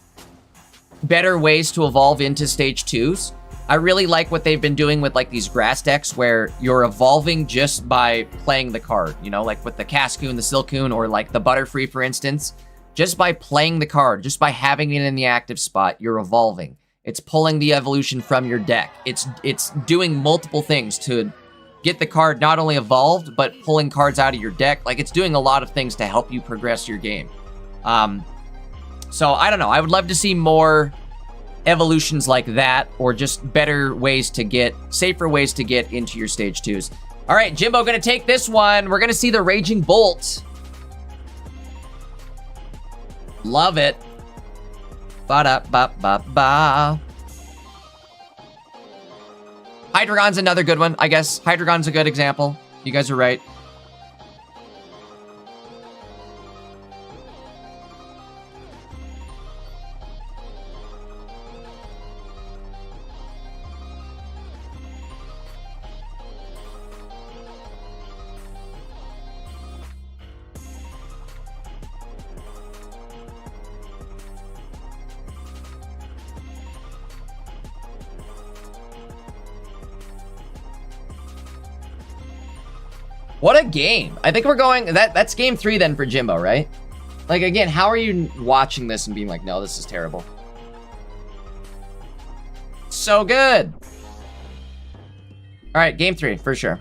better ways to evolve into stage 2s. I really like what they've been doing with these grass decks where you're evolving just by playing the card, with the Cascoon, the Silcoon, or the Butterfree, for instance. Just by playing the card, just by having it in the active spot, you're evolving. It's pulling the evolution from your deck. It's doing multiple things to get the card not only evolved, but pulling cards out of your deck. It's doing a lot of things to help you progress your game. So I don't know. I would love to see more evolutions like that, or just better ways to safer ways to get into your stage 2s. All right, Jimbo gonna take this one. We're gonna see the Raging Bolt. Love it. Ba-da-ba-ba-ba. Hydreigon's another good one, I guess. Hydreigon's a good example. You guys are right. What a game. I think we're going... That's game 3 then for Jimbo, right? Like, again, how are you watching this and being like, no, this is terrible? So good. All right, game 3, for sure.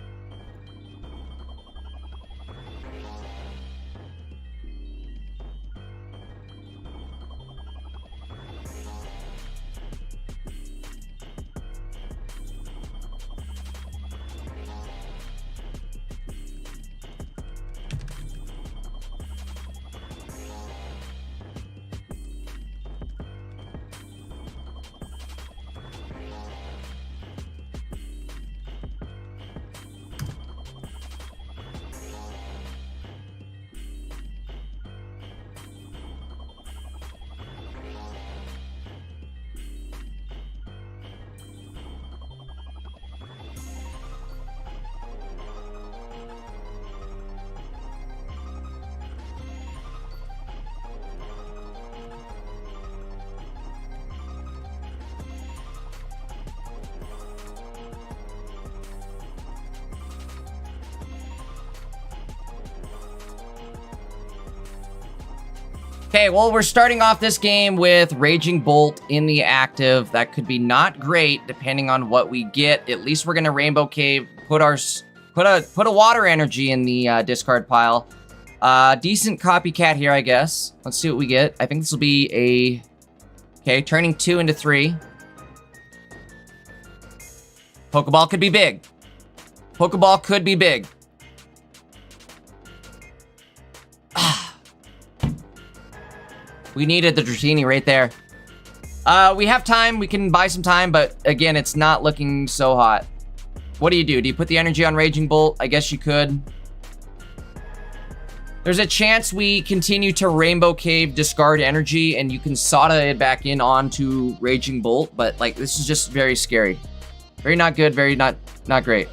Okay, well, we're starting off this game with Raging Bolt in the active. That could be not great, depending on what we get. At least we're gonna Rainbow Cave, put a water energy in the discard pile. Decent copycat here, I guess. Let's see what we get. I think this will be a... Okay, turning 2 into 3. Pokeball could be big. Pokeball could be big. We needed the Dratini right there. We have time. We can buy some time, but again, it's not looking so hot. What do? Do you put the energy on Raging Bolt? I guess you could. There's a chance we continue to Rainbow Cave, discard energy, and you can Sada it back in onto Raging Bolt, but like, this is just very scary. Very not good, very not great.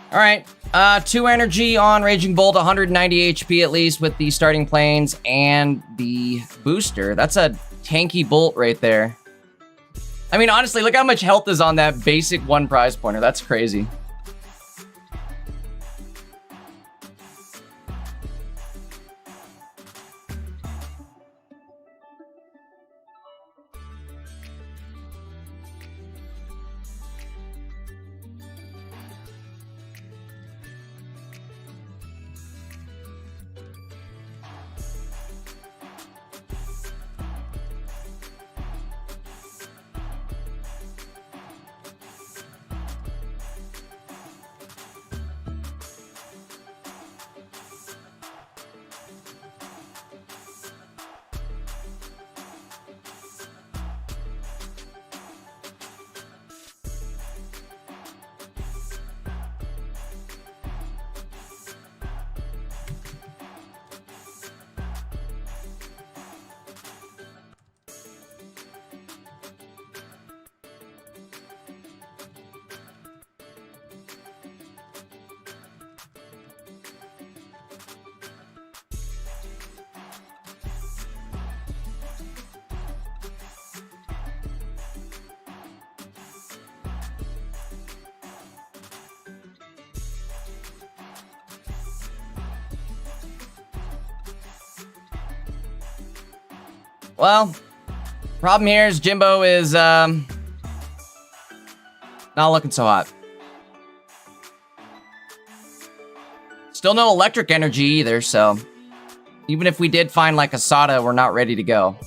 All right, 2 energy on Raging Bolt, 190 HP at least with the starting planes and the booster. That's a tanky bolt right there. I mean, honestly, look how much health is on that basic 1 prize pointer. That's crazy. well, problem here is Jimbo is not looking so hot. Still no electric energy either, so even if we did find like a Sada, we're not ready to go.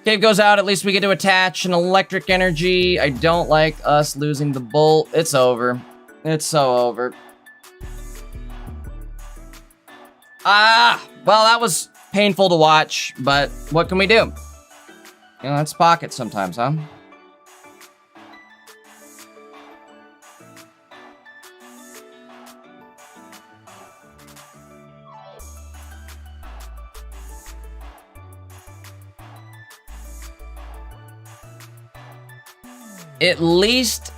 Cave goes out, at least we get to attach an electric energy. I don't like us losing the bolt. It's over. It's so over. Well, that was painful to watch, but what can we do? You know, that's pocket sometimes, huh? At least,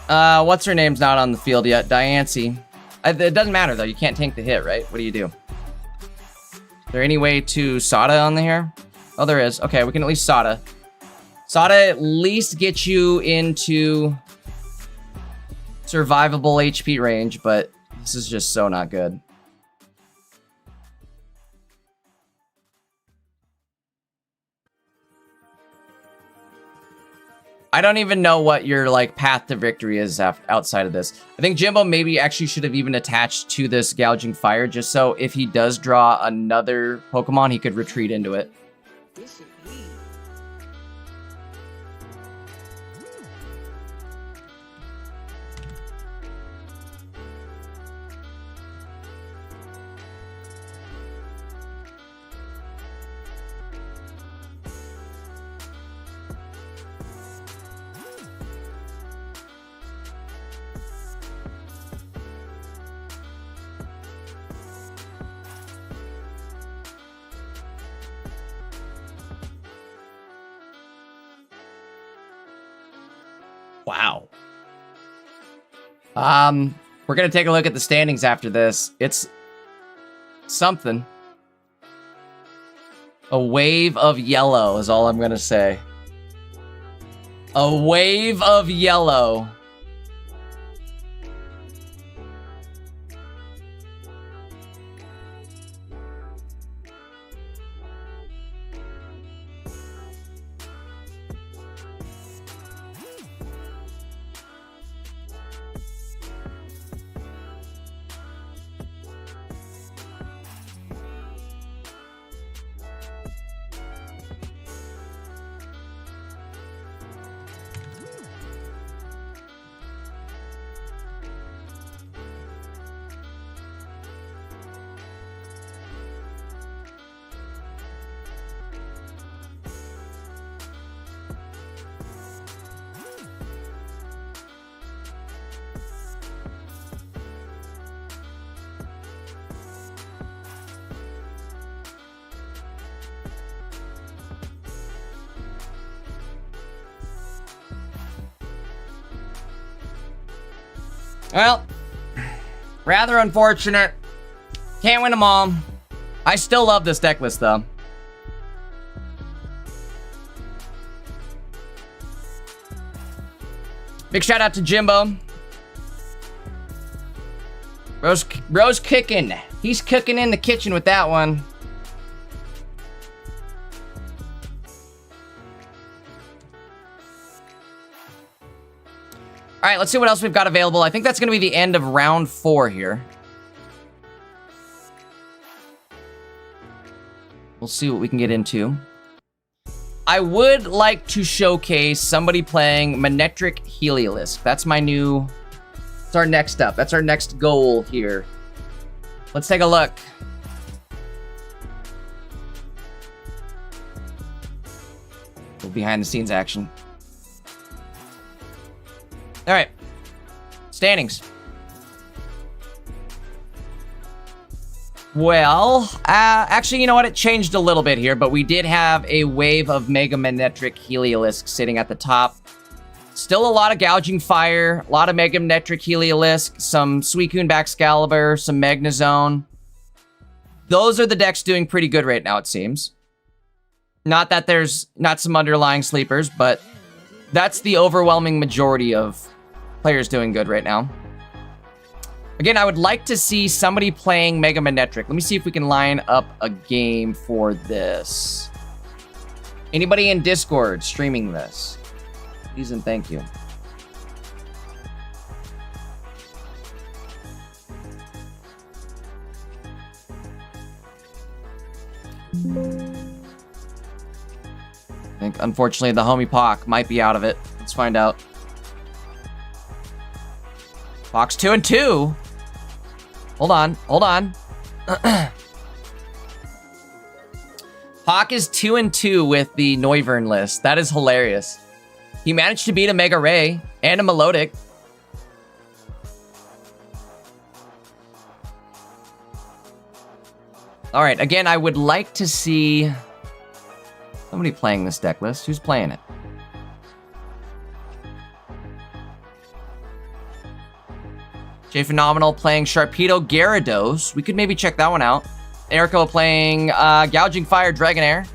what's her name's not on the field yet? Diancie. It doesn't matter, though. You can't tank the hit, right? What do you do? Is there any way to Sada on the here? Oh, there is. Okay, we can at least Sada. Sada at least gets you into survivable HP range, but this is just so not good. I don't even know what your, like, path to victory is outside of this. I think Jimbo maybe actually should have even attached to this Gouging Fire, just so if he does draw another Pokemon, he could retreat into it. Wow. We're gonna take a look at the standings after this. It's something. A wave of yellow is all I'm gonna say. A wave of yellow. Well, rather unfortunate. Can't win them all. I still love this deck list, though. Big shout out to Jimbo. Bro's cooking. He's cooking in the kitchen with that one. All right, let's see what else we've got available. I think that's going to be the end of round 4 here. We'll see what we can get into. I would like to showcase somebody playing Manectric Heliolisk. That's my new... That's our next up. That's our next goal here. Let's take a look. A little behind the scenes action. All right. Standings. Well, actually, you know what? It changed a little bit here, but we did have a wave of Mega Magnetric Heliolisk sitting at the top. Still a lot of Gouging Fire, a lot of Mega Magnetric Heliolisk, some Suicune Baxcalibur, some Magnezone. Those are the decks doing pretty good right now, it seems. Not that there's not some underlying sleepers, but that's the overwhelming majority of players doing good right now. Again, I would like to see somebody playing Mega Magnetric. Let me see if we can line up a game for this. Anybody in Discord streaming this? Please and thank you. I think, unfortunately, the homie Pock might be out of it. Let's find out. Pock's 2-2. Hold on. Pock is 2-2 with the Noivern list. That is hilarious. He managed to beat a Mega Ray and a Melodic. All right, again, I would like to see somebody playing this deck list. Who's playing it? J Phenomenal playing Sharpedo Gyarados. We could maybe check that one out. Erico playing Gouging Fire Dragonair.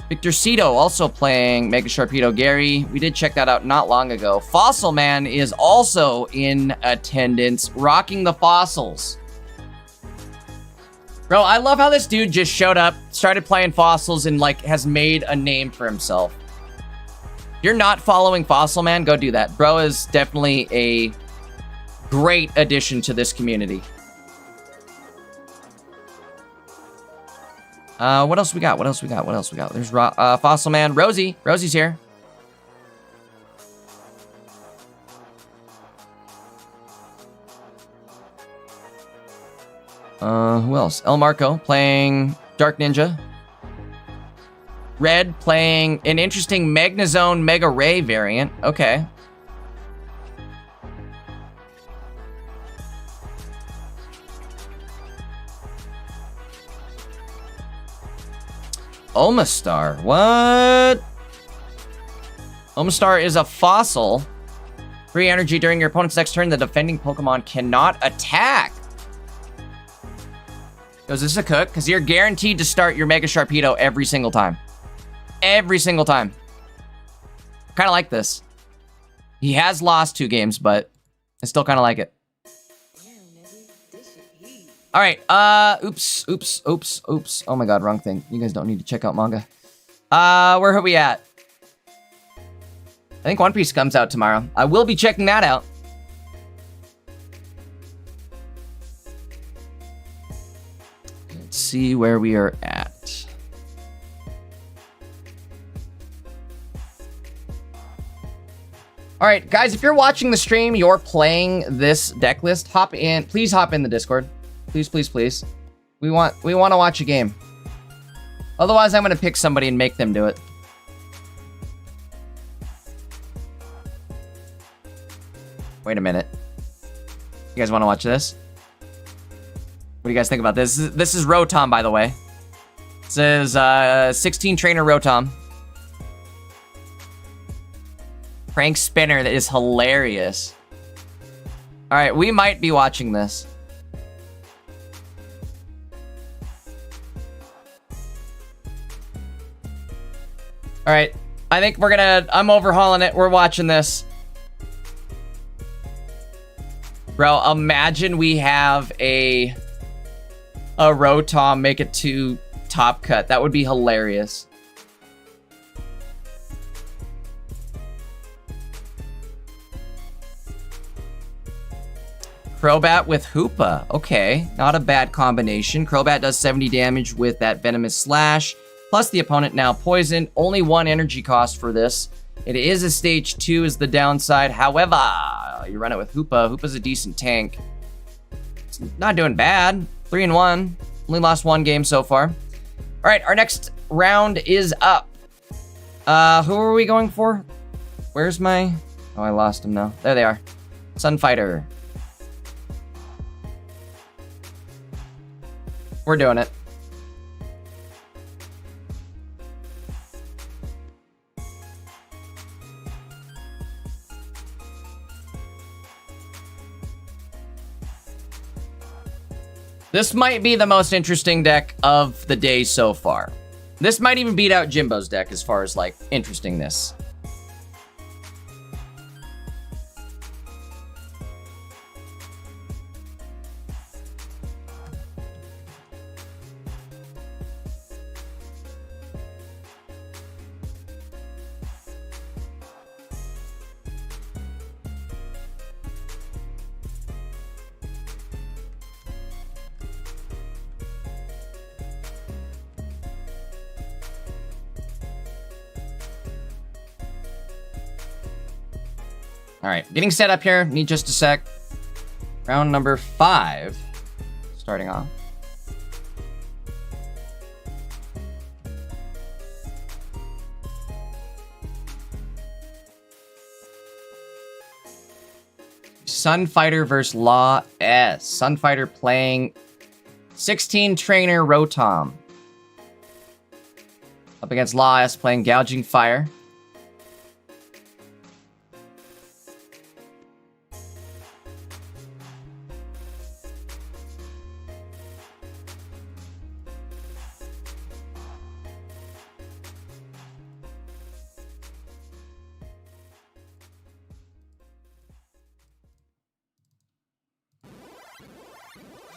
Victor Cito also playing Mega Sharpedo Gary. We did check that out not long ago. Fossil Man is also in attendance, rocking the fossils. Bro, I love how this dude just showed up, started playing fossils, and like has made a name for himself. If you're not following Fossil Man, go do that. Bro is definitely a great addition to this community. What else we got? There's Fossil Man. Rosie's here. Who else? El Marco playing Dark Ninja. Red playing an interesting Magnezone Mega Ray variant. Okay. Omastar. What? Omastar is a fossil. 3 energy during your opponent's next turn. The defending Pokemon cannot attack. Is this a cook? Because you're guaranteed to start your Mega Sharpedo every single time. Every single time. Kind of like this. He has lost 2 games, but I still kind of like it. All right, oops. Oh my God, wrong thing. You guys don't need to check out manga. Where are we at? I think One Piece comes out tomorrow. I will be checking that out. Let's see where we are at. All right, guys, if you're watching the stream, you're playing this deck list, hop in. Please hop in the Discord. Please. We want to watch a game. Otherwise, I'm gonna pick somebody and make them do it. Wait a minute. You guys want to watch this? What do you guys think about this? This is Rotom, by the way. This is 16 trainer Rotom. Prank spinner that is hilarious. All right, we might be watching this. All right, I think I'm overhauling it. We're watching this. Bro, imagine we have a Rotom make it to top cut. That would be hilarious. Crobat with Hoopa. Okay, not a bad combination. Crobat does 70 damage with that Venomous Slash. Plus the opponent now poisoned. Only 1 energy cost for this. It is a stage 2 is the downside. However, you run it with Hoopa. Hoopa's a decent tank. It's not doing bad. 3-1. Only lost 1 game so far. All right, our next round is up. Who are we going for? Where's my... Oh, I lost them now. There they are. Sunfighter. We're doing it. This might be the most interesting deck of the day so far. This might even beat out Jimbo's deck as far as, like, interestingness. All right, getting set up here. Need just a sec. Round number 5, starting off. Sunfighter versus Law S. Sunfighter playing 16 Trainer Rotom. Up against Law S playing Gouging Fire.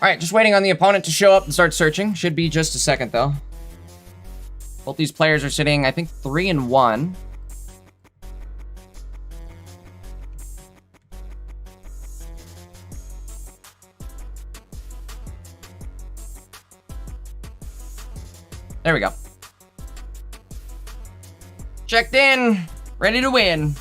Alright, just waiting on the opponent to show up and start searching. Should be just a second, though. Both these players are sitting, I think, 3-1. There we go. Checked in. Ready to win.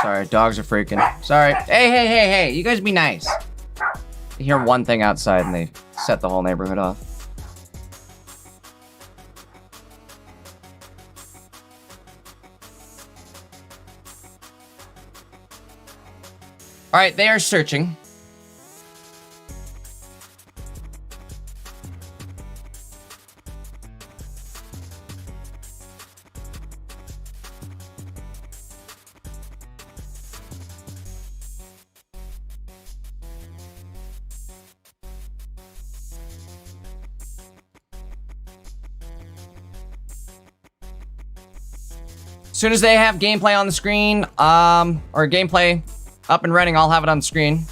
Sorry, dogs are freaking. Sorry. Hey, you guys be nice. You hear one thing outside and they set the whole neighborhood off. All right, they are searching. As soon as they have gameplay on the screen, or gameplay up and running, I'll have it on the screen.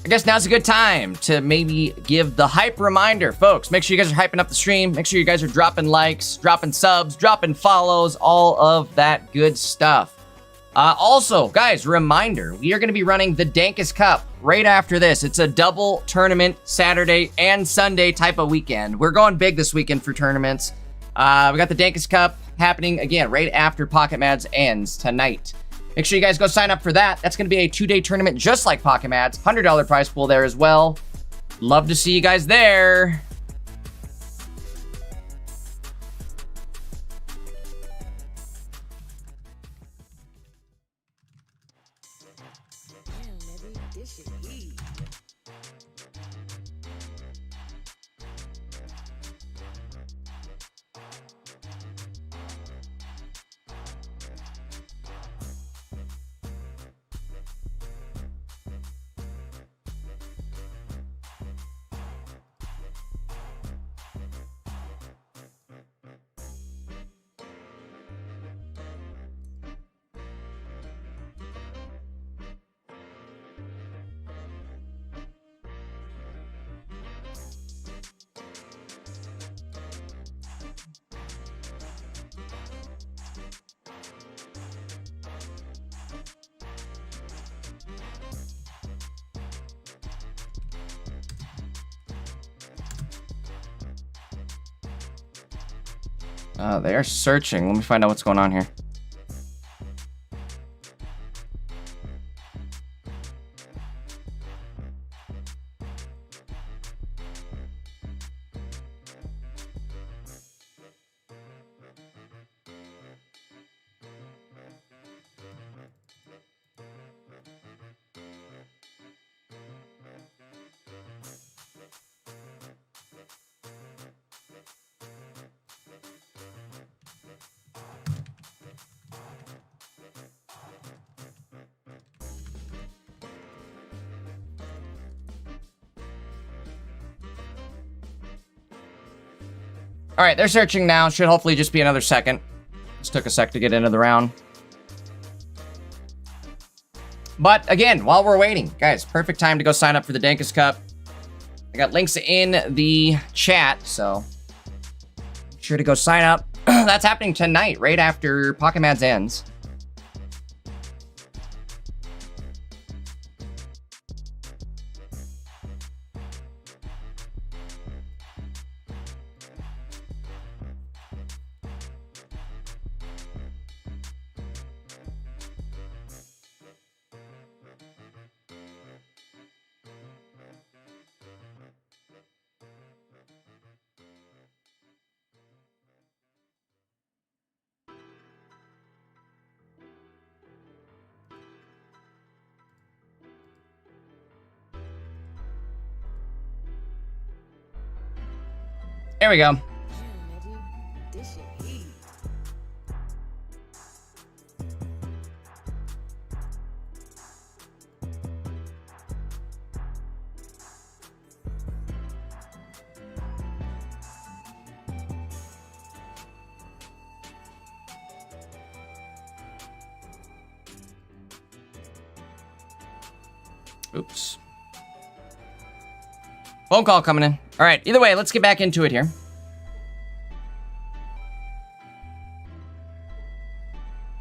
I guess now's a good time to maybe give the hype reminder. Folks, make sure you guys are hyping up the stream. Make sure you guys are dropping likes, dropping subs, dropping follows, all of that good stuff. Also, guys, reminder, we are going to be running the Dankest Cup right after this. It's a double tournament, Saturday and Sunday type of weekend. We're going big this weekend for tournaments. We got the Dankest Cup happening again right after Pocket Mads ends tonight. Make sure you guys go sign up for that. That's going to be a 2-day tournament just like Pocket Mads. $100 prize pool there as well. Love to see you guys there. They are searching. Let me find out what's going on here. All right, they're searching now. Should hopefully just be another second. Just took a sec to get into the round. But again, while we're waiting, guys, perfect time to go sign up for the Dankus Cup. I got links in the chat, so make sure to go sign up. That's happening tonight, right after Pocket Mads ends. There we go. Oops. Phone call coming in. All right, either way, let's get back into it here.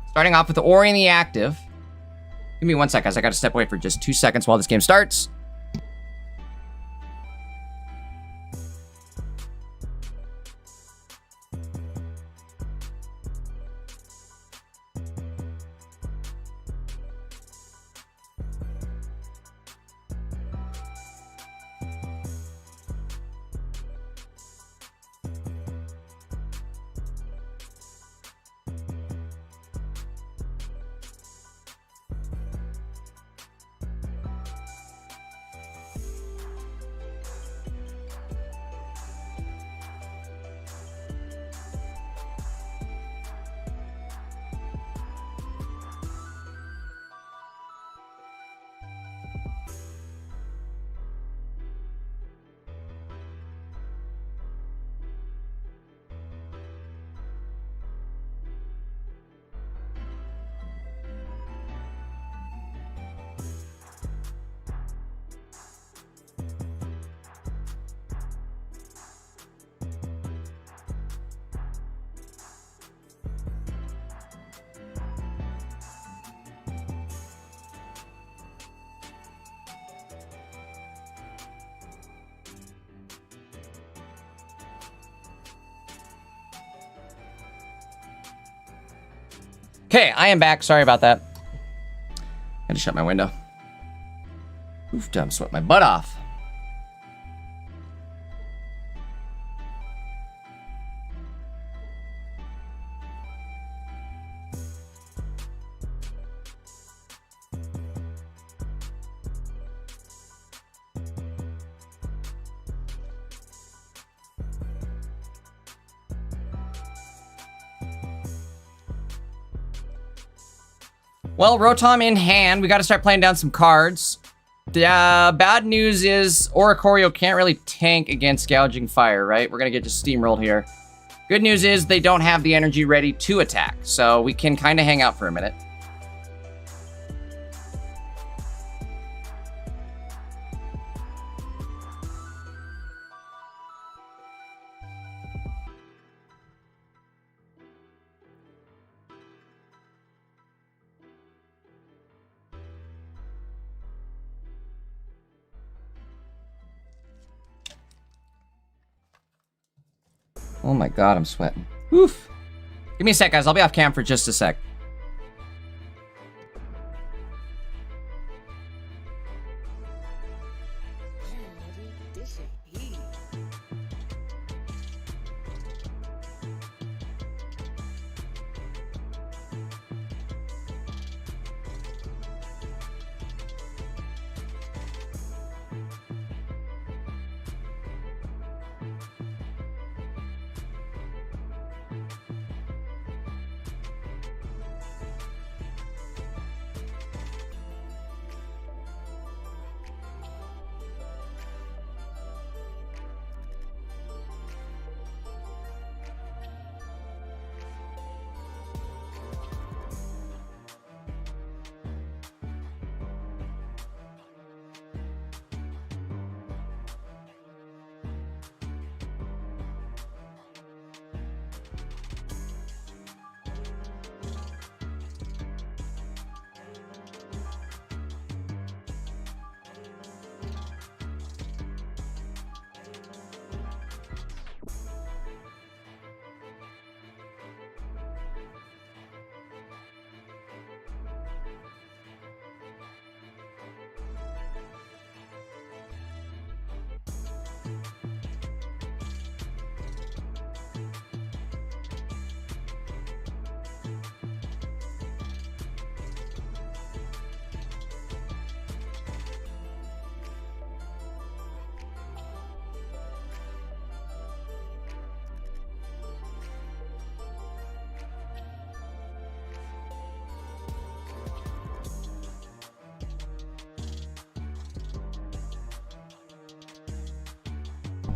Starting off with Ori in the active. Give me 1 sec, guys. I got to step away for just 2 seconds while this game starts. Okay, I am back. Sorry about that. I had to shut my window. Oof, I'm sweating my butt off. Well, Rotom in hand. We got to start playing down some cards. The bad news is Oricorio can't really tank against Gouging Fire, right? We're going to get just steamrolled here. Good news is they don't have the energy ready to attack, so we can kind of hang out for a minute. Oh my god, I'm sweating. Oof. Give me a sec, guys. I'll be off cam for just a sec.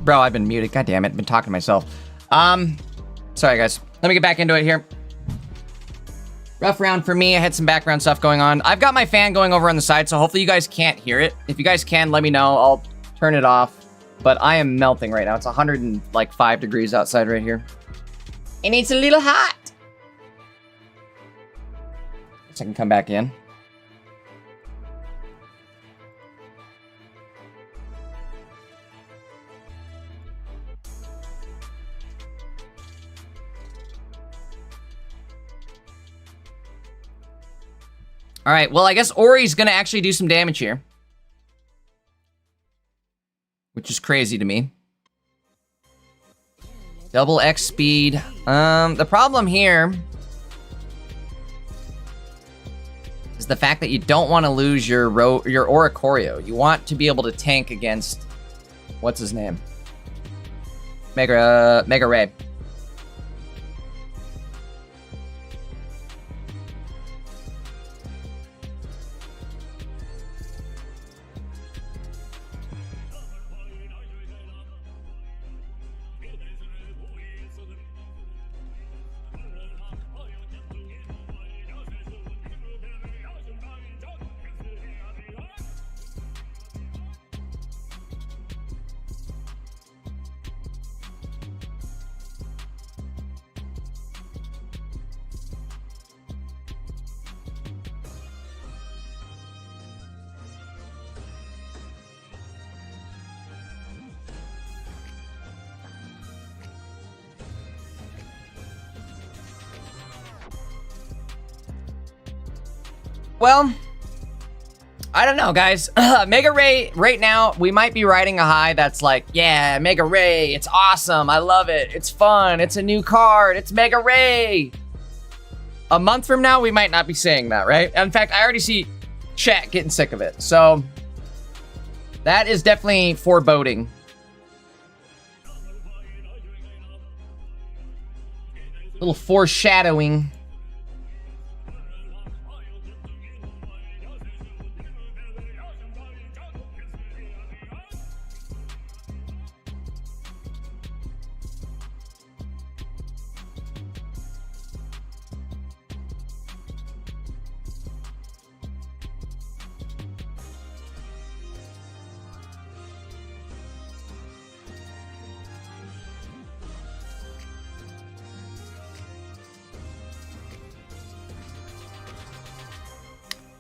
Bro, I've been muted. God damn it. I've been talking to myself. Sorry, guys. Let me get back into it here. Rough round for me. I had some background stuff going on. I've got my fan going over on the side, so hopefully you guys can't hear it. If you guys can, let me know. I'll turn it off. But I am melting right now. It's 105 degrees outside right here. And it's a little hot. Guess I can come back in. All right, well, I guess Ori's gonna actually do some damage here. Which is crazy to me. Double X speed. The problem here is the fact that you don't want to lose your Oricorio. You want to be able to tank against, what's his name? Mega Ray. Well, I don't know, guys. Mega Ray, right now, we might be riding a high that's like, yeah, Mega Ray, it's awesome, I love it, it's fun, it's a new card, it's Mega Ray. A month from now, we might not be saying that, right? In fact, I already see chat getting sick of it, so that is definitely foreboding. A little foreshadowing.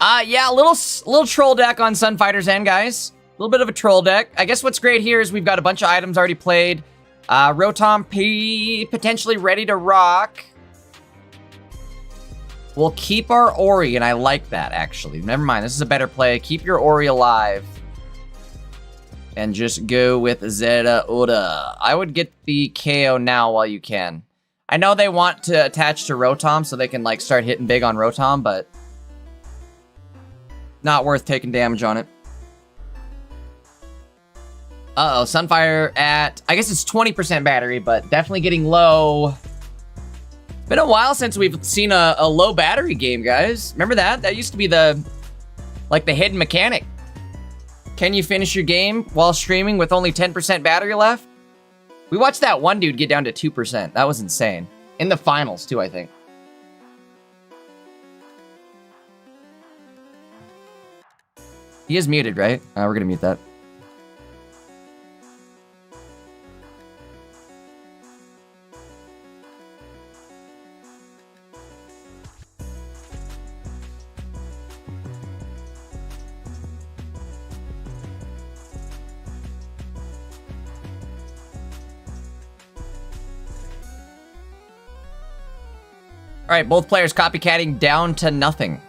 Yeah, a little troll deck on Sunfighter's End, guys. A little bit of a troll deck. I guess what's great here is we've got a bunch of items already played. Rotom P potentially ready to rock. We'll keep our Ori, and I like that, actually. Never mind, this is a better play. Keep your Ori alive. And just go with Zeta Oda. I would get the KO now while you can. I know they want to attach to Rotom so they can, like, start hitting big on Rotom, but not worth taking damage on it. Uh-oh, Sunfire at, I guess it's 20% battery, but definitely getting low. Been a while since we've seen a low battery game, guys. Remember that? That used to be the hidden mechanic. Can you finish your game while streaming with only 10% battery left? We watched that one dude get down to 2%. That was insane. In the finals, too, I think. He is muted, right? We're gonna mute that. All right, both players copycatting down to nothing.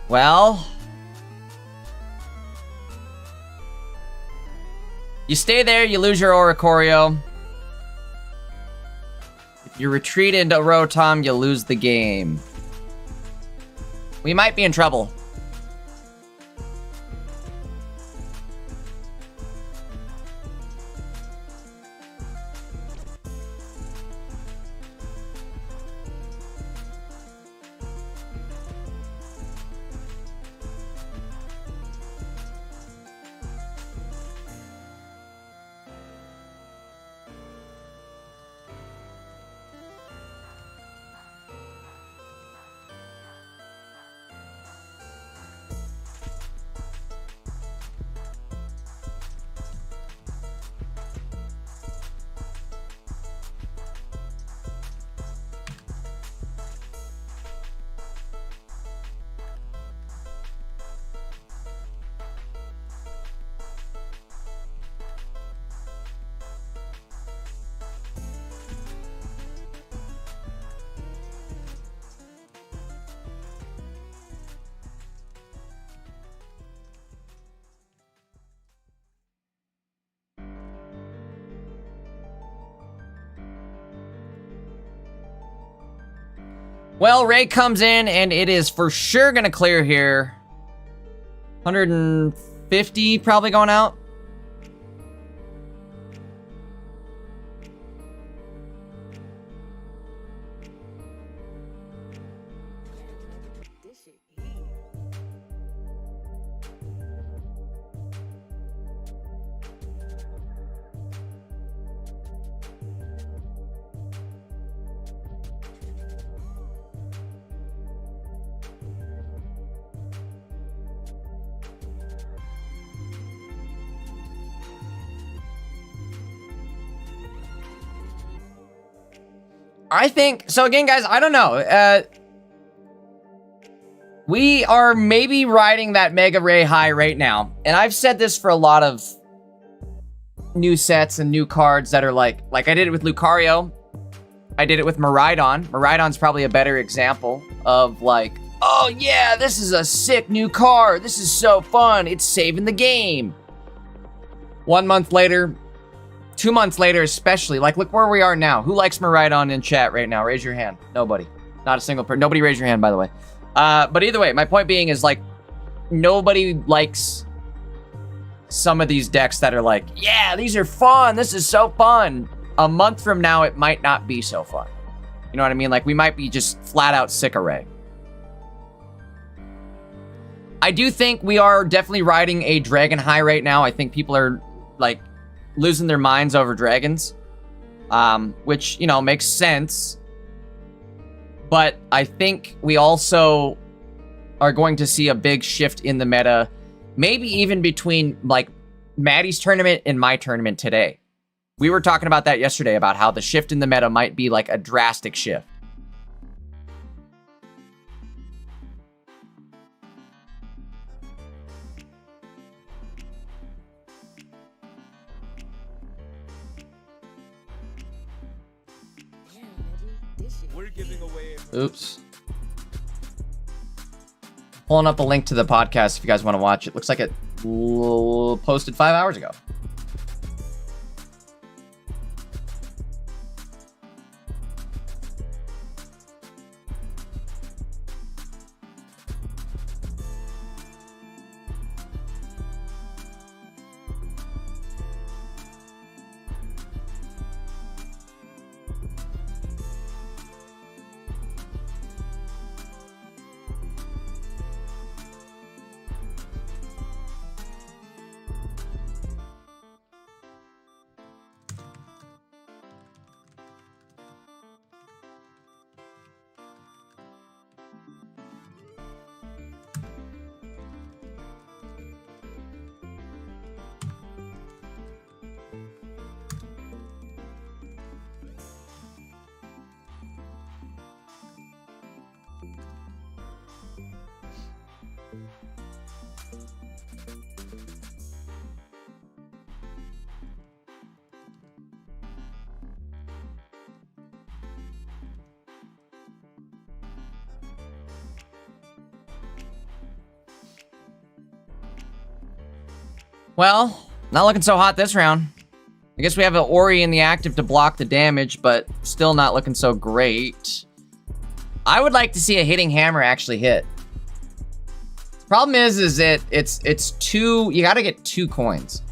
Well, you stay there, you lose your Oricorio. If you retreat into Rotom, you lose the game. We might be in trouble. Well, Ray comes in, and it is for sure gonna clear here. 150 probably going out. I think, so again, guys, I don't know. We are maybe riding that Mega Ray high right now. And I've said this for a lot of new sets and new cards that are like I did it with Lucario. I did it with Miraidon. Miraidon's probably a better example of like, oh yeah, this is a sick new card. This is so fun. It's saving the game. 1 month later, 2 months later especially, like look where we are now. Who likes Miraidon in chat right now? Raise your hand. Nobody. Not a single person. Nobody raise your hand, by the way. But either way, my point being is like, nobody likes some of these decks that are like, yeah, these are fun. This is so fun. A month from now, it might not be so fun. You know what I mean? Like, we might be just flat out sick of Ray. I do think we are definitely riding a dragon high right now. I think people are, like, losing their minds over dragons. Which, you know, makes sense. But I think we also are going to see a big shift in the meta. Maybe even between, like, Maddie's tournament and my tournament today. We were talking about that yesterday, about how the shift in the meta might be like a drastic shift. Oops. Pulling up a link to the podcast if you guys want to watch it. Looks like it posted 5 hours ago. Well, not looking so hot this round. I guess we have an Ori in the active to block the damage, but still not looking so great. I would like to see a hitting hammer actually hit. Problem is it's two, you gotta get 2 coins.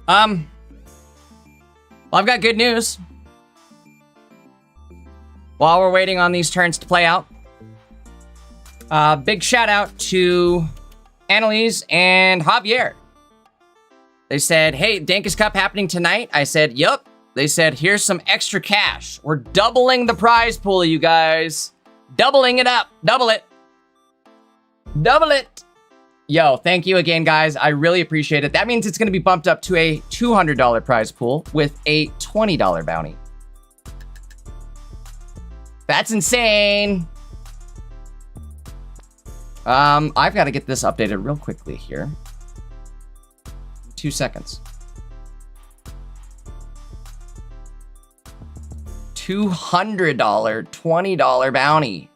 Well, I've got good news. While we're waiting on these turns to play out, big shout out to Annalise and Javier. They said, hey, Dankus Cup happening tonight? I said, yup. They said, here's some extra cash. We're doubling the prize pool, you guys. Doubling it up. Double it. Double it. Yo, thank you again, guys. I really appreciate it. That means it's going to be bumped up to a $200 prize pool with a $20 bounty. That's insane. I've got to get this updated real quickly here. 2 seconds. $200, $20 bounty.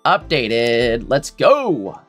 Updated. Let's go.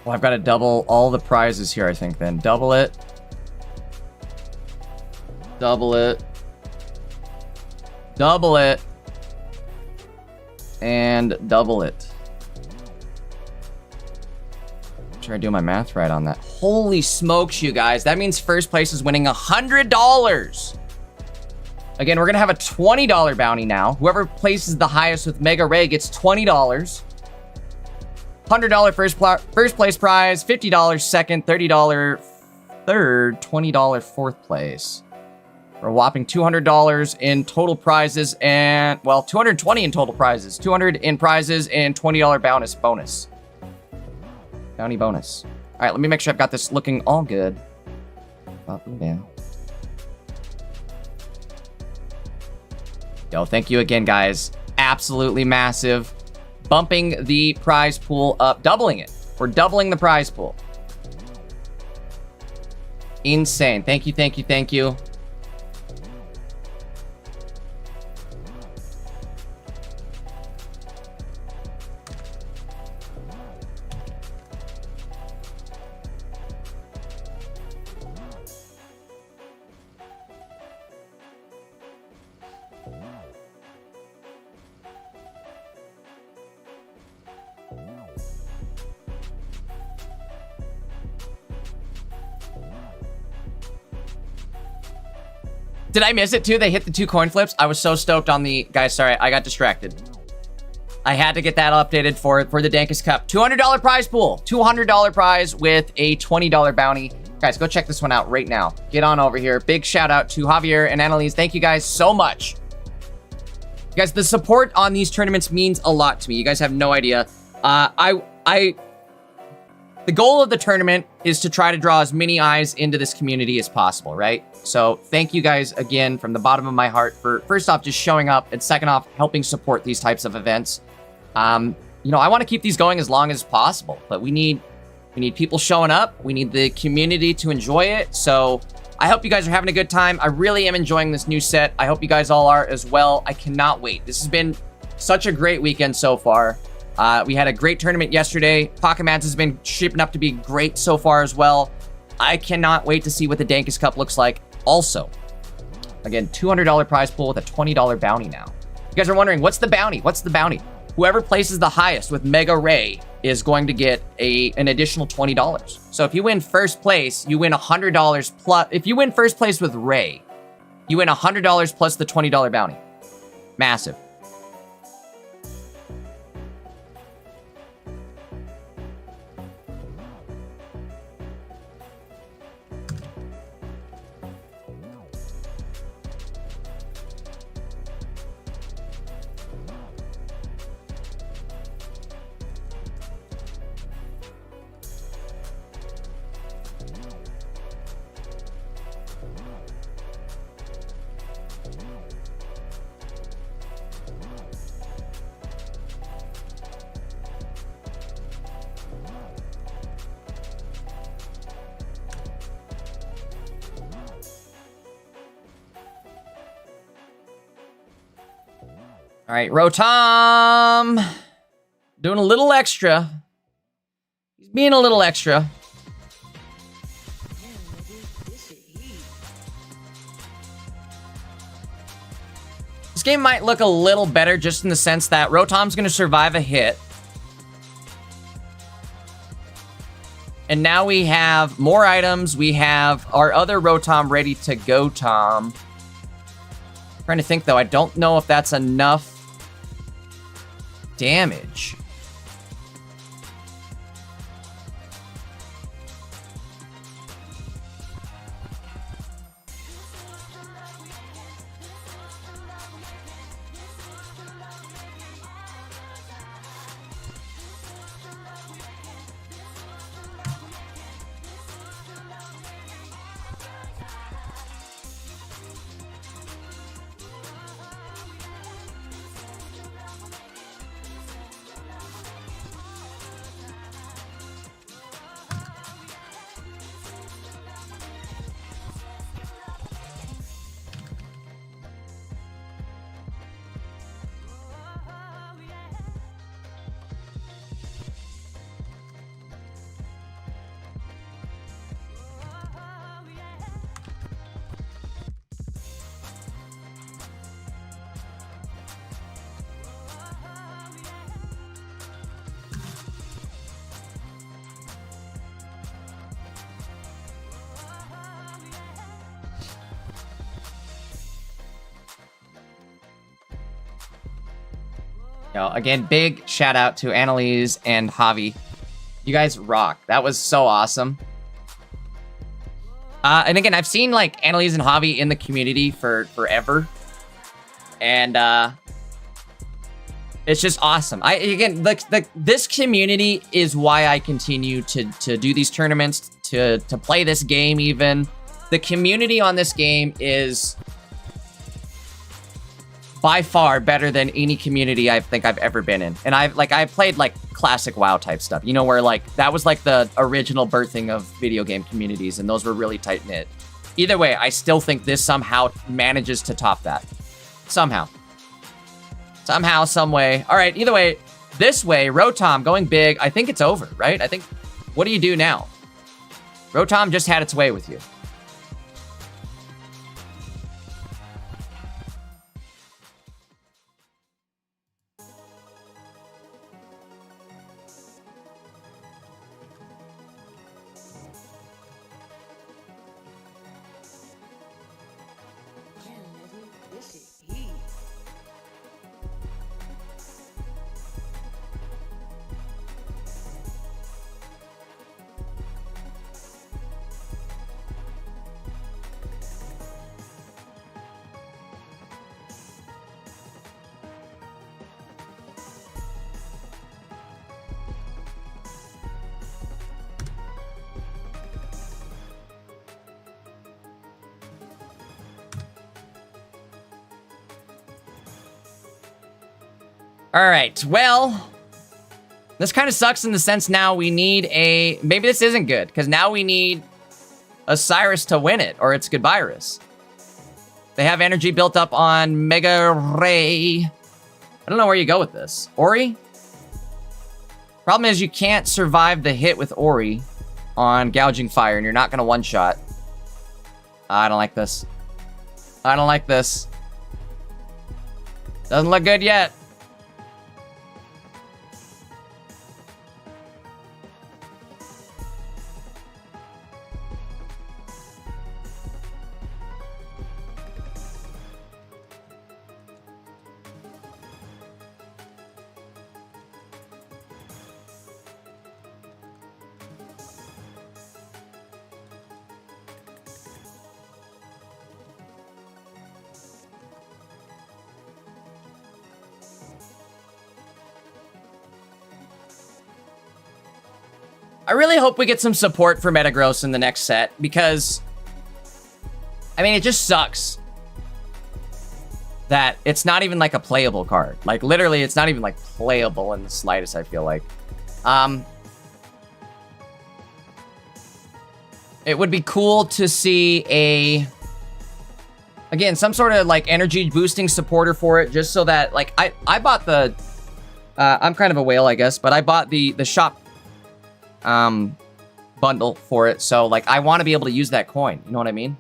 Well, I've got to double all the prizes here, I think, then. Double it. Double it. Double it. And double it. Make sure I do my math right on that. Holy smokes, you guys. That means first place is winning $100. Again, we're going to have a $20 bounty now. Whoever places the highest with Mega Ray gets $20. $100 first place prize, $50 second, $30 third, $20 fourth place. For a whopping $200 in total prizes and, well, $220 in total prizes. $200 in prizes and $20 bonus. Bounty bonus. All right, let me make sure I've got this looking all good. Up and down. Yo, thank you again, guys. Absolutely massive. Bumping the prize pool up, doubling it. We're doubling the prize pool. Insane. Thank you, thank you, thank you. Did I miss it too? They hit the 2 coin flips. I was so stoked on the... Guys, sorry, I got distracted. I had to get that updated for the Dankest Cup. $200 prize pool. $200 prize with a $20 bounty. Guys, go check this one out right now. Get on over here. Big shout out to Javier and Annalise. Thank you guys so much. You guys, the support on these tournaments means a lot to me. You guys have no idea. The goal of the tournament is to try to draw as many eyes into this community as possible, right? So thank you guys again from the bottom of my heart for, first off, just showing up, and second off, helping support these types of events. You know, I want to keep these going as long as possible, but we need people showing up. We need the community to enjoy it. So I hope you guys are having a good time. I really am enjoying this new set. I hope you guys all are as well. I cannot wait. This has been such a great weekend so far. We had a great tournament yesterday. Pocket Mats has been shaping up to be great so far as well. I cannot wait to see what the Dankest Cup looks like. Also, again, $200 prize pool with a $20 bounty now. You guys are wondering, what's the bounty? What's the bounty? Whoever places the highest with Mega Ray is going to get an additional $20. So if you win first place, you win $100 plus. If you win first place with Ray, you win $100 plus the $20 bounty. Massive. All right, Rotom doing a little extra. He's being a little extra. This game might look a little better just in the sense that Rotom's going to survive a hit. And now we have more items. We have our other Rotom ready to go, Tom. Trying to think, though. I don't know if that's enough damage. Again, big shout out to Annalise and Javi. You guys rock. That was so awesome. And again, I've seen like Annalise and Javi in the community for forever. And it's just awesome. This community is why I continue to do these tournaments, to play this game even. The community on this game is by far better than any community I think I've ever been in. And I've played like classic WoW type stuff, you know, where like that was like the original birthing of video game communities, and those were really tight knit. Either way, I still think this somehow manages to top that. Somehow, some way. All right, either way, this way, Rotom going big. I think it's over, right? I think, what do you do now? Rotom just had its way with you. All right, well, this kind of sucks in the sense now we need a... Maybe this isn't good, because now we need a Cyrus to win it, or it's goodbye, Riss. They have energy built up on Mega Ray. I don't know where you go with this. Ori? Problem is you can't survive the hit with Ori on Gouging Fire, and you're not going to one-shot. I don't like this. I don't like this. Doesn't look good yet. I really hope we get some support for Metagross in the next set, because, I mean, it just sucks that it's not even like a playable card. Like, literally, it's not even like playable in the slightest, I feel like. It would be cool to see again, some sort of like energy boosting supporter for it, just so that, like, I bought the, I'm kind of a whale, I guess, but I bought the shop bundle for it, so like I want to be able to use that coin, you know what I mean?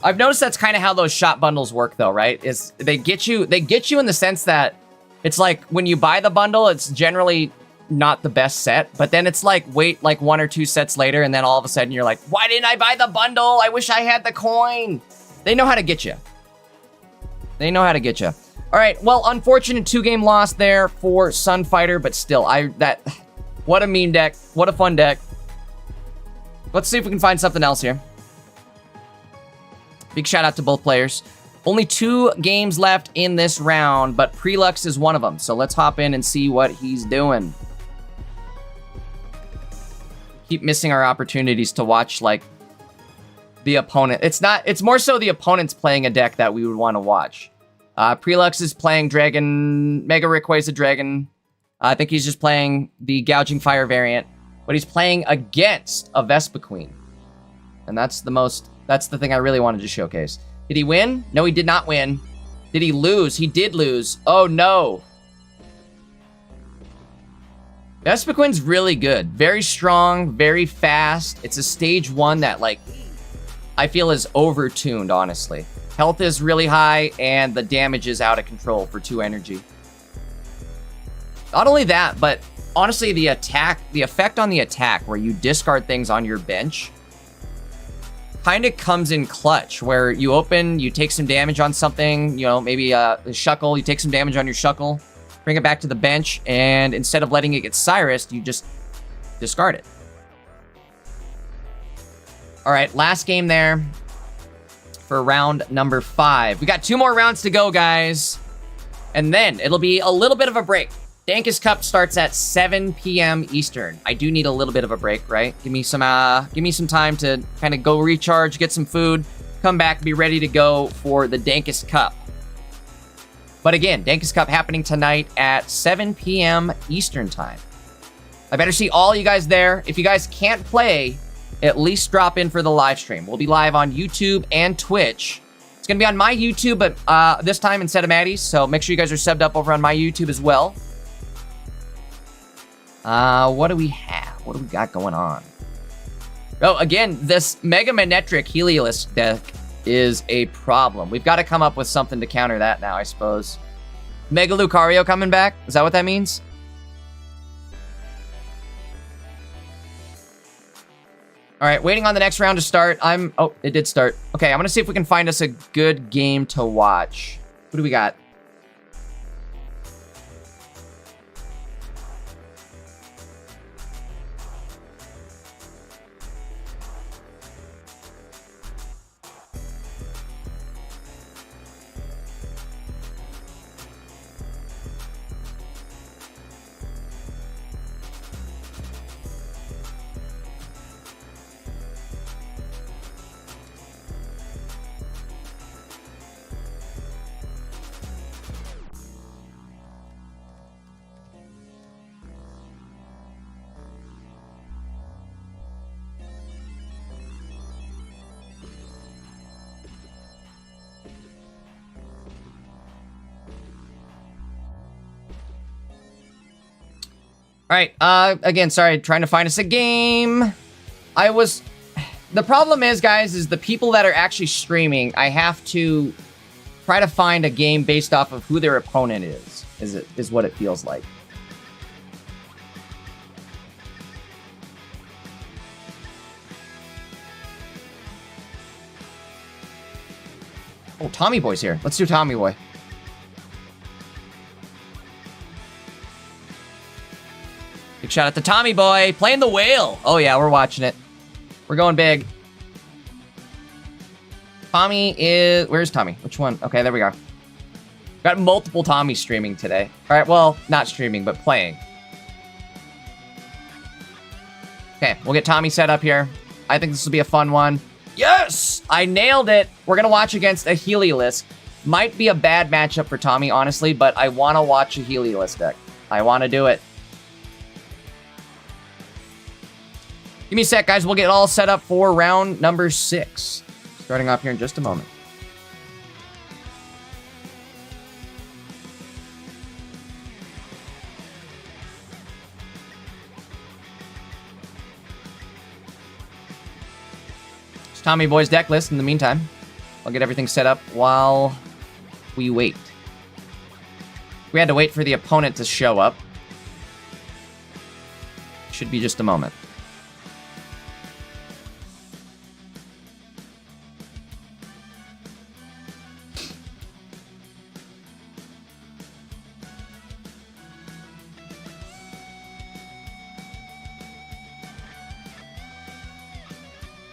I've noticed that's kind of how those shop bundles work though, right? Is they get you in the sense that it's like when you buy the bundle, it's generally not the best set, but then it's like wait like 1 or 2 sets later, and then all of a sudden you're like, why didn't I buy the bundle? I wish I had the coin. They know how to get you. They know how to get you. All right, well, unfortunate 2-game loss there for Sunfighter, but still, what a meme deck. What a fun deck. Let's see if we can find something else here. Big shout out to both players. Only 2 games left in this round, but Prelux is one of them. So let's hop in and see what he's doing. Keep missing our opportunities to watch, like, the opponent. It's more so the opponent's playing a deck that we would want to watch. Prelux is playing Dragon, Mega Rayquaza Dragon. I think he's just playing the Gouging Fire variant, but he's playing against a Vespiquen. And that's the thing I really wanted to showcase. Did he win? No, he did not win. Did he lose? He did lose. Oh, no. Vespiquen's really good. Very strong, very fast. It's a stage 1 that, like, I feel is over-tuned, honestly. Health is really high, and the damage is out of control for 2 energy. Not only that, but honestly, the effect on the attack where you discard things on your bench kind of comes in clutch, where you open, you take some damage on something, you know, maybe a Shuckle, you take some damage on your Shuckle, bring it back to the bench, and instead of letting it get Cyrus'd, you just discard it. All right, last game there for round number 5. We got 2 more rounds to go, guys. And then it'll be a little bit of a break. Dankest Cup starts at 7 p.m. Eastern. I do need a little bit of a break, right? Give me some time to kind of go recharge, get some food, come back, be ready to go for the Dankest Cup. But again, Dankest Cup happening tonight at 7 p.m. Eastern time. I better see all you guys there. If you guys can't play, at least drop in for the live stream. We'll be live on YouTube and Twitch. It's going to be on my YouTube, but this time instead of Maddie's, so make sure you guys are subbed up over on my YouTube as well. What do we have? What do we got going on? Oh, again, this Mega Manetric Heliolisk deck is a problem. We've got to come up with something to counter that now, I suppose. Mega Lucario coming back? Is that what that means? All right, waiting on the next round to start. Oh, it did start. Okay, I'm gonna see if we can find us a good game to watch. What do we got? All right, again, sorry, trying to find us a game. The problem is, guys, is the people that are actually streaming, I have to try to find a game based off of who their opponent is what it feels like. Oh, Tommy Boy's here. Let's do Tommy Boy. Big shout out to Tommy Boy, playing the whale. Oh yeah, we're watching it. We're going big. Tommy is... Where's Tommy? Which one? Okay, there we go. Got multiple Tommies streaming today. All right, well, not streaming, but playing. Okay, we'll get Tommy set up here. I think this will be a fun one. Yes! I nailed it. We're going to watch against a Heliolisk. Might be a bad matchup for Tommy, honestly, but I want to watch a Heliolisk deck. I want to do it. Give me a sec, guys. We'll get all set up for round number 6. Starting off here in just a moment. It's Tommy Boy's deck list in the meantime. I'll get everything set up while we wait. We had to wait for the opponent to show up. Should be just a moment.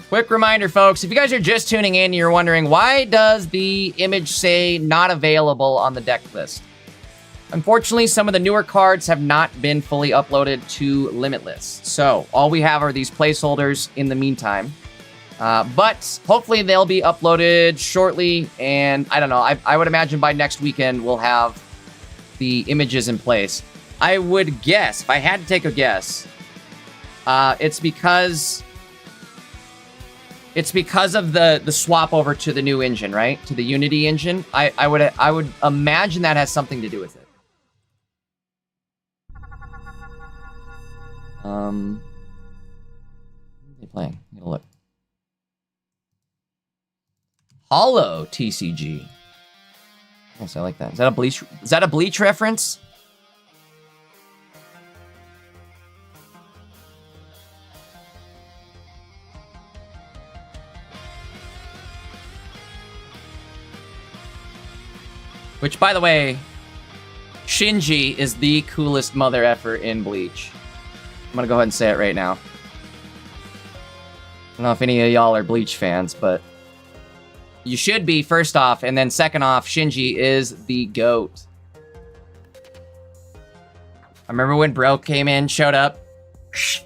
Quick reminder, folks, if you guys are just tuning in and you're wondering, why does the image say not available on the deck list? Unfortunately, some of the newer cards have not been fully uploaded to Limitless. So all we have are these placeholders in the meantime. But hopefully they'll be uploaded shortly. And I don't know, I would imagine by next weekend we'll have the images in place. I would guess, if I had to take a guess, it's because of the swap over to the new engine, right? To the Unity engine. I would imagine that has something to do with it. What are they playing? I'm gonna look. Hollow TCG. Yes, I like that. Is that a Bleach? Is that a Bleach reference? Which, by the way, Shinji is the coolest mother effer in Bleach. I'm gonna go ahead and say it right now. I don't know if any of y'all are Bleach fans, but you should be, first off, and then second off, Shinji is the GOAT. I remember when bro came in, showed up,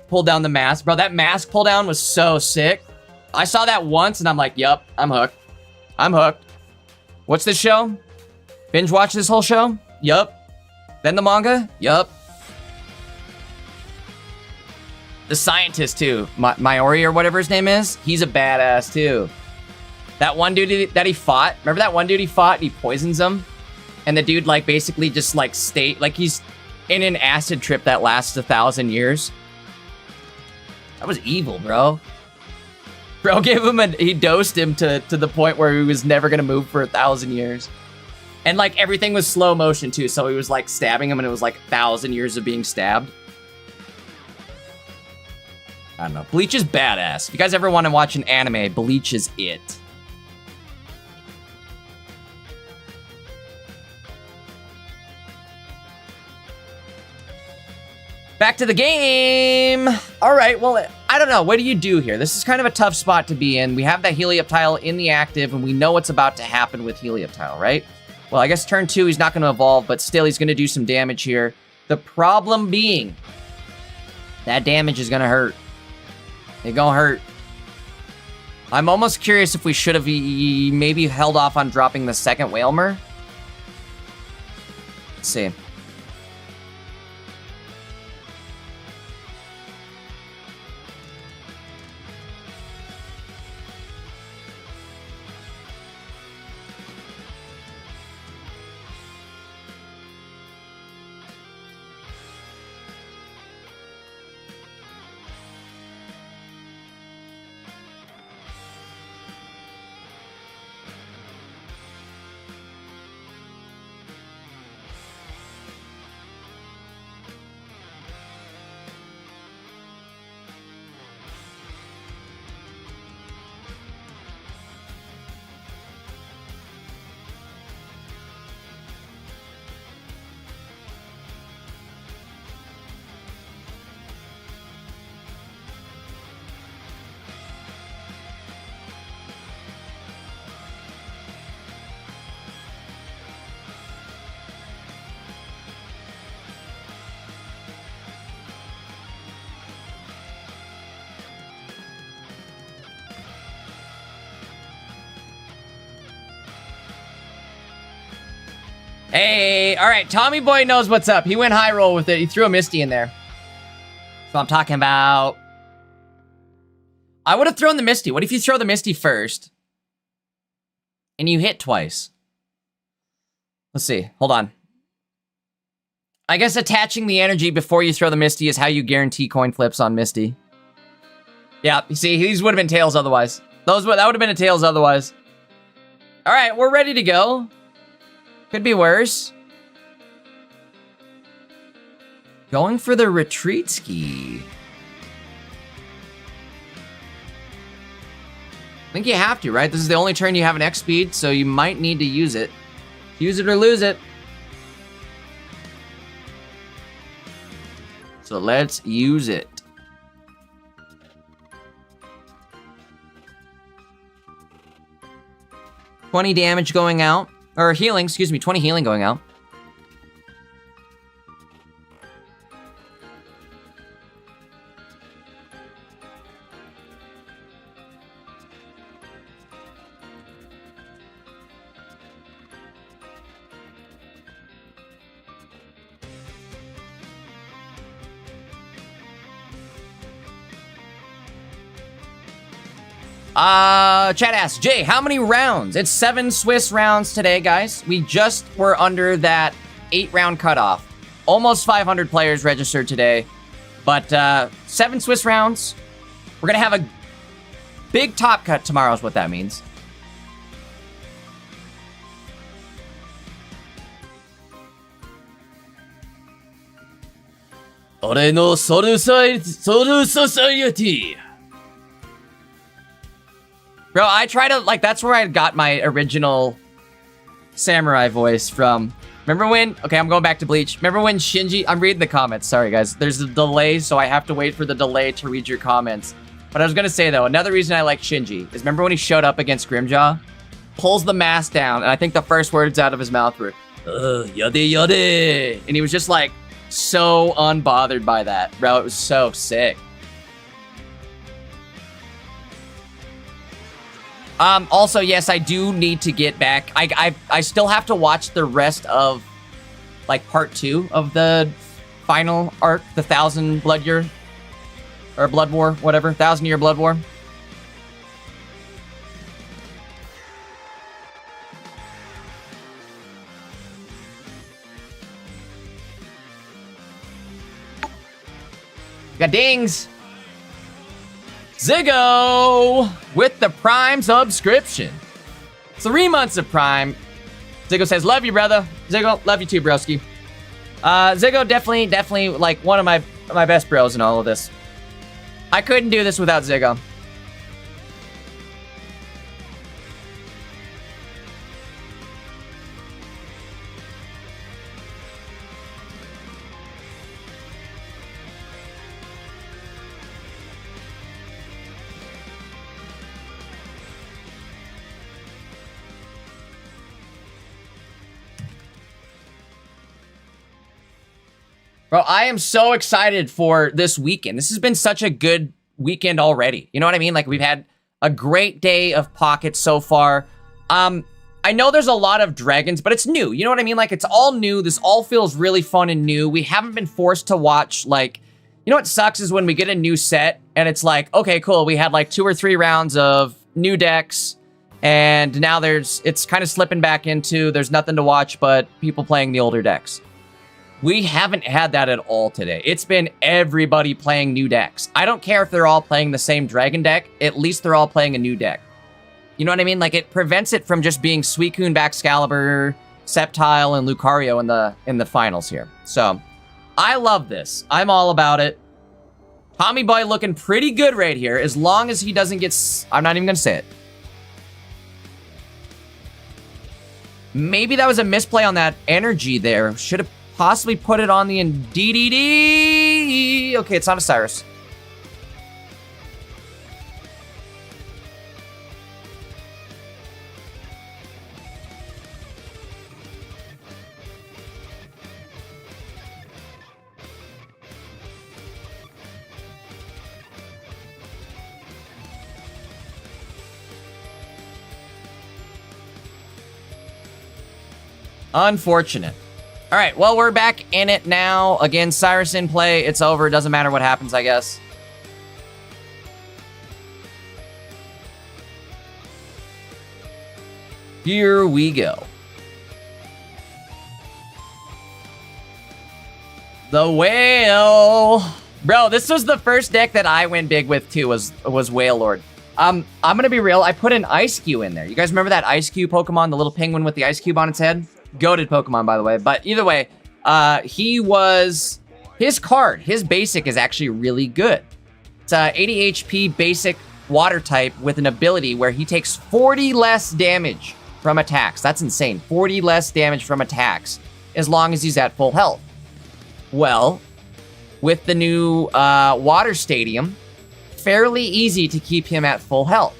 pulled down the mask. Bro, that mask pull down was so sick. I saw that once and I'm like, yup, I'm hooked. I'm hooked. What's this show? Binge watch this whole show? Yup. Then the manga? Yup. The scientist too, Maori or whatever his name is, he's a badass too. That one dude that he fought, remember that one dude he fought and he poisons him? And the dude like basically just like like he's in an acid trip that lasts 1,000 years. That was evil, bro. Bro gave him he dosed him to the point where he was never gonna move for 1,000 years. And like everything was slow motion too, so he was like stabbing him and it was like 1,000 years of being stabbed. I don't know. Bleach is badass. If you guys ever want to watch an anime, Bleach is it. Back to the game. All right, well, I don't know. What do you do here? This is kind of a tough spot to be in. We have that Helioptile in the active, and we know what's about to happen with Helioptile, right? Well, I guess turn 2, he's not going to evolve, but still, he's going to do some damage here. The problem being, that damage is going to hurt. It gonna hurt. I'm almost curious if we should have maybe held off on dropping the second Whalmer. Let's see. Hey, all right, Tommy Boy knows what's up. He went high roll with it. He threw a Misty in there. So I'm talking about. I would have thrown the Misty. What if you throw the Misty first? And you hit twice? Let's see. Hold on. I guess attaching the energy before you throw the Misty is how you guarantee coin flips on Misty. Yeah, you see, these would have been tails otherwise. That would have been a tails otherwise. All right, we're ready to go. Could be worse. Going for the retreat ski. I think you have to, right? This is the only turn you have an X speed, so you might need to use it. Use it or lose it. So let's use it. $20 damage going out. Or healing, excuse me, 20 healing going out. Chat asks, Jay, how many rounds? It's 7 Swiss rounds today, guys. We just were under that 8-round cutoff. Almost 500 players registered today. But 7 Swiss rounds. We're gonna have a big top cut tomorrow is what that means. Ore no Soru Society. Bro, I try to, like, that's where I got my original samurai voice from. Remember when... Okay, I'm going back to Bleach. Remember when Shinji... I'm reading the comments. Sorry, guys. There's a delay, so I have to wait for the delay to read your comments. But I was going to say, though, another reason I like Shinji is remember when he showed up against Grimjaw? Pulls the mask down, and I think the first words out of his mouth were, yade yade. And he was just, like, so unbothered by that. Bro, it was so sick. Also, yes, I do need to get back. I still have to watch the rest of, like, part 2 of the final arc, the 1,000 Blood Year, or Blood War, whatever, 1,000-year Blood War. Got dings. Ziggo with the Prime subscription. 3 months of Prime. Ziggo says, love you, brother. Ziggo, love you too, broski. Ziggo, definitely, like, one of my best bros in all of this. I couldn't do this without Ziggo. Bro, I am so excited for this weekend. This has been such a good weekend already. You know what I mean? Like, we've had a great day of Pocket so far. I know there's a lot of dragons, but it's new. You know what I mean? Like, it's all new. This all feels really fun and new. We haven't been forced to watch, like... You know what sucks is when we get a new set, and it's like, okay, cool, we had like 2 or 3 rounds of new decks, and now it's kind of slipping back into there's nothing to watch but people playing the older decks. We haven't had that at all today. It's been everybody playing new decks. I don't care if they're all playing the same dragon deck. At least they're all playing a new deck. You know what I mean? Like, it prevents it from just being Suicune, Baxcalibur, Sceptile, and Lucario in the finals here. So, I love this. I'm all about it. Tommy Boy looking pretty good right here, as long as he doesn't get... I'm not even going to say it. Maybe that was a misplay on that energy there. Should have possibly put it on the DDD. Okay, it's not a Cyrus. Unfortunate. All right, well, we're back in it now. Again, Cyrus in play. It's over. It doesn't matter what happens, I guess. Here we go. The Whale. Bro, this was the first deck that I went big with, too, was Whale Lord. I'm going to be real. I put an Ice Cube in there. You guys remember that Ice Cube Pokemon, the little penguin with the Ice Cube on its head? Goated Pokemon, by the way. But either way, his card, his basic is actually really good. It's a 80 HP basic water type with an ability where he takes 40 less damage from attacks. That's insane. 40 less damage from attacks as long as he's at full health. Well, with the new water stadium, fairly easy to keep him at full health.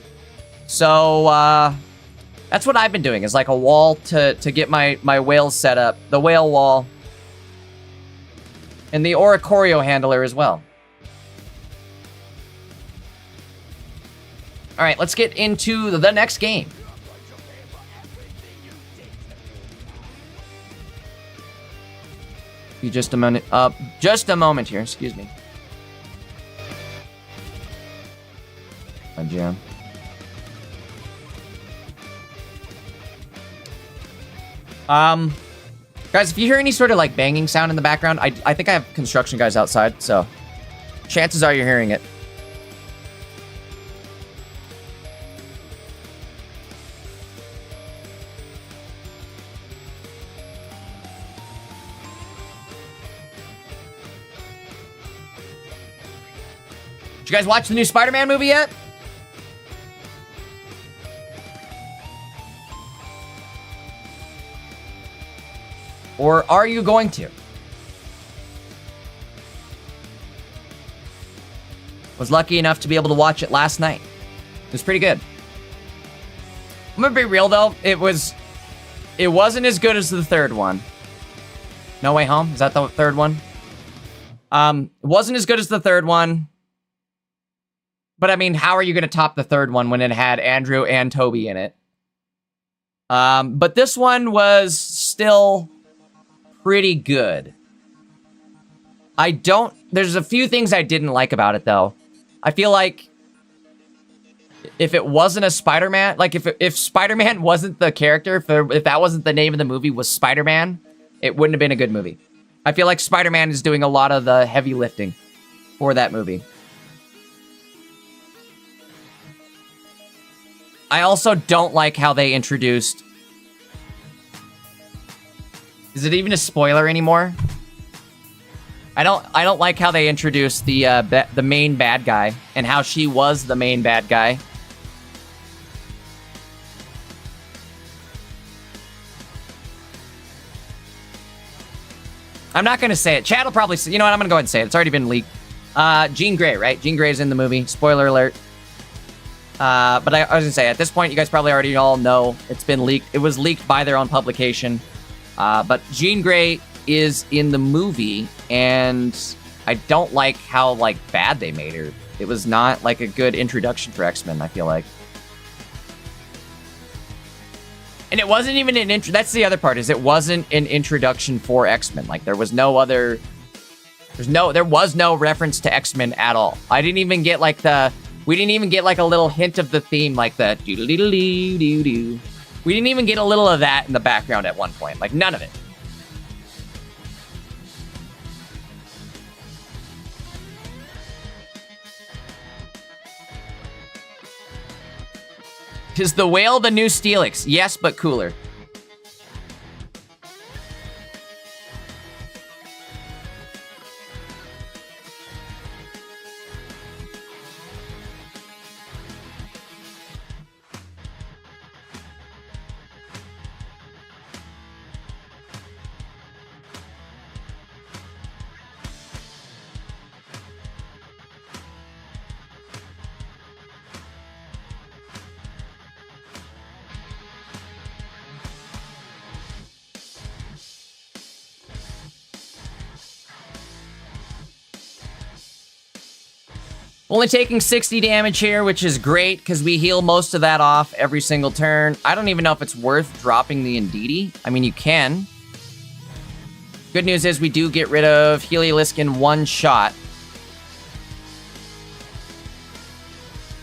So, that's what I've been doing, is like a wall to get my whales set up. The whale wall. And the Oricorio handler as well. All right, let's get into the next game. Be just a minute. Just a moment here. Excuse me. My jam. Guys, if you hear any sort of like banging sound in the background, I think I have construction guys outside, so chances are you're hearing it. Did you guys watch the new Spider-Man movie yet? Or are you going to? Was lucky enough to be able to watch it last night. It was pretty good. I'm gonna be real though, it wasn't as good as the third one. No Way Home? Is that the third one? It wasn't as good as the third one. But I mean, how are you gonna top the third one when it had Andrew and Toby in it? But this one was still pretty good. There's a few things I didn't like about it though. I feel like if it wasn't a Spider-Man, like if Spider-Man wasn't the character, if that wasn't the name of the movie, was Spider-Man, it wouldn't have been a good movie. I feel like Spider-Man is doing a lot of the heavy lifting for that movie. I also don't like how they introduced... Is it even a spoiler anymore? I don't like how they introduced the main bad guy and how she was the main bad guy. I'm not gonna say it. Chad will probably say, you know what? I'm gonna go ahead and say it. It's already been leaked. Jean Grey, right? Jean Grey's in the movie. Spoiler alert. But I was gonna say, at this point, you guys probably already all know it's been leaked. It was leaked by their own publication. But Jean Grey is in the movie, and I don't like how, like, bad they made her. It was not, like, a good introduction for X-Men, I feel like. And it wasn't even an intro. That's the other part, is it wasn't an introduction for X-Men. Like, there was no other... There was no reference to X-Men at all. I didn't even get, like, we didn't even get, like, a little hint of the theme, like the doodle-doodle-doo-doo-doo. We didn't even get a little of that in the background at one point. Like, none of it. Is the whale the new Steelix? Yes, but cooler. Only taking 60 damage here, which is great, because we heal most of that off every single turn. I don't even know if it's worth dropping the Indeedee. I mean, you can. Good news is we do get rid of Heliolisk in one shot.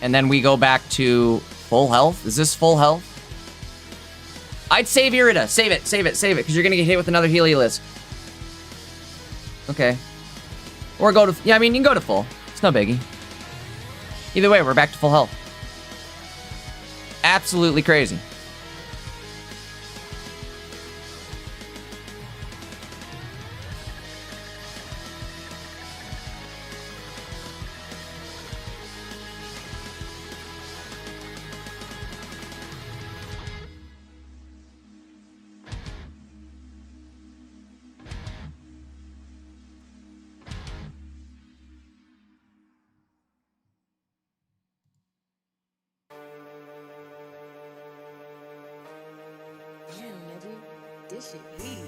And then we go back to full health. Is this full health? I'd save Irida. Save it, save it, save it, because you're going to get hit with another Heliolisk. Okay. Or go to... Yeah, I mean, you can go to full. It's no biggie. Either way, we're back to full health. Absolutely crazy. This shit heat.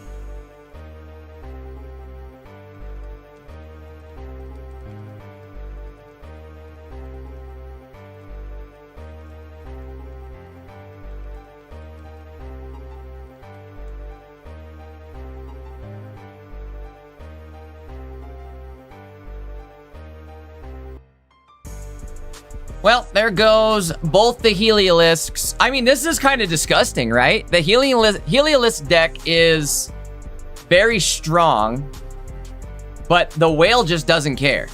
Well, there goes both the Heliolisks. I mean, this is kind of disgusting, right? The Heliolisk deck is very strong, but the whale just doesn't care.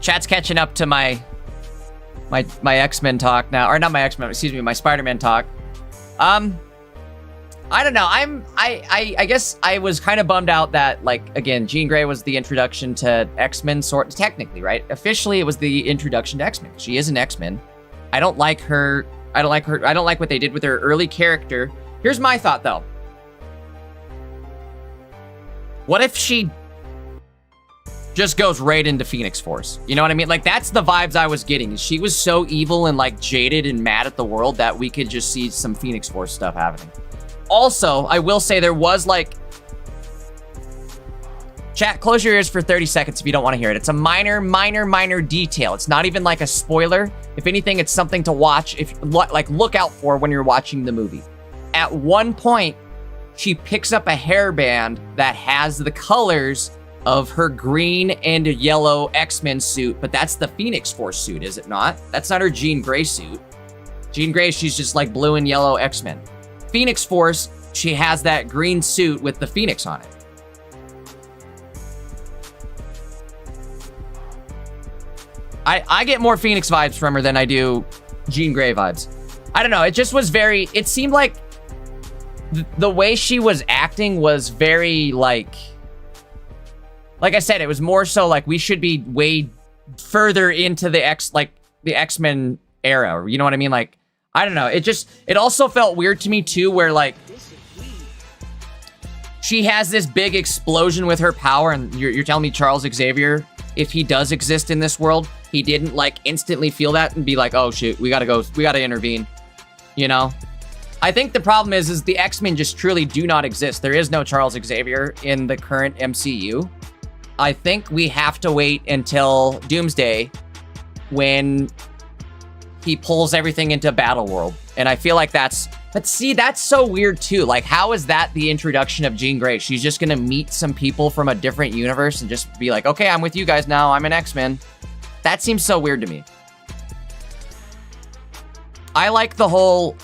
Chat's catching up to my X-Men talk now, or not my X-Men, excuse me, my Spider-Man talk. I don't know. I guess I was kind of bummed out that, like, again, Jean Grey was the introduction to X-Men, sort technically, right? Officially, it was the introduction to X-Men. She is an X-Men. I don't like her. I don't like what they did with her early character. Here's my thought, though. What if she just goes right into Phoenix Force? You know what I mean? Like, that's the vibes I was getting. She was so evil and, like, jaded and mad at the world that we could just see some Phoenix Force stuff happening. Also, I will say there was, like... Chat, close your ears for 30 seconds if you don't want to hear it. It's a minor detail. It's not even, like, a spoiler. If anything, it's something to watch, like, look out for when you're watching the movie. At one point, she picks up a hairband that has the colors of her green and yellow X-Men suit, but that's the Phoenix Force suit, is it not? That's not her Jean Grey suit. Jean Grey, she's just like blue and yellow X-Men. Phoenix Force, she has that green suit with the Phoenix on it. I get more Phoenix vibes from her than I do Jean Grey vibes. I don't know, it just was very, it seemed like the way she was acting was very, like I said, it was more so like we should be way further into the X-Men era. You know what I mean? Like, I don't know. It also felt weird to me too, where like she has this big explosion with her power, and you're telling me Charles Xavier, if he does exist in this world, he didn't like instantly feel that and be like, oh shoot, we gotta intervene. You know? I think the problem is the X-Men just truly do not exist. There is no Charles Xavier in the current MCU. I think we have to wait until Doomsday when he pulls everything into Battle World. And I feel like but see, that's so weird too. Like, how is that the introduction of Jean Grey? She's just gonna meet some people from a different universe and just be like, okay, I'm with you guys now, I'm an X-Men. That seems so weird to me. I like the whole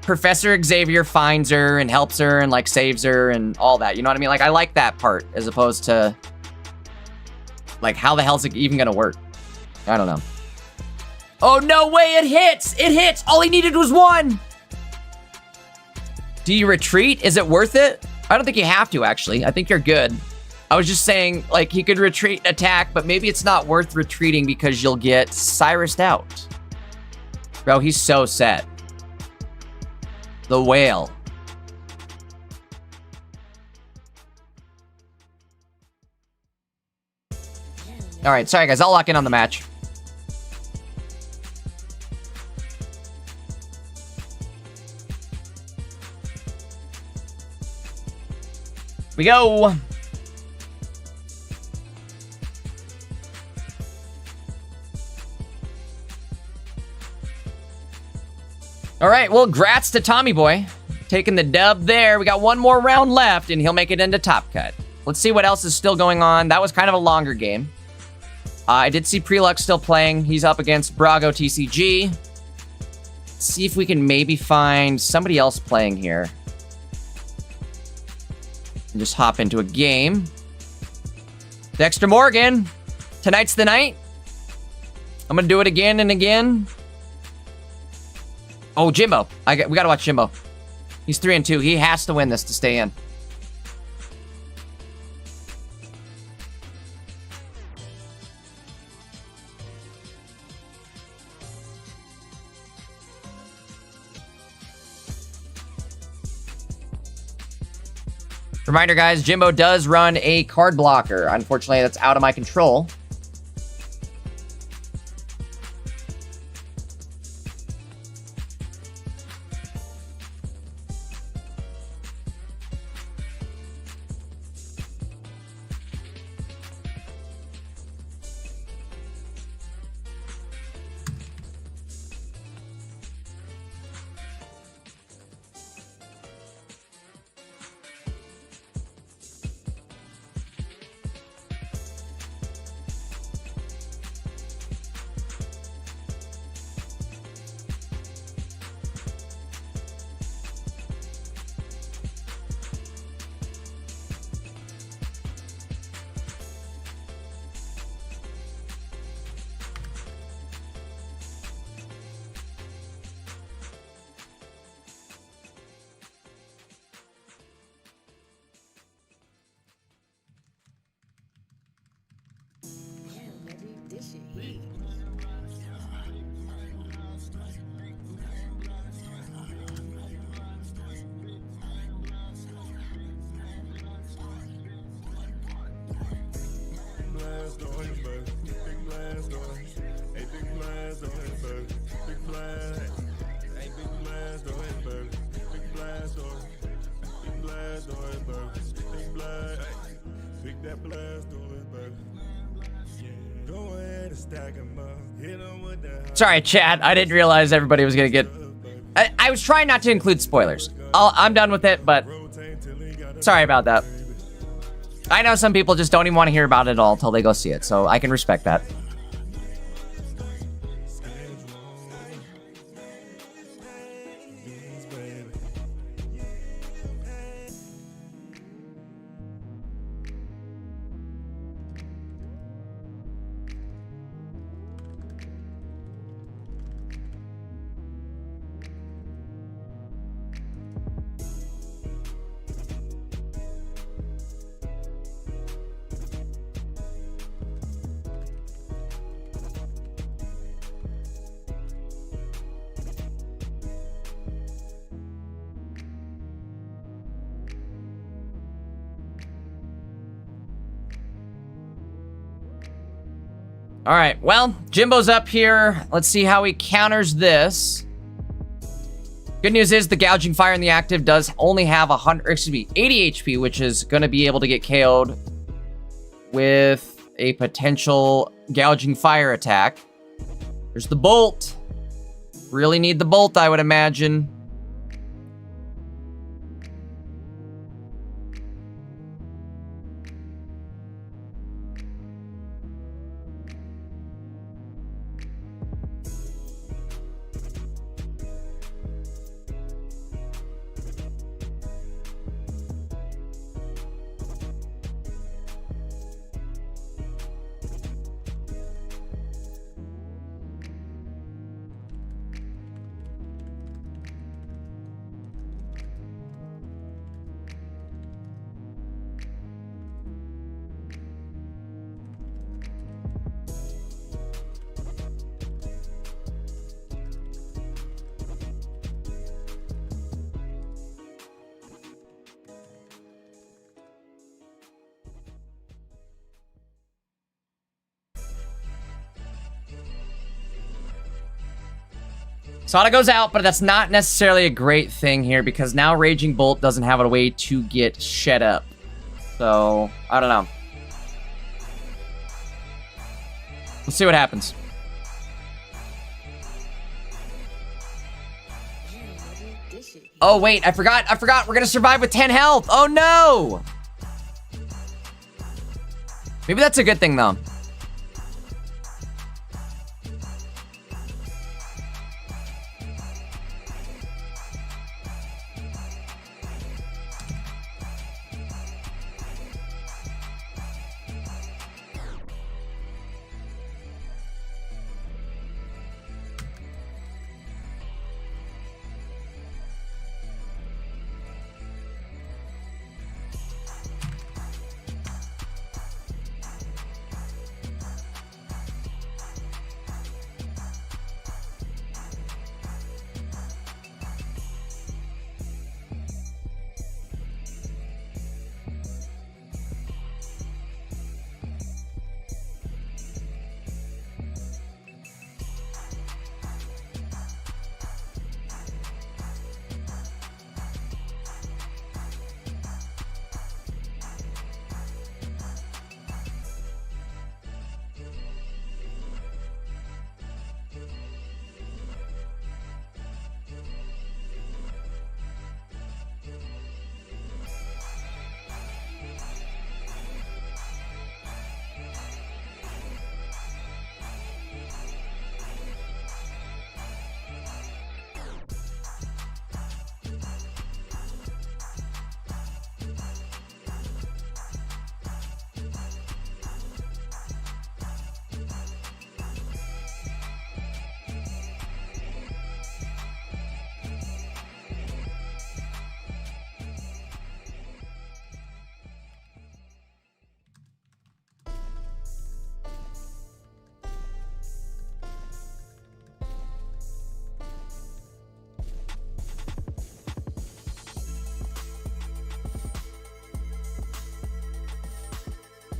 Professor Xavier finds her and helps her and like saves her and all that. You know what I mean? Like, I like that part as opposed to like, how the hell's it even gonna work? I don't know. Oh, no way, it hits! It hits! All he needed was one! Do you retreat? Is it worth it? I don't think you have to, actually. I think you're good. I was just saying, like, he could retreat and attack, but maybe it's not worth retreating because you'll get Cyrus'd out. Bro, he's so set. The whale. All right, sorry guys, I'll lock in on the match. We go. All right, well, grats to Tommy Boy. Taking the dub there. We got one more round left, and he'll make it into Top Cut. Let's see what else is still going on. That was kind of a longer game. I did see Prelux still playing. He's up against Brago TCG. Let's see if we can maybe find somebody else playing here. And just hop into a game. Dexter Morgan. Tonight's the night. I'm gonna do it again and again. Oh, Jimbo. We gotta watch Jimbo. He's 3-2. He has to win this to stay in. Reminder, guys, Jimbo does run a card blocker. Unfortunately, that's out of my control. Sorry, chat. I didn't realize everybody was gonna get... I was trying not to include spoilers. I'm done with it, but... Sorry about that. I know some people just don't even want to hear about it at all until they go see it, so I can respect that. All right, well, Jimbo's up here. Let's see how he counters this. Good news is the gouging fire in the active does only have 80 HP, which is going to be able to get KO'd with a potential gouging fire attack. There's the bolt. Really need the bolt, I would imagine. Sada goes out, but that's not necessarily a great thing here because now Raging Bolt doesn't have a way to get shed up. So, I don't know. We'll see what happens. Oh, wait, I forgot. We're gonna survive with 10 health. Oh, no! Maybe that's a good thing, though.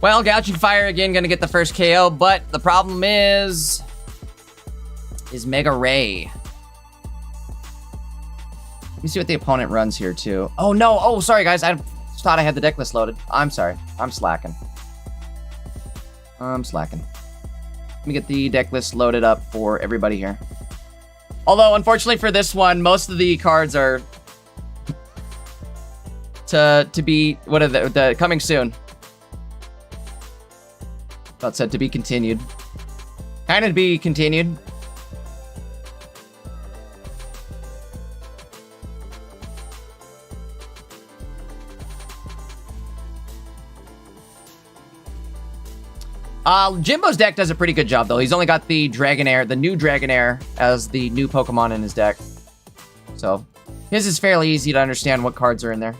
Well, Gouging Fire again gonna get the first KO, but the problem is Mega Ray. Let me see what the opponent runs here too. Oh no, oh sorry guys, I thought I had the deck list loaded. I'm sorry, I'm slacking. Let me get the deck list loaded up for everybody here. Although, unfortunately for this one, most of the cards are to be, what are the coming soon. Thought said to be continued. Kind of to be continued. Jimbo's deck does a pretty good job, though. He's only got the Dragonair, the new Dragonair, as the new Pokemon in his deck. So, his is fairly easy to understand what cards are in there.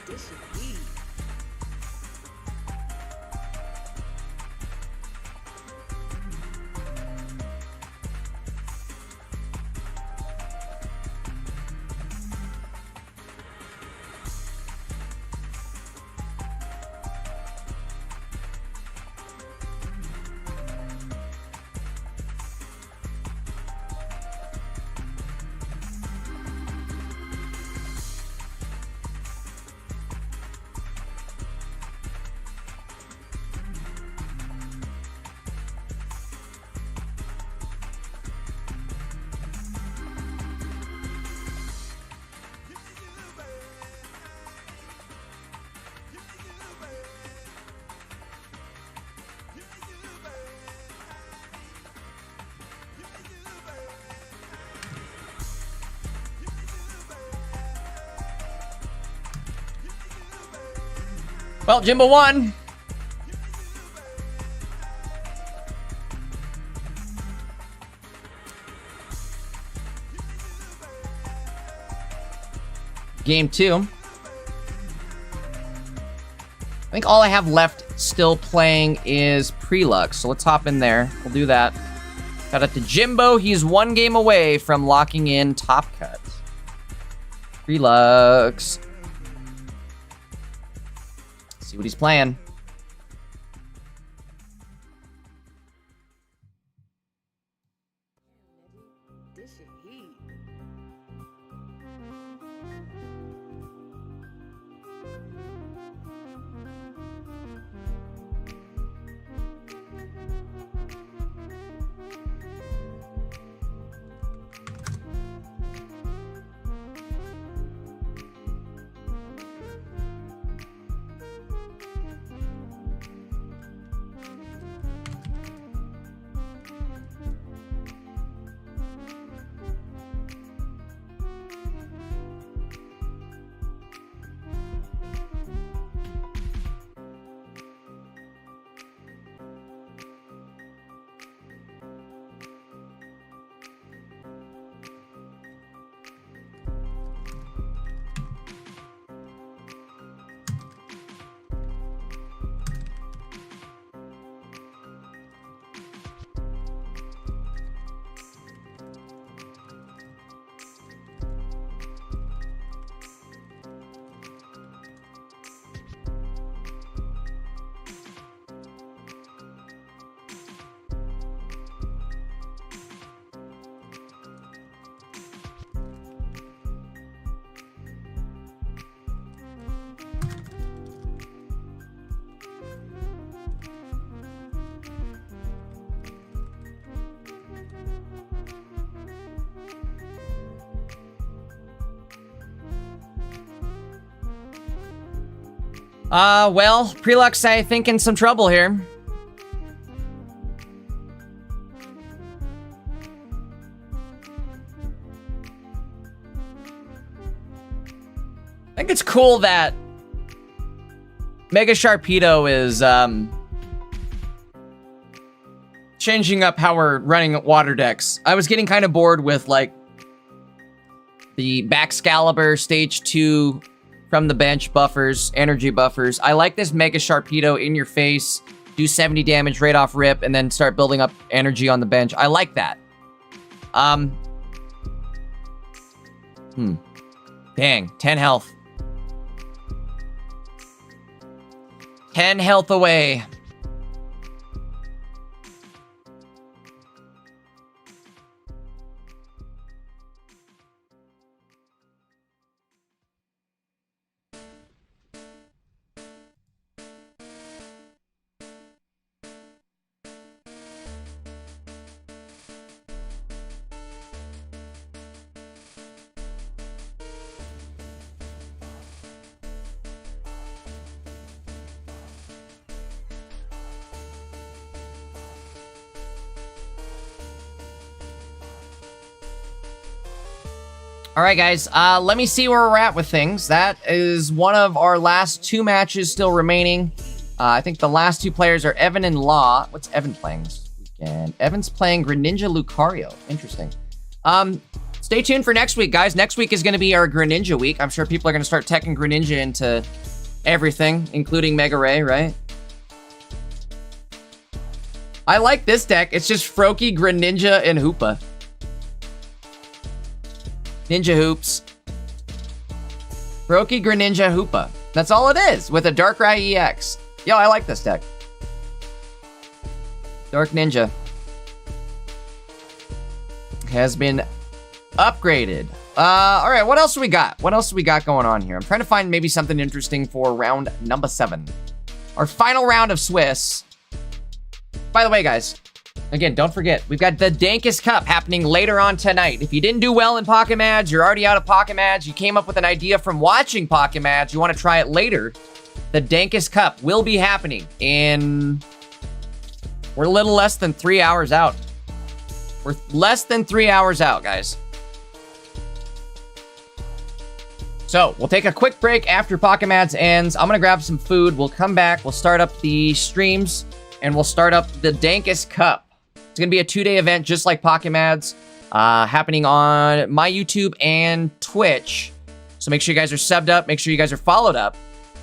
This shit heat. Well, Jimbo won. Game 2. I think all I have left still playing is Prelux, so let's hop in there. We'll do that. Shout out to Jimbo. He's 1 game away from locking in Top Cut. Prelux. See what he's playing. This shit heat. Well, Prelux, I think, in some trouble here. I think it's cool that Mega Sharpedo is, changing up how we're running water decks. I was getting kind of bored with, like, The Baxcalibur stage 2 from the bench buffers, energy buffers. I like this Mega Sharpedo in your face, do 70 damage right off rip, and then start building up energy on the bench. I like that. Dang, 10 health. 10 health away. All right, guys, let me see where we're at with things. That is one of our last 2 matches still remaining. I think the last 2 players are Evan and Law. What's Evan playing this weekend? Evan's playing Greninja Lucario. Interesting. Stay tuned for next week, guys. Next week is going to be our Greninja week. I'm sure people are going to start teching Greninja into everything, including Mega Ray, right? I like this deck. It's just Froakie, Greninja, and Hoopa. Ninja Hoops. Froakie, Greninja, Hoopa. That's all it is, with a Darkrai EX. Yo, I like this deck. Dark Ninja. Has been upgraded. All right, what else do we got? What else do we got going on here? I'm trying to find maybe something interesting for round number 7. Our final round of Swiss. By the way, guys, again, don't forget, we've got the Dankest Cup happening later on tonight. If you didn't do well in Pocket Mads, you're already out of Pocket Mads, you came up with an idea from watching Pocket Mads, you want to try it later, the Dankest Cup will be happening in... We're a little less than 3 hours out. We're less than 3 hours out, guys. So, we'll take a quick break after Pocket Mads ends. I'm going to grab some food. We'll come back. We'll start up the streams, and we'll start up the Dankest Cup. It's going to be a 2-day event, just like Pocket Mads, happening on my YouTube and Twitch. So make sure you guys are subbed up. Make sure you guys are followed up.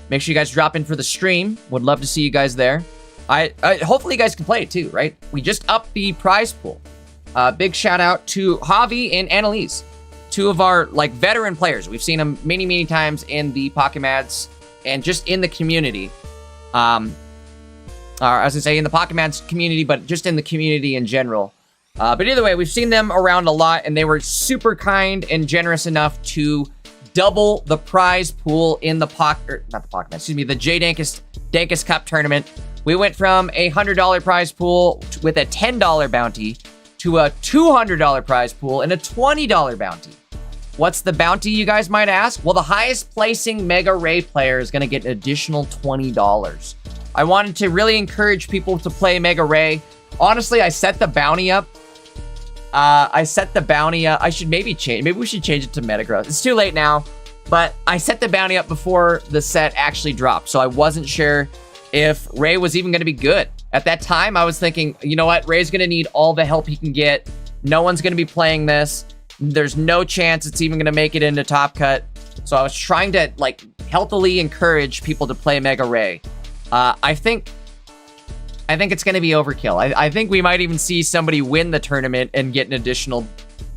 Make sure you guys drop in for the stream. Would love to see you guys there. Hopefully you guys can play it too, right? We just upped the prize pool. Big shout out to Javi and Annalise, 2 of our veteran players. We've seen them many, many times in the Pocket Mads and just in the community. I was gonna say in the Pocket Mads community, but just in the community in general. But either way, we've seen them around a lot, and they were super kind and generous enough to double the prize pool in the the J Dankest Cup tournament. We went from a $100 prize pool with a $10 bounty to a $200 prize pool and a $20 bounty. What's the bounty, you guys might ask? Well, the highest placing Mega Ray player is going to get an additional $20. I wanted to really encourage people to play Mega Ray. Honestly, I set the bounty up. I should maybe change. Maybe we should change it to Metagross. It's too late now, but I set the bounty up before the set actually dropped, so I wasn't sure if Ray was even going to be good. At that time, I was thinking, you know what? Ray's going to need all the help he can get. No one's going to be playing this. There's no chance it's even going to make it into Top Cut. So I was trying to healthily encourage people to play Mega Ray. I think it's going to be overkill. I think we might even see somebody win the tournament and get an additional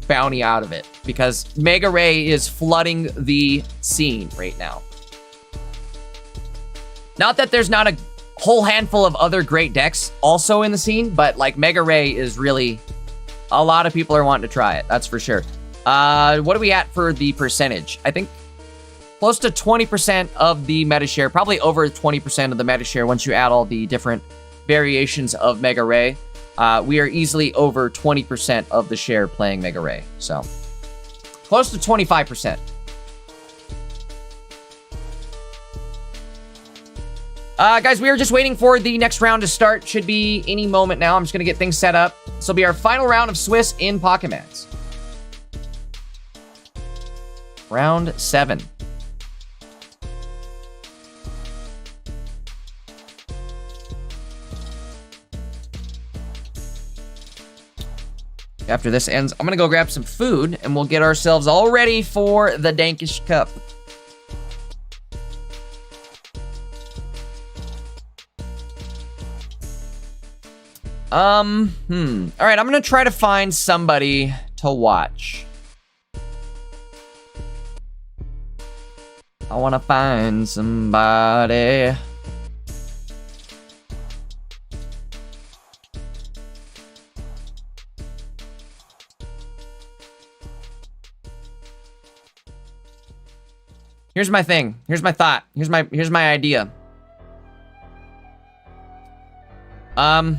bounty out of it, because Mega Ray is flooding the scene right now. Not that there's not a whole handful of other great decks also in the scene, but Mega Ray is really, a lot of people are wanting to try it. That's for sure. What are we at for the percentage? I think close to 20% of the meta share, probably over 20% of the meta share once you add all the different variations of Mega Ray. We are easily over 20% of the share playing Mega Ray. So close to 25%. Guys, we are just waiting for the next round to start. Should be any moment now. I'm just going to get things set up. This will be our final round of Swiss in Pocket Mads. Round 7. After this ends, I'm gonna go grab some food, and we'll get ourselves all ready for the Dankish Cup. All right, I'm gonna try to find somebody to watch. I wanna find somebody. Here's my thing. Here's my thought. Here's my idea. I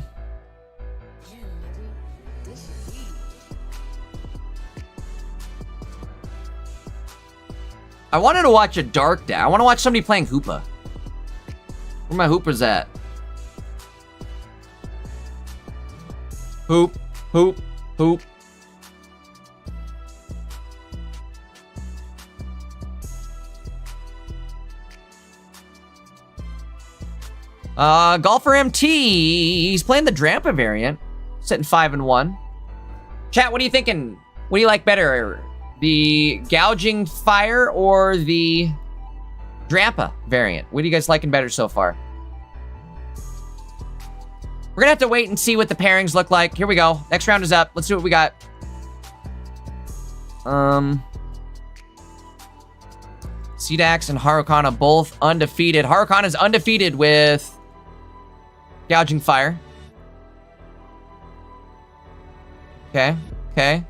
wanted to watch a dark deck. I want to watch somebody playing Hoopa. Where my Hoopers at? Hoop, hoop, hoop. Golfer MT, he's playing the Drampa variant, sitting 5-1. Chat, what are you thinking? What do you like better? The Gouging Fire or the Drampa variant? What are you guys liking better so far? We're gonna have to wait and see what the pairings look like. Here we go. Next round is up. Let's see what we got. Cdax and Harukana both undefeated. Harukana is undefeated with Gouging Fire. Okay, okay.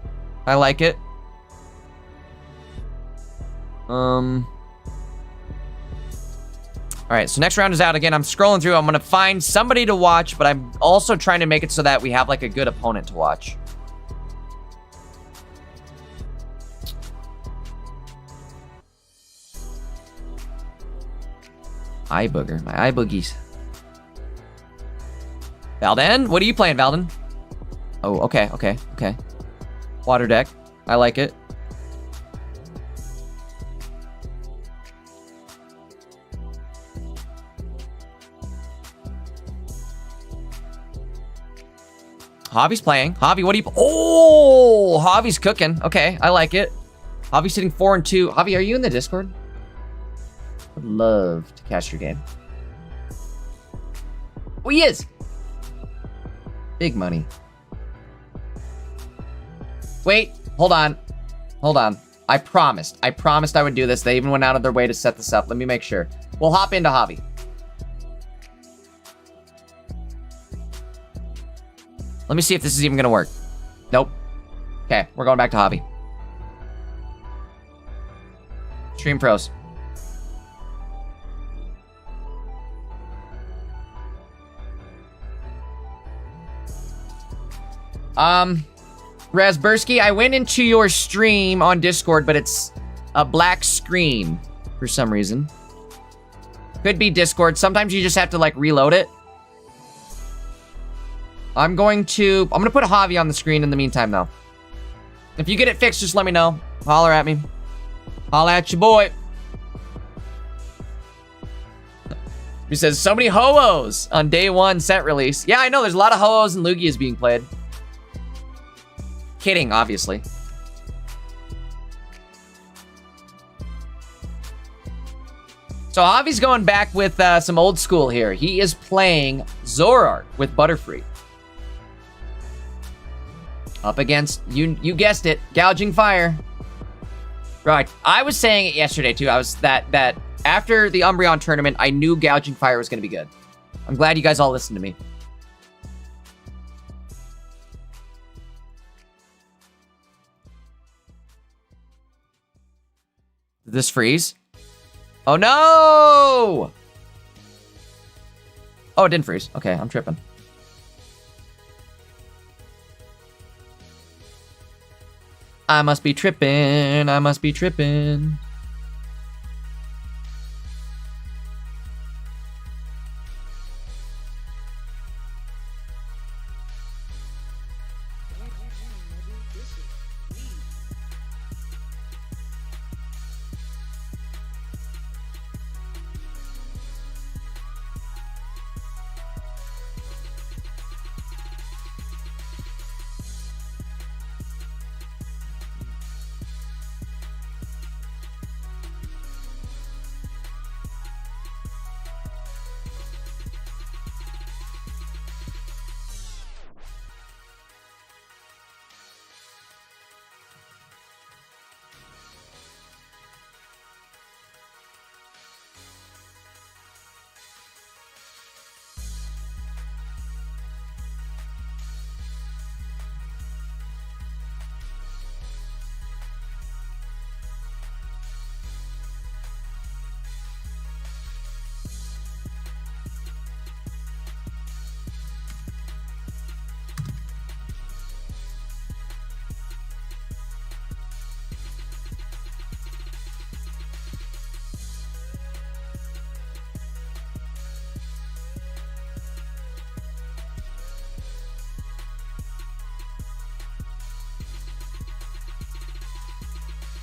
I like it. Alright, so next round is out again. I'm scrolling through. I'm gonna find somebody to watch, but I'm also trying to make it so that we have like a good opponent to watch. Eye booger. My eye boogies. Valden? What are you playing, Valden? Oh, okay, okay, okay. Water deck. I like it. Javi's playing. Javi, what are you... Oh! Javi's cooking. Okay, I like it. Javi's sitting 4-2. Javi, are you in the Discord? Would love to catch your game. Oh, he is! Big money. Wait, hold on. Hold on. I promised I would do this. They even went out of their way to set this up. Let me make sure. We'll hop into Javi. Let me see if this is even gonna work. Nope. Okay, we're going back to Javi. Stream pros. Razbersky, I went into your stream on Discord, but it's a black screen for some reason. Could be Discord. Sometimes you just have to, like, reload it. I'm gonna put Javi on the screen in the meantime, though. If you get it fixed, just let me know. Holler at me. Holler at your boy. He says, so many ho-ohs on day one set release. Yeah, I know, there's a lot of ho-ohs and Lugias being played. Kidding, obviously. So Javi's going back with some old school here. He is playing Zoroark with Butterfree. Up against, you guessed it, Gouging Fire. Right, I was saying it yesterday too. I was that after the Umbreon tournament, I knew Gouging Fire was gonna be good. I'm glad you guys all listened to me. Did this freeze? Oh no! Oh, it didn't freeze. Okay, I'm tripping. I must be tripping. I must be tripping.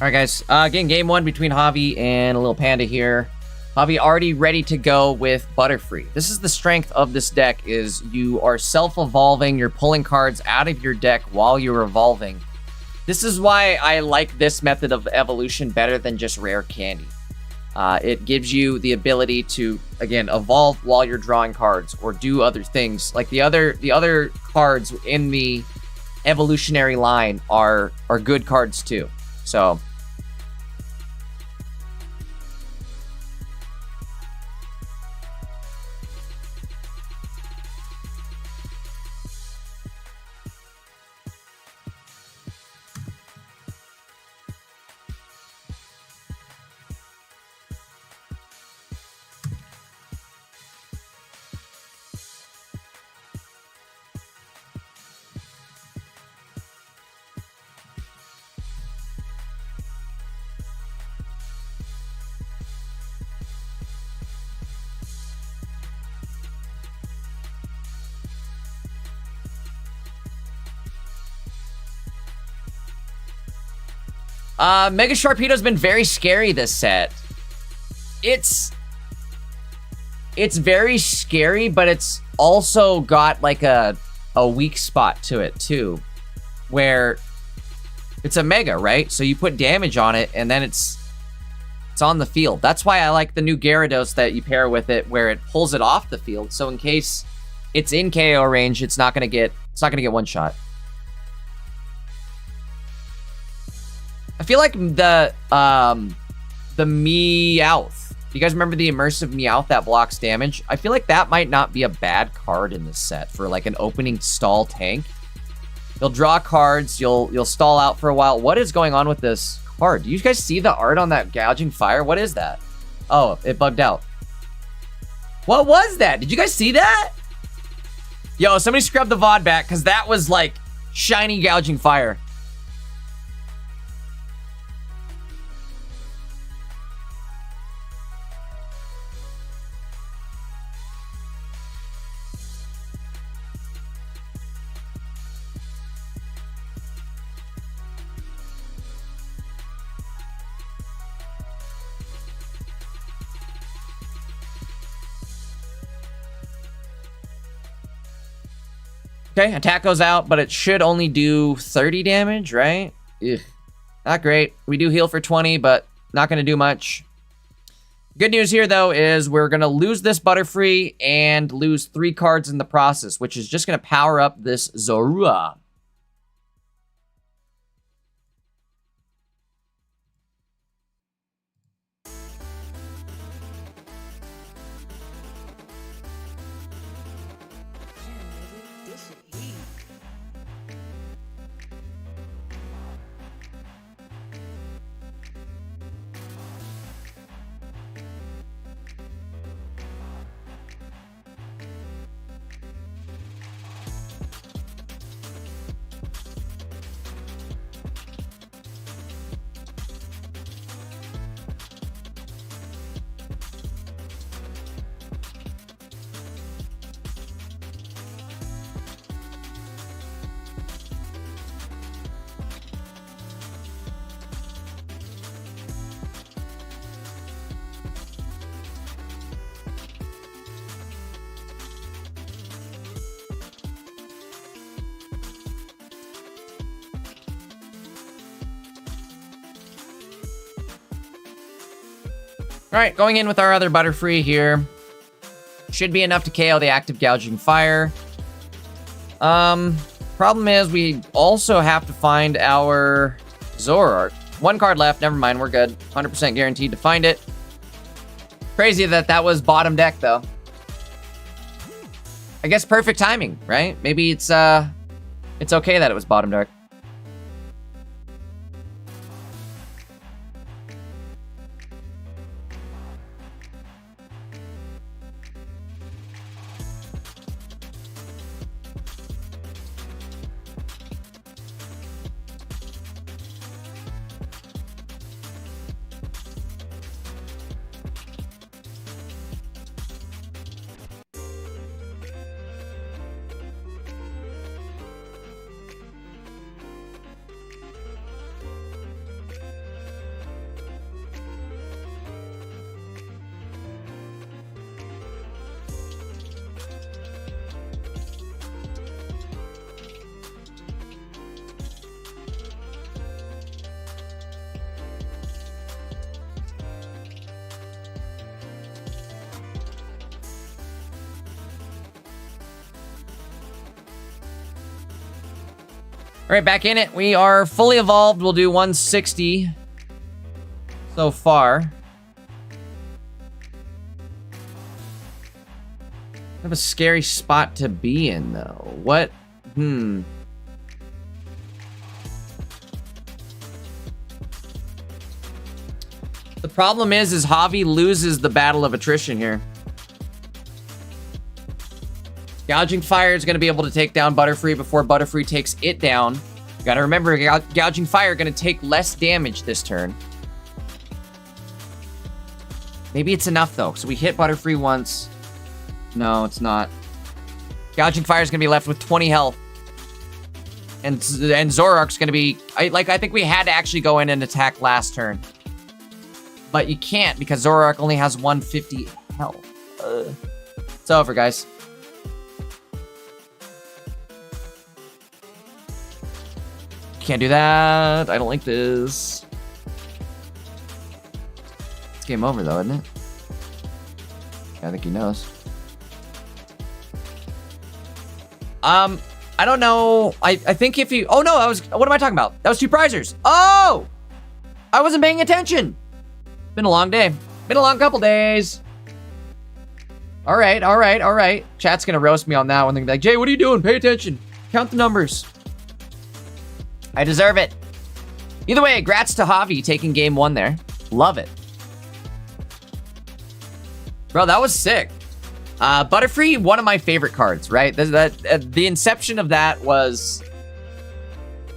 All right, guys. Again, game one between Javi and a little panda here. Javi already ready to go with Butterfree. This is the strength of this deck, is you are self-evolving. You're pulling cards out of your deck while you're evolving. This is why I like this method of evolution better than just rare candy. It gives you the ability to, again, evolve while you're drawing cards or do other things. Like the other cards in the evolutionary line are good cards too. So Mega Sharpedo's been very scary this set. It's very scary, but it's also got like a weak spot to it too, where it's a Mega, right? So you put damage on it and then it's on the field. That's why I like the new Gyarados that you pair with it, where it pulls it off the field. So in case it's in KO range, it's not gonna get one shot. I feel like the Meowth. You guys remember the immersive Meowth that blocks damage? I feel like that might not be a bad card in this set for like an opening stall tank. You'll draw cards, you'll stall out for a while. What is going on with this card? Do you guys see the art on that gouging fire? What is that? Oh, it bugged out. What was that? Did you guys see that? Yo, somebody scrub the VOD back, because that was like shiny gouging fire. Okay, attack goes out, but it should only do 30 damage, right? Ugh. Not great. We do heal for 20, but not going to do much. Good news here, though, is we're going to lose this Butterfree and lose 3 cards in the process, which is just going to power up this Zorua. This shit heat. All right, going in with our other Butterfree here. Should be enough to KO the active gouging fire. Problem is we also have to find our Zoroark. 1 card left, never mind, we're good. 100% guaranteed to find it. Crazy that was bottom deck, though. I guess perfect timing, right? Maybe it's okay that it was bottom deck. All right, back in it. We are fully evolved. We'll do 160 so far. Kind of a scary spot to be in, though. What? The problem is Javi loses the battle of attrition here. Gouging Fire is going to be able to take down Butterfree before Butterfree takes it down. You got to remember, Gouging Fire going to take less damage this turn. Maybe it's enough, though. So we hit Butterfree once. No, it's not. Gouging Fire is going to be left with 20 health. And Zoroark's going to be... I think we had to actually go in and attack last turn. But you can't because Zoroark only has 150 health. It's over, guys. Can't do that. I don't like this. It's game over, though, isn't it? Yeah, I think he knows. I don't know. I think if you... Oh, no, what am I talking about? That was 2 prizers. Oh! I wasn't paying attention. Been a long day. Been a long couple days. All right. Chat's gonna roast me on that one. They're gonna be like, Jay, what are you doing? Pay attention. Count the numbers. I deserve it. Either way, grats to Javi taking game 1 there. Love it. Bro, that was sick. Butterfree, one of my favorite cards, right? The inception of that was...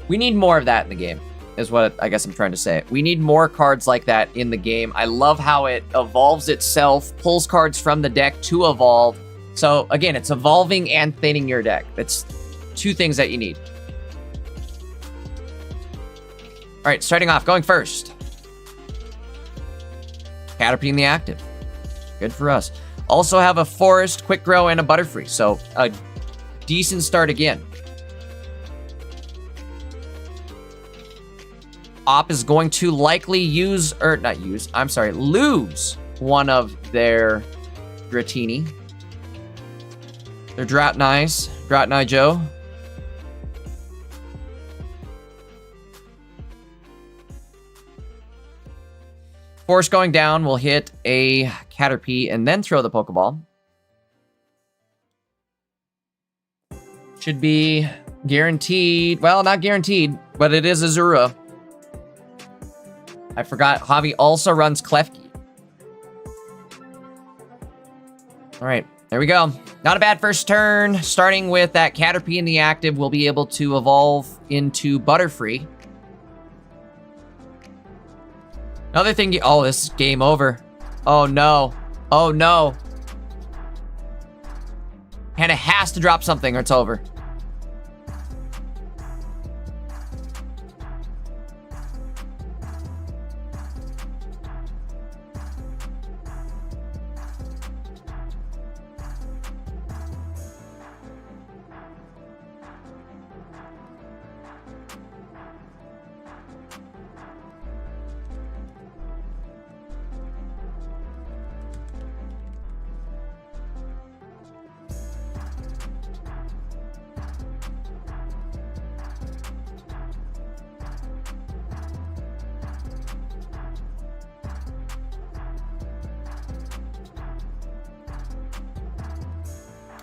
We need more of that in the game, is what I guess I'm trying to say. We need more cards like that in the game. I love how it evolves itself, pulls cards from the deck to evolve. So, again, it's evolving and thinning your deck. That's 2 things that you need. All right, starting off, going first. Caterpie in the active. Good for us. Also have a Forest, Quick Grow, and a Butterfree. So a decent start again. Op is going to likely lose one of their Dratini. Their Dratini Joe. Force going down will hit a Caterpie and then throw the Pokeball. Should be guaranteed. Well, not guaranteed, but it is Azura. I forgot Javi also runs Klefki. All right, there we go. Not a bad first turn. Starting with that Caterpie in the active, we'll be able to evolve into Butterfree. Another thing, oh, this is game over. Oh no. Oh no. And it has to drop something or it's over.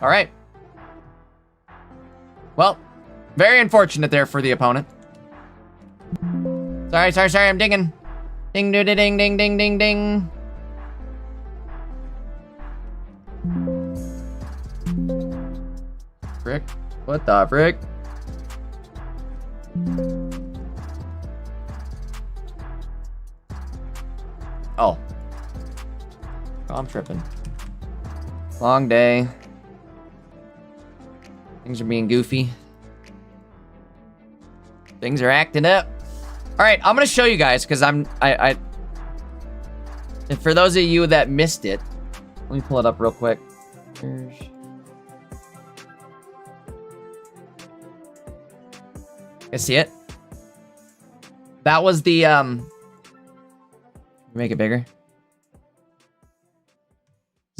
All right. Well, very unfortunate there for the opponent. Sorry, I'm dinging. Ding, ding, ding, ding, ding, ding, ding. Frick? What the frick? Oh. Oh, I'm tripping. Long day. Things are being goofy. Things are acting up. All right, I'm gonna show you guys because and for those of you that missed it, let me pull it up real quick. You see it? That was the make it bigger.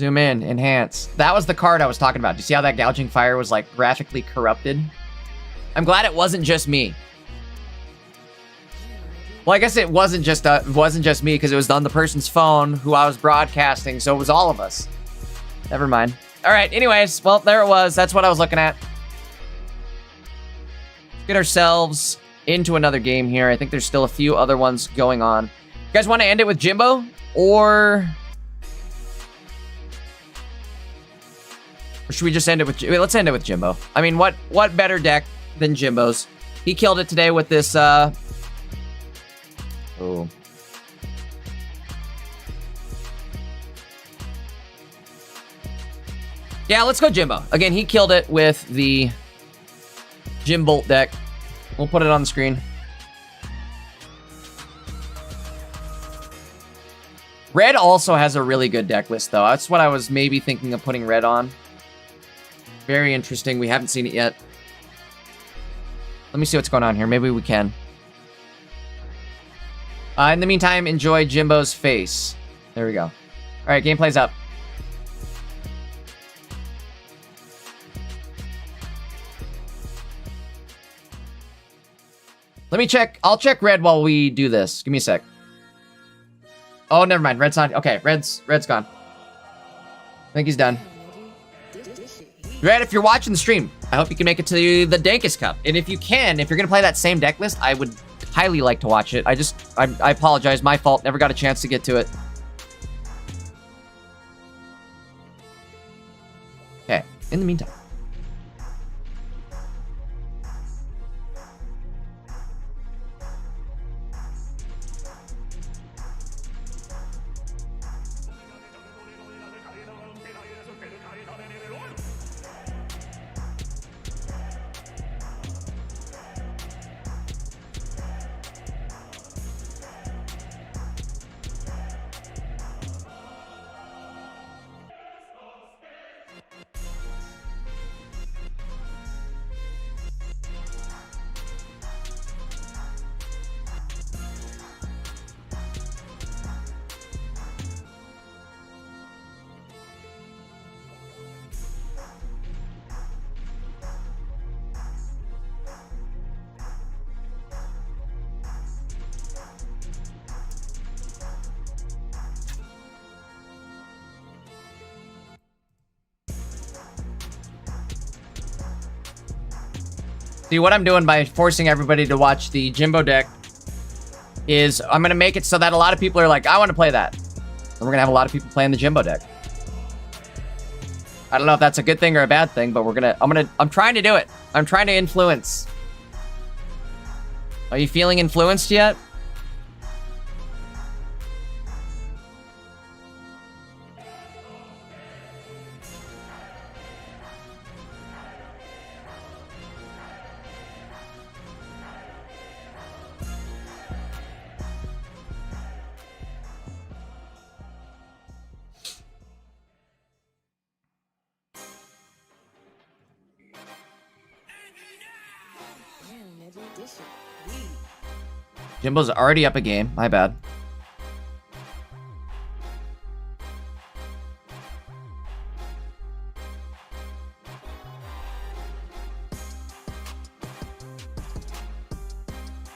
Zoom in, enhance. That was the card I was talking about. Do you see how that Gouging Fire was like graphically corrupted? I'm glad it wasn't just me. Well, I guess it wasn't just me because it was on the person's phone who I was broadcasting, so it was all of us. Never mind. All right, anyways, well, there it was. That's what I was looking at. Let's get ourselves into another game here. I think there's still a few other ones going on. You guys want to end it with Jimbo? Or should we just end it with... Wait, let's end it with Jimbo. I mean, what better deck than Jimbo's? He killed it today with this... Oh. Yeah, let's go Jimbo. Again, he killed it with the Jim Bolt deck. We'll put it on the screen. Red also has a really good deck list, though. That's what I was maybe thinking of putting red on. Very interesting. We haven't seen it yet. Let me see what's going on here. Maybe we can. In the meantime, enjoy Jimbo's face. There we go. All right, gameplay's up. Let me check. I'll check red while we do this. Give me a sec. Oh, never mind. Red's not. Okay, red's gone. I think he's done. Red, if you're watching the stream, I hope you can make it to the Dankest Cup. And if you can, if you're going to play that same deck list, I would highly like to watch it. I apologize. My fault. Never got a chance to get to it. Okay, in the meantime. See, what I'm doing by forcing everybody to watch the Jimbo deck is I'm going to make it so that a lot of people are like, I want to play that. And we're going to have a lot of people playing the Jimbo deck. I don't know if that's a good thing or a bad thing, but I'm trying to do it. I'm trying to influence. Are you feeling influenced yet? Jimbo's already up a game. My bad.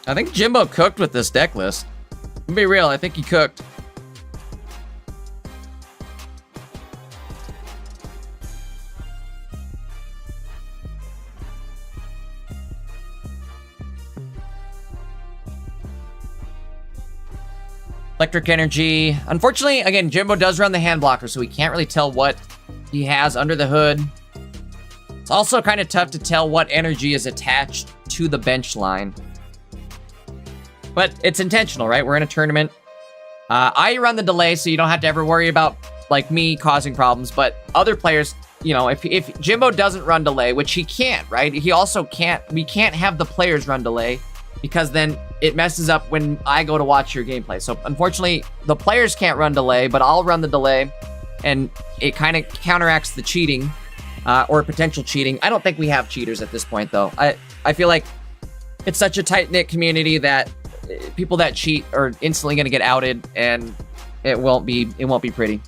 I think Jimbo cooked with this deck list. To be real, I think he cooked. Electric Energy. Unfortunately, again, Jimbo does run the hand blocker, so we can't really tell what he has under the hood. It's also kind of tough to tell what energy is attached to the bench line. But it's intentional, right? We're in a tournament. I run the delay, so you don't have to ever worry about, like, me causing problems. But other players, you know, if Jimbo doesn't run delay, which he can't, right? He also can't, we can't have the players run delay, because then it messes up when I go to watch your gameplay. So unfortunately, the players can't run delay, but I'll run the delay, and it kind of counteracts the cheating, or potential cheating. I don't think we have cheaters at this point, though. I feel like it's such a tight-knit community that people that cheat are instantly going to get outed, and it won't be pretty.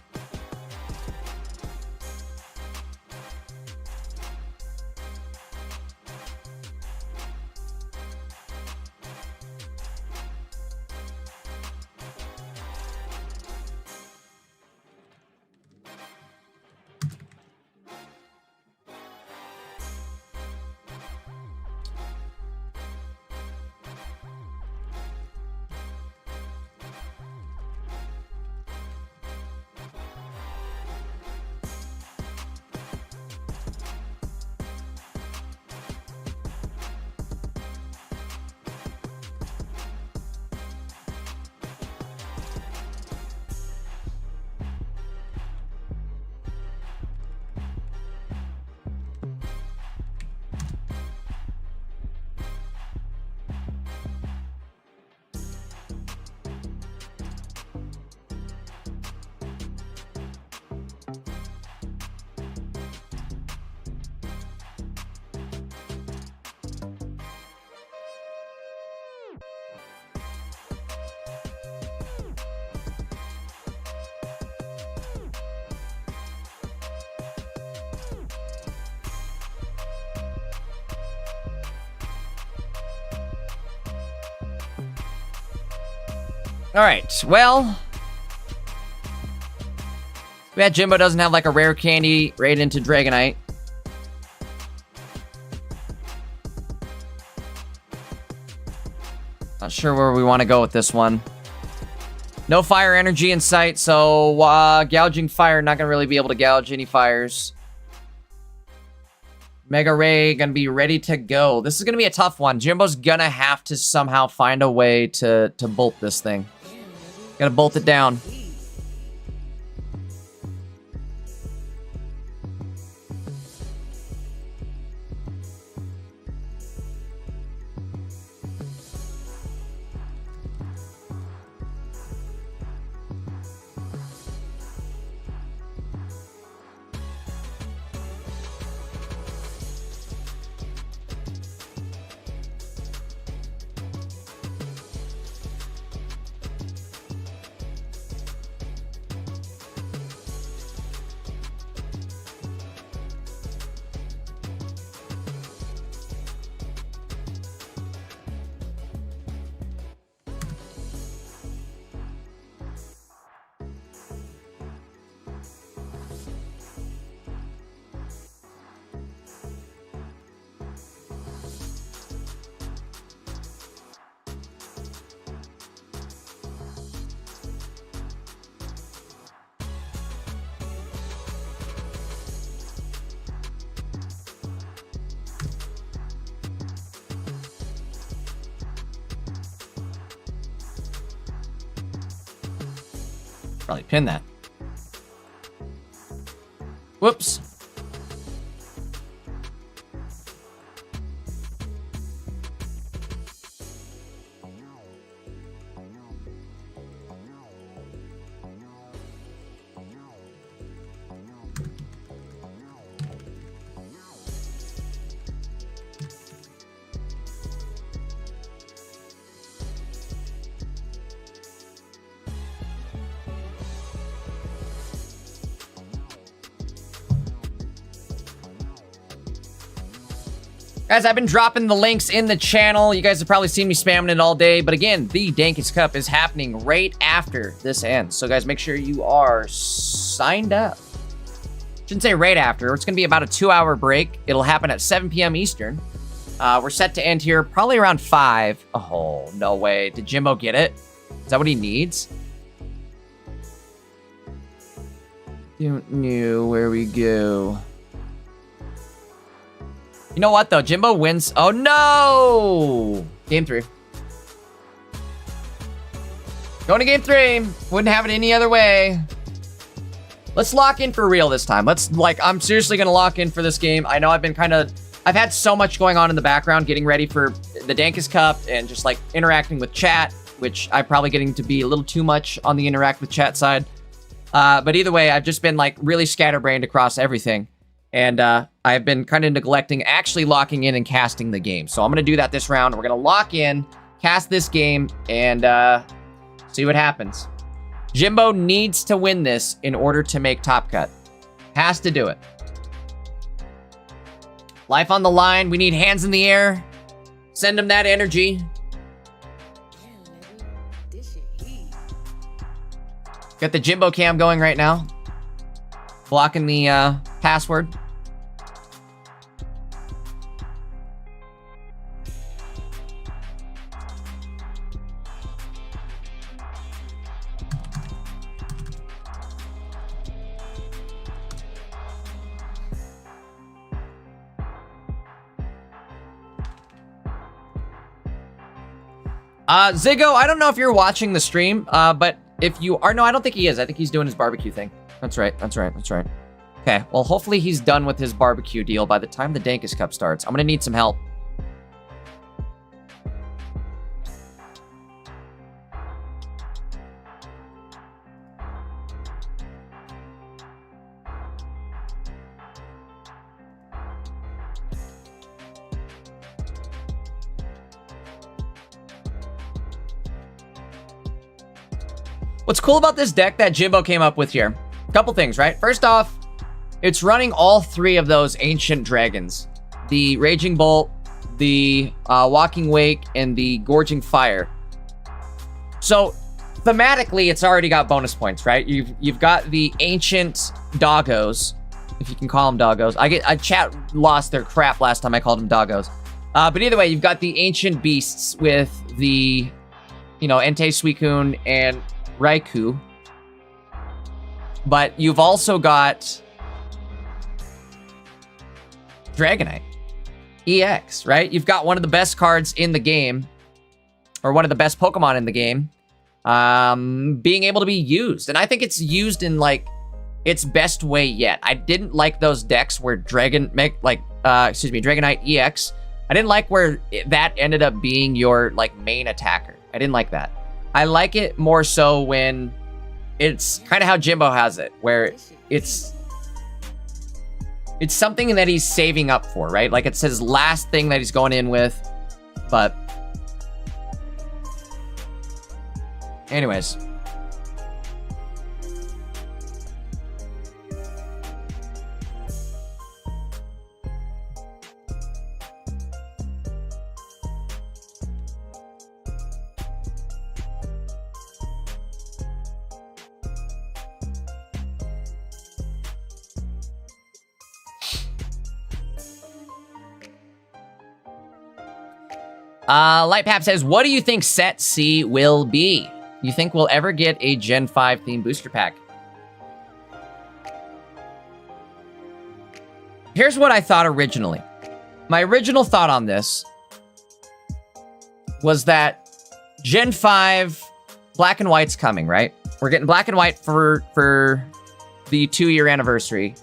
All right, well, yeah, Jimbo doesn't have like a rare candy right into Dragonite. Not sure where we want to go with this one. No fire energy in sight, so gouging fire, not gonna really be able to gouge any fires. Mega Ray gonna be ready to go. This is gonna be a tough one. Jimbo's gonna have to somehow find a way to bolt this thing. Gotta bolt it down. Probably pin that. Whoops. Guys, I've been dropping the links in the channel. You guys have probably seen me spamming it all day. But again, the Dankest Cup is happening right after this ends. So guys, make sure you are signed up. Shouldn't say right after. It's going to be about a 2-hour break. It'll happen at 7 p.m. Eastern. We're set to end here probably around 5. Oh, no way. Did Jimbo get it? Is that what he needs? Don't know where we go. You know what, though? Jimbo wins. Oh, no! Game 3. Going to game 3. Wouldn't have it any other way. Let's lock in for real this time. I'm seriously going to lock in for this game. I know I've had so much going on in the background, getting ready for the Dankest Cup and just, like, interacting with chat, which I'm probably getting to be a little too much on the interact with chat side. But either way, I've just been, like, really scatterbrained across everything. And I've been kind of neglecting actually locking in and casting the game. So I'm going to do that this round. We're going to lock in, cast this game, and see what happens. Jimbo needs to win this in order to make Top Cut. Has to do it. Life on the line. We need hands in the air. Send him that energy. Got the Jimbo cam going right now. Blocking the password. Ziggo, I don't know if you're watching the stream, but if you are, no, I don't think he is. I think he's doing his barbecue thing. That's right. Okay, well, hopefully he's done with his barbecue deal by the time the Dankest Cup starts. I'm gonna need some help. What's cool about this deck that Jimbo came up with here? Couple things, right? First off, it's running all 3 of those ancient dragons. The Raging Bolt, the Walking Wake, and the Gorging Fire. So, thematically, it's already got bonus points, right? You've got the ancient doggos, if you can call them doggos. Chat lost their crap last time I called them doggos. But either way, you've got the ancient beasts with the, Entei, Suicune, and Raikou. But you've also got Dragonite EX, right? You've got one of the best cards in the game, or one of the best Pokemon in the game, being able to be used. And I think it's used in, like, its best way yet. I didn't like those decks where Dragonite EX, I didn't like where that ended up being your, like, main attacker. I didn't like that. I like it more so when it's kind of how Jimbo has it, where it's something that he's saving up for, right? Like, it's his last thing that he's going in with. But anyways. Lightpap says, what do you think Set C will be? You think we'll ever get a Gen 5 themed booster pack? Here's what I thought originally. My original thought on this was that Gen 5 Black and White's coming, right? We're getting Black and White for the 2-year anniversary.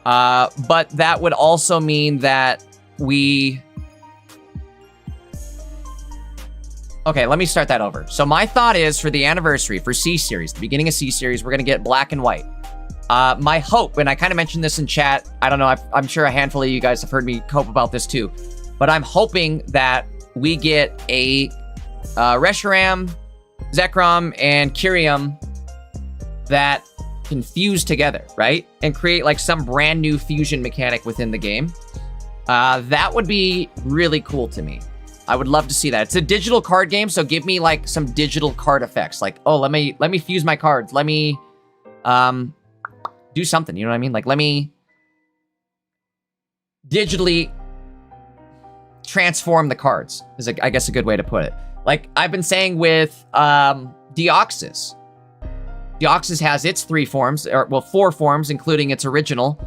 But that would also mean that we... Okay, let me start that over. So my thought is for the anniversary, for C-Series, the beginning of C-Series, we're going to get Black and White. My hope, and I kind of mentioned this in chat, I don't know, I'm sure a handful of you guys have heard me cope about this too, but I'm hoping that we get a Reshiram, Zekrom, and Kyurem that can fuse together, right? And create like some brand new fusion mechanic within the game. That would be really cool to me. I would love to see that. It's a digital card game, so give me like some digital card effects. Like, oh, let me fuse my cards. Let me do something, you know what I mean? Like, let me digitally transform the cards, is I guess a good way to put it. Like I've been saying with Deoxys. Deoxys has its 3 forms, or well, 4 forms, including its original.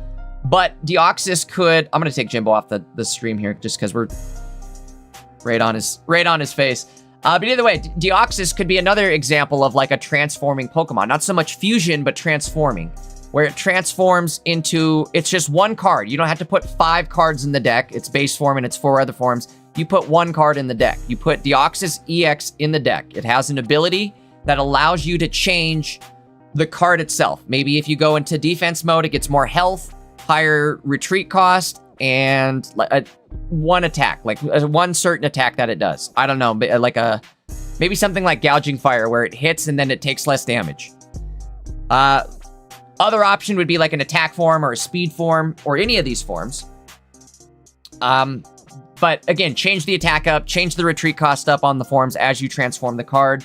But Deoxys could, I'm gonna take Jimbo off the stream here just because we're right on his face. But either way, Deoxys could be another example of like a transforming Pokemon. Not so much fusion, but transforming. Where it transforms into, it's just one card. You don't have to put 5 cards in the deck. It's base form and it's 4 other forms. You put 1 card in the deck. You put Deoxys EX in the deck. It has an ability that allows you to change the card itself. Maybe if you go into defense mode, it gets more health, higher retreat cost, and one attack, like one certain attack that it does. I don't know, like maybe something like Gouging Fire, where it hits and then it takes less damage. Other option would be like an attack form or a speed form or any of these forms. But again, change the attack up, change the retreat cost up on the forms as you transform the card.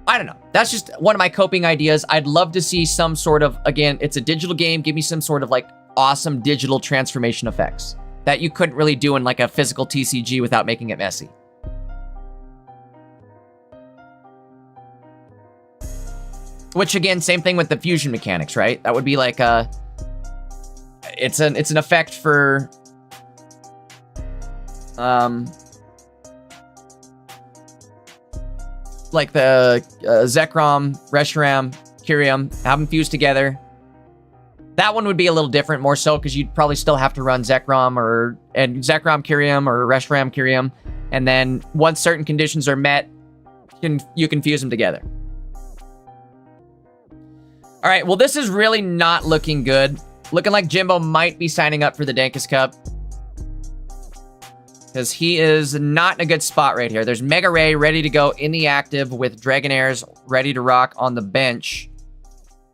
I don't know. That's just one of my coping ideas. I'd love to see some sort of, again, it's a digital game. Give me some sort of like awesome digital transformation effects that you couldn't really do in like a physical TCG without making it messy. Which again, same thing with the fusion mechanics, right? That would be like it's an effect for like the Zekrom, Reshiram, Kyurem, have them fused together. That one would be a little different, more so because you'd probably still have to run Zekrom Zekrom Kyurem or Reshiram Kyurem, and then once certain conditions are met, you can fuse them together. All right, well, this is really not looking good. Looking like Jimbo might be signing up for the Dankus Cup, because he is not in a good spot right here. There's Mega Ray ready to go in the active with Dragonairs ready to rock on the bench.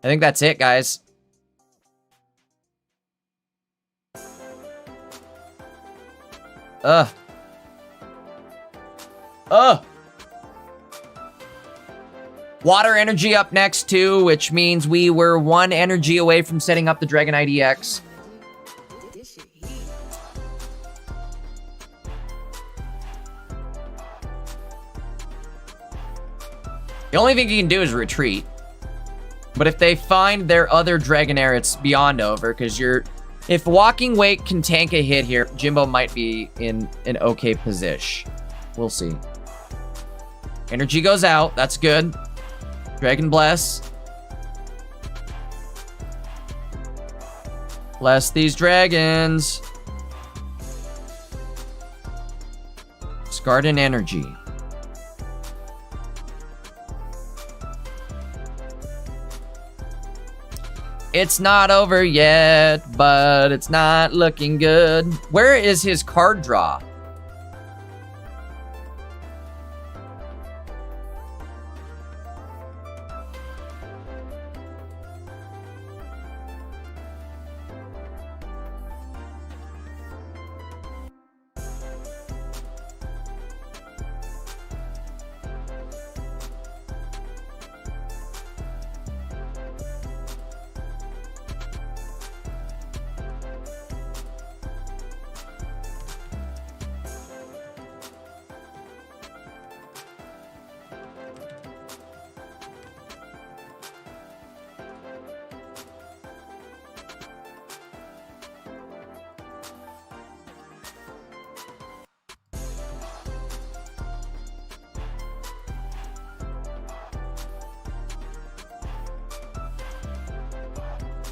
I think that's it, guys. Water energy up next too, which means we were 1 energy away from setting up the Dragonite EX. Dish it heat. The only thing you can do is retreat. But if they find their other Dragonair, it's beyond over, because if Walking Wake can tank a hit here, Jimbo might be in an okay position. We'll see. Energy goes out. That's good. Dragon Bless. Bless these dragons. Discard an energy. It's not over yet, but it's not looking good. Where is his card draw?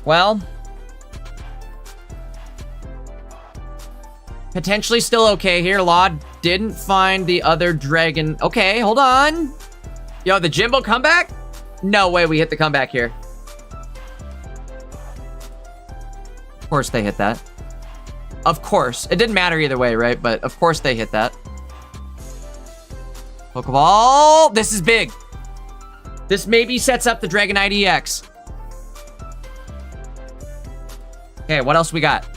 Well, potentially still okay here. Law didn't find the other dragon. Okay, hold on. Yo, the Jimbo comeback? No way we hit the comeback here. Of course they hit that. Of course. It didn't matter either way, right? But of course they hit that. Pokeball. This is big. This maybe sets up the Dragonite EX. Okay, what else we got?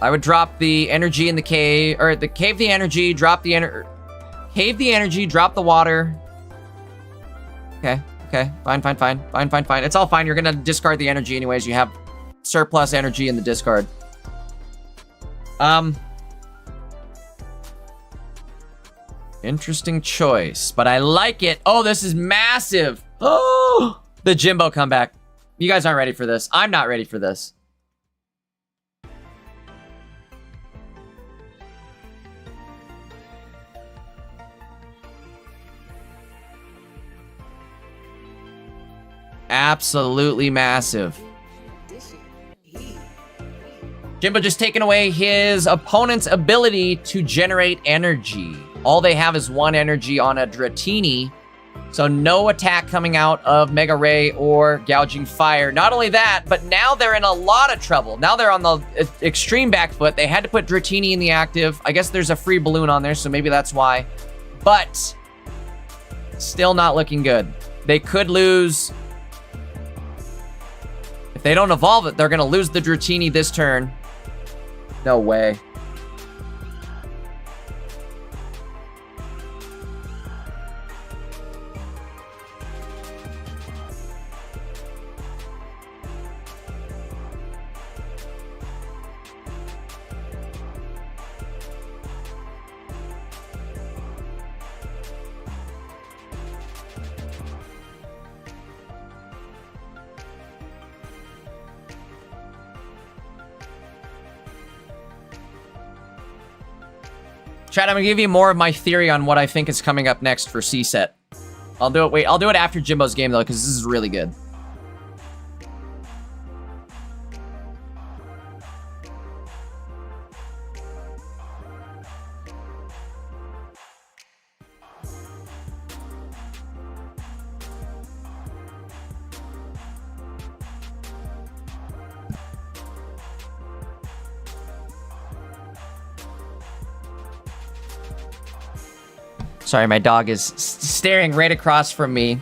I would drop the energy in the cave, or the cave the energy, drop the cave the energy, drop the water. Okay, fine. It's all fine. You're gonna discard the energy anyways. You have surplus energy in the discard. Interesting choice, but I like it. Oh, this is massive. Oh, the Jimbo comeback. You guys aren't ready for this. I'm not ready for this. Absolutely massive. Dish it heat. Jimbo just taking away his opponent's ability to generate energy. All they have is 1 energy on a Dratini, so no attack coming out of Mega Ray or Gouging Fire. Not only that, but now they're in a lot of trouble. Now they're on the extreme back foot. They had to put Dratini in the active. I guess there's a free balloon on there, so maybe that's why. But still not looking good. They could lose. If they don't evolve it, they're going to lose the Dratini this turn. No way. Chat, I'm gonna give you more of my theory on what I think is coming up next for C-set. I'll do it, wait, I'll do it after Jimbo's game though, because this is really good. Sorry, my dog is staring right across from me.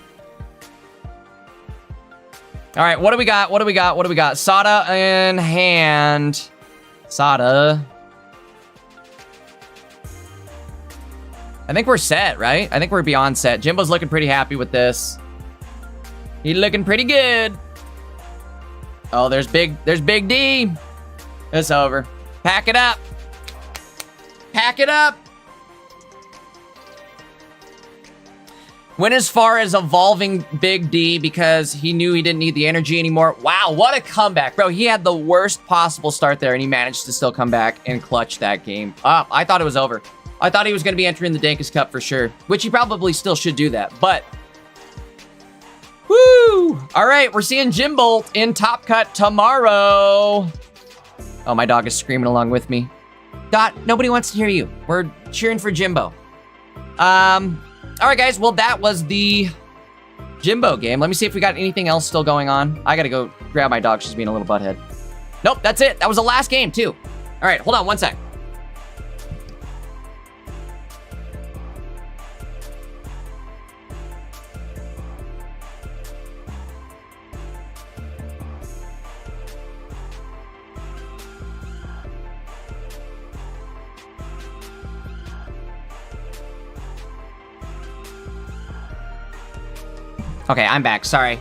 All right, what do we got? What do we got? What do we got? Sada in hand. Sada. I think we're set, right? I think we're beyond set. Jimbo's looking pretty happy with this. He's looking pretty good. Oh, there's Big D. It's over. Pack it up. Pack it up. Went as far as evolving Big D because he knew he didn't need the energy anymore. Wow, what a comeback. Bro, he had the worst possible start there, and he managed to still come back and clutch that game. I thought it was over. I thought he was going to be entering the Dankus Cup for sure, which he probably still should do that, but... Woo! All right, we're seeing Jimbo in Top Cut tomorrow. Oh, my dog is screaming along with me. Dot, nobody wants to hear you. We're cheering for Jimbo. All right, guys. Well, that was the Jimbo game. Let me see if we got anything else still going on. I gotta go grab my dog. She's being a little butthead. Nope, that's it. That was the last game, too. All right, hold on one sec. Okay, I'm back. Sorry.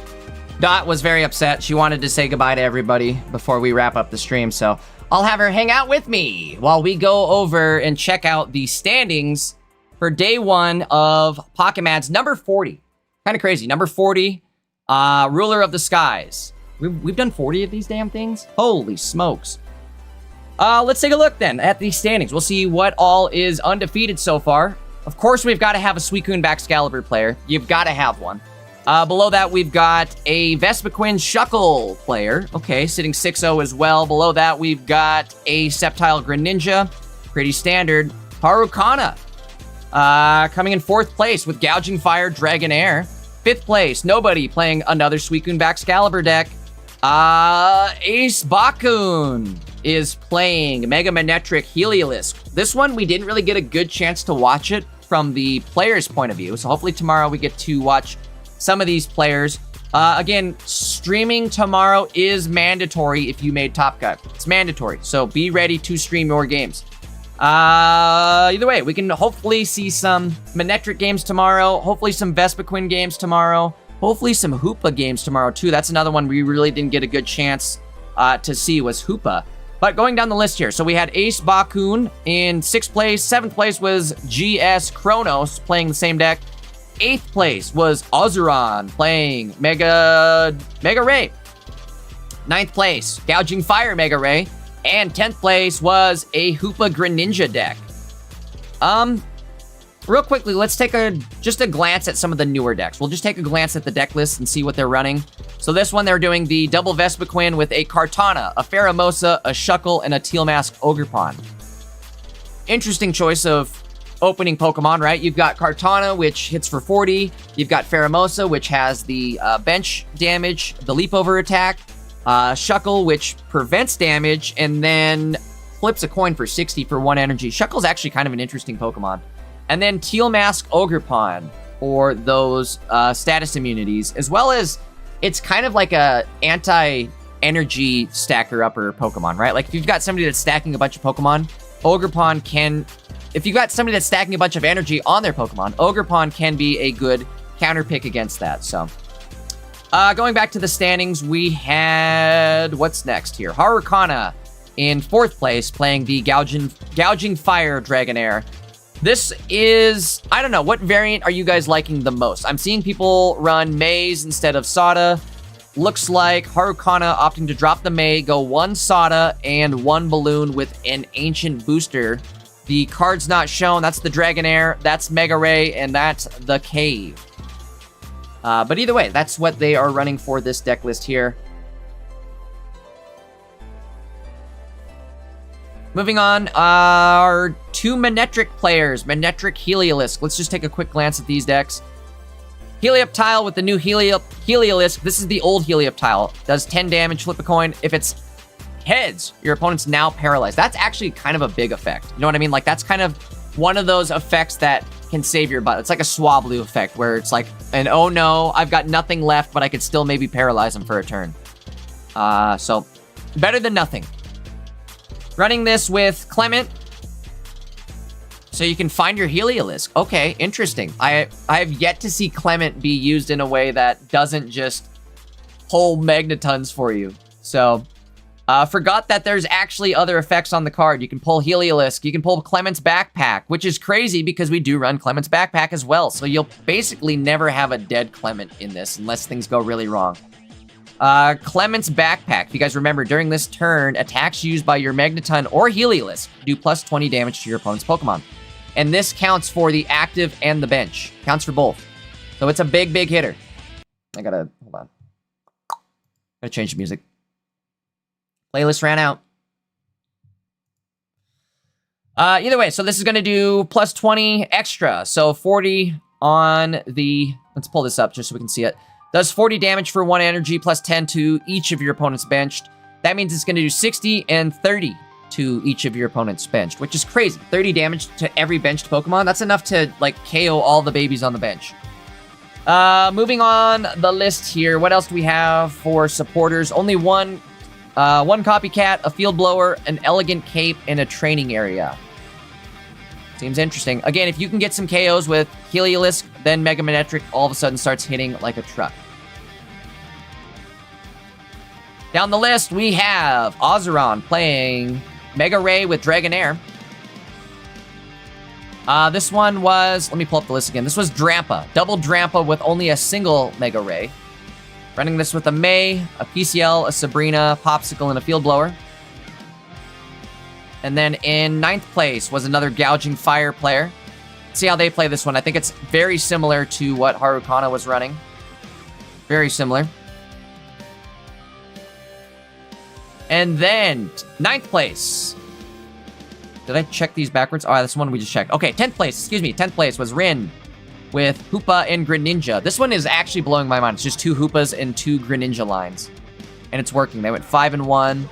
Dot was very upset. She wanted to say goodbye to everybody before we wrap up the stream, so I'll have her hang out with me while we go over and check out the standings for day 1 of Pokemans number 40. Kind of crazy. Number 40, Ruler of the Skies. We've done 40 of these damn things? Holy smokes. Let's take a look then at the standings. We'll see what all is undefeated so far. Of course, we've got to have a Suicune Baxcalibur player. You've got to have one. Below that, we've got a Vespiquen Shuckle player. Okay, sitting 6-0 as well. Below that, we've got a Sceptile Greninja. Pretty standard. Harukana. Coming in 4th place with Gouging Fire Dragonair. 5th place, nobody playing another Suicune Baxcalibur deck. Ace Bakun is playing Mega Manectric Heliolisk. This one, we didn't really get a good chance to watch it from the player's point of view. So hopefully tomorrow we get to watch some of these players. Again, streaming tomorrow is mandatory if you made Top Cut. It's mandatory, so be ready to stream your games. Either way, we can hopefully see some Manectric games tomorrow, hopefully some Vespiquen games tomorrow, hopefully some Hoopa games tomorrow too. That's another one we really didn't get a good chance to see was Hoopa. But going down the list here, so we had Ace Bakun in 6th place. 7th place was GS Kronos playing the same deck. 8th place was Ozuron playing Mega Ray. 9th place, Gouging Fire Mega Ray. And 10th place was a Hoopa Greninja deck. Real quickly, let's take just a glance at some of the newer decks. We'll just take a glance at the deck list and see what they're running. So this one, they're doing the double Vespiquen with a Kartana, a Pheromosa, a Shuckle, and a Teal Mask Ogerpon. Interesting choice of opening Pokemon, right? You've got Kartana, which hits for 40. You've got Pheromosa, which has the bench damage, the leap over attack. Shuckle, which prevents damage, and then flips a coin for 60 for 1 energy. Shuckle's actually kind of an interesting Pokemon. And then Teal Mask Ogerpon for those status immunities, as well as it's kind of like a anti-energy stacker-upper Pokemon, right? Like if you've got somebody that's stacking a bunch of Pokemon, Ogerpon can... If you've got somebody that's stacking a bunch of energy on their Pokemon, Ogerpon can be a good counter pick against that. So, going back to the standings, we had... What's next here? Harukana in 4th place, playing the Gouging Fire Dragonair. This is... I don't know. What variant are you guys liking the most? I'm seeing people run Maze instead of Sada. Looks like Harukana opting to drop the May, go 1 Sada and 1 Balloon with an Ancient Booster. The card's not shown. That's the Dragonair, that's Mega Ray, and that's the Cave. But either way, that's what they are running for this deck list here. Moving on, our 2 Manectric players, Manectric Heliolisk. Let's just take a quick glance at these decks. Helioptile with the new Heliolisk. This is the old Helioptile. Does 10 damage, flip a coin. If it's heads, your opponent's now paralyzed. That's actually kind of a big effect. You know what I mean? Like, that's kind of one of those effects that can save your butt. It's like a Swablu effect, where it's like, and oh no, I've got nothing left, but I could still maybe paralyze him for a turn. So, better than nothing. Running this with Clement, So you can find your Heliolisk. Okay, interesting. I have yet to see Clement be used in a way that doesn't just pull Magnetons for you. So, forgot that there's actually other effects on the card. You can pull Heliolisk. You can pull Clement's Backpack, which is crazy because we do run Clement's Backpack as well. So you'll basically never have a dead Clement in this unless things go really wrong. Clement's Backpack. If you guys remember, during this turn, attacks used by your Magneton or Heliolisk do plus 20 damage to your opponent's Pokemon. And this counts for the active and the bench. Counts for both. So it's a big, big hitter. I gotta, hold on. Gotta change the music. Playlist ran out. Either way, so this is gonna do plus 20 extra. So 40 on the, let's pull this up just so we can see it. Does 40 damage for 1 energy, plus 10 to each of your opponents benched. That means it's going to do 60 and 30 to each of your opponents benched, which is crazy. 30 damage to every benched Pokemon. That's enough to, like, KO all the babies on the bench. Moving on the list here. What else do we have for supporters? Only one Copycat, a Field Blower, an Elegant Cape, and a Training Area. Seems interesting. Again, if you can get some KOs with Heliolisk, then Mega Manectric all of a sudden starts hitting like a truck. Down the list, we have Ozeron playing Mega Ray with Dragonair. This one was, let me pull up the list again. This was Drampa. Double Drampa with only a single Mega Ray. Running this with a May, a PCL, a Sabrina, Popsicle, and a Field Blower. And then in 9th place was another Gouging Fire player. Let's see how they play this one. I think it's very similar to what Harukana was running. Very similar. And then 9th place. Did I check these backwards? Oh, that's the one we just checked. Okay, 10th place. Excuse me. 10th place was Rin with Hoopa and Greninja. This one is actually blowing my mind. It's just 2 Hoopas and 2 Greninja lines. And it's working. They went 5 and 1.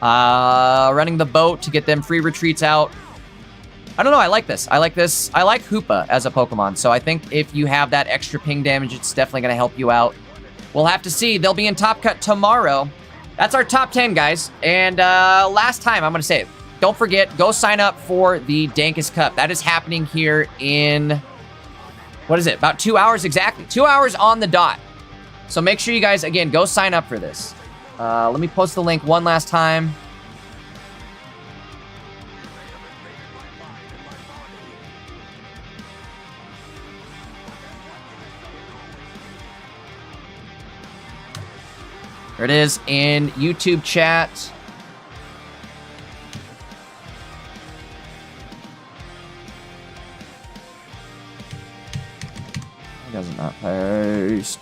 Running the boat to get them free retreats out. I don't know, I like this. I like this. I like Hoopa as a Pokemon, so I think if you have that extra ping damage, it's definitely going to help you out. We'll have to see. They'll be in Top Cut tomorrow. That's our top 10, guys. And last time, I'm going to say it. Don't forget, go sign up for the Dankest Cup. That is happening here in, what is it, about 2 hours exactly. 2 hours on the dot. So make sure you guys, again, go sign up for this. Let me post the link one last time. There it is in YouTube chat. It does not post.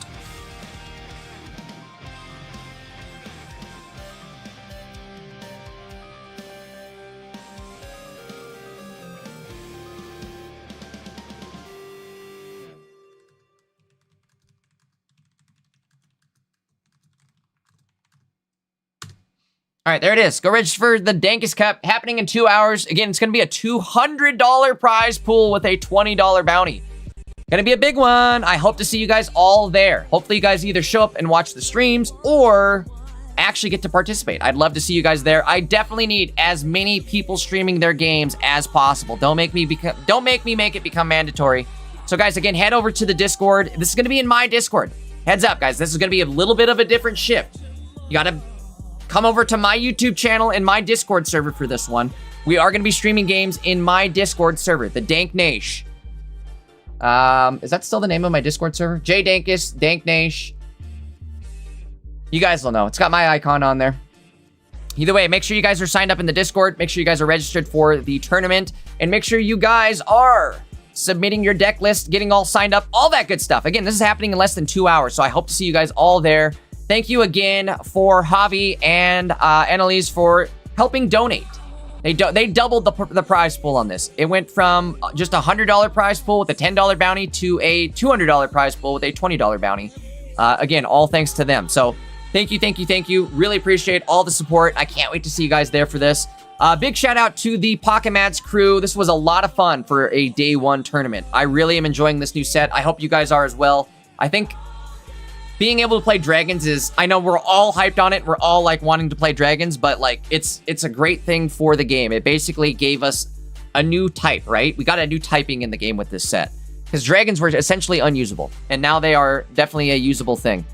All right, there it is. Go register for the Dankest Cup happening in 2 hours. Again, it's going to be a $200 prize pool with a $20 bounty. Going to be a big one. I hope to see you guys all there. Hopefully you guys either show up and watch the streams or actually get to participate. I'd love to see you guys there. I definitely need as many people streaming their games as possible. Don't make me make it become mandatory. So guys, again, head over to the Discord. This is going to be in my Discord. Heads up, guys. This is going to be a little bit of a different shift. You got to come over to my YouTube channel and my Discord server for this one. We are going to be streaming games in my Discord server, the Dank Nash. Is that still the name of my Discord server? J Dankest, Dank Nash. You guys will know. It's got my icon on there. Either way, make sure you guys are signed up in the Discord. Make sure you guys are registered for the tournament. And make sure you guys are submitting your deck list, getting all signed up, all that good stuff. Again, this is happening in less than 2 hours, so I hope to see you guys all there. Thank you again for Javi and Annalise for helping donate. They doubled the prize pool on this. It went from just a $100 prize pool with a $10 bounty to a $200 prize pool with a $20 bounty. Again, all thanks to them. So thank you, thank you, thank you. Really appreciate all the support. I can't wait to see you guys there for this. Big shout out to the Pocket Mats crew. This was a lot of fun for a day one tournament. I really am enjoying this new set. I hope you guys are as well. I think being able to play dragons is, I know we're all hyped on it. We're all like wanting to play dragons, but like it's a great thing for the game. It basically gave us a new type, right? We got a new typing in the game with this set. Because dragons were essentially unusable. And now they are definitely a usable thing.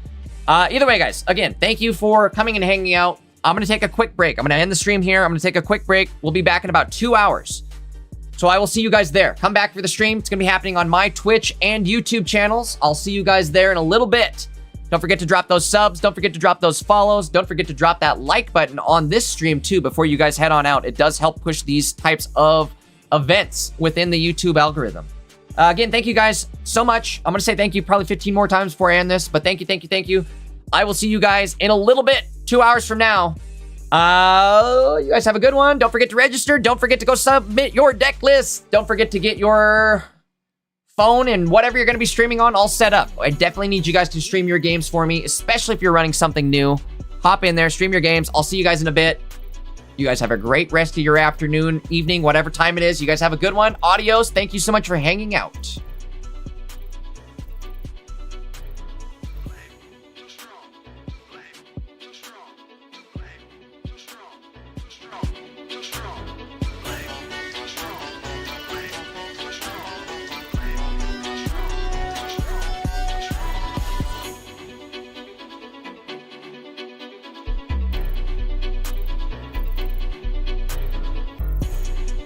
Either way, guys, again, thank you for coming and hanging out. I'm going to take a quick break. I'm going to end the stream here. I'm going to take a quick break. We'll be back in about 2 hours. So I will see you guys there. Come back for the stream. It's going to be happening on my Twitch and YouTube channels. I'll see you guys there in a little bit. Don't forget to drop those subs. Don't forget to drop those follows. Don't forget to drop that like button on this stream too before you guys head on out. It does help push these types of events within the YouTube algorithm. Again, thank you guys so much. I'm going to say thank you probably 15 more times before I end this, but thank you, thank you, thank you. I will see you guys in a little bit, 2 hours from now. You guys have a good one. Don't forget to register. Don't forget to go submit your deck list. Don't forget to get your phone and whatever you're going to be streaming on all set up. I definitely need you guys to stream your games for me, especially if you're running something new. Hop in there, stream your games. I'll see you guys in a bit. You guys have a great rest of your afternoon, evening, whatever time it is. You guys have a good one. Adios. Thank you so much for hanging out.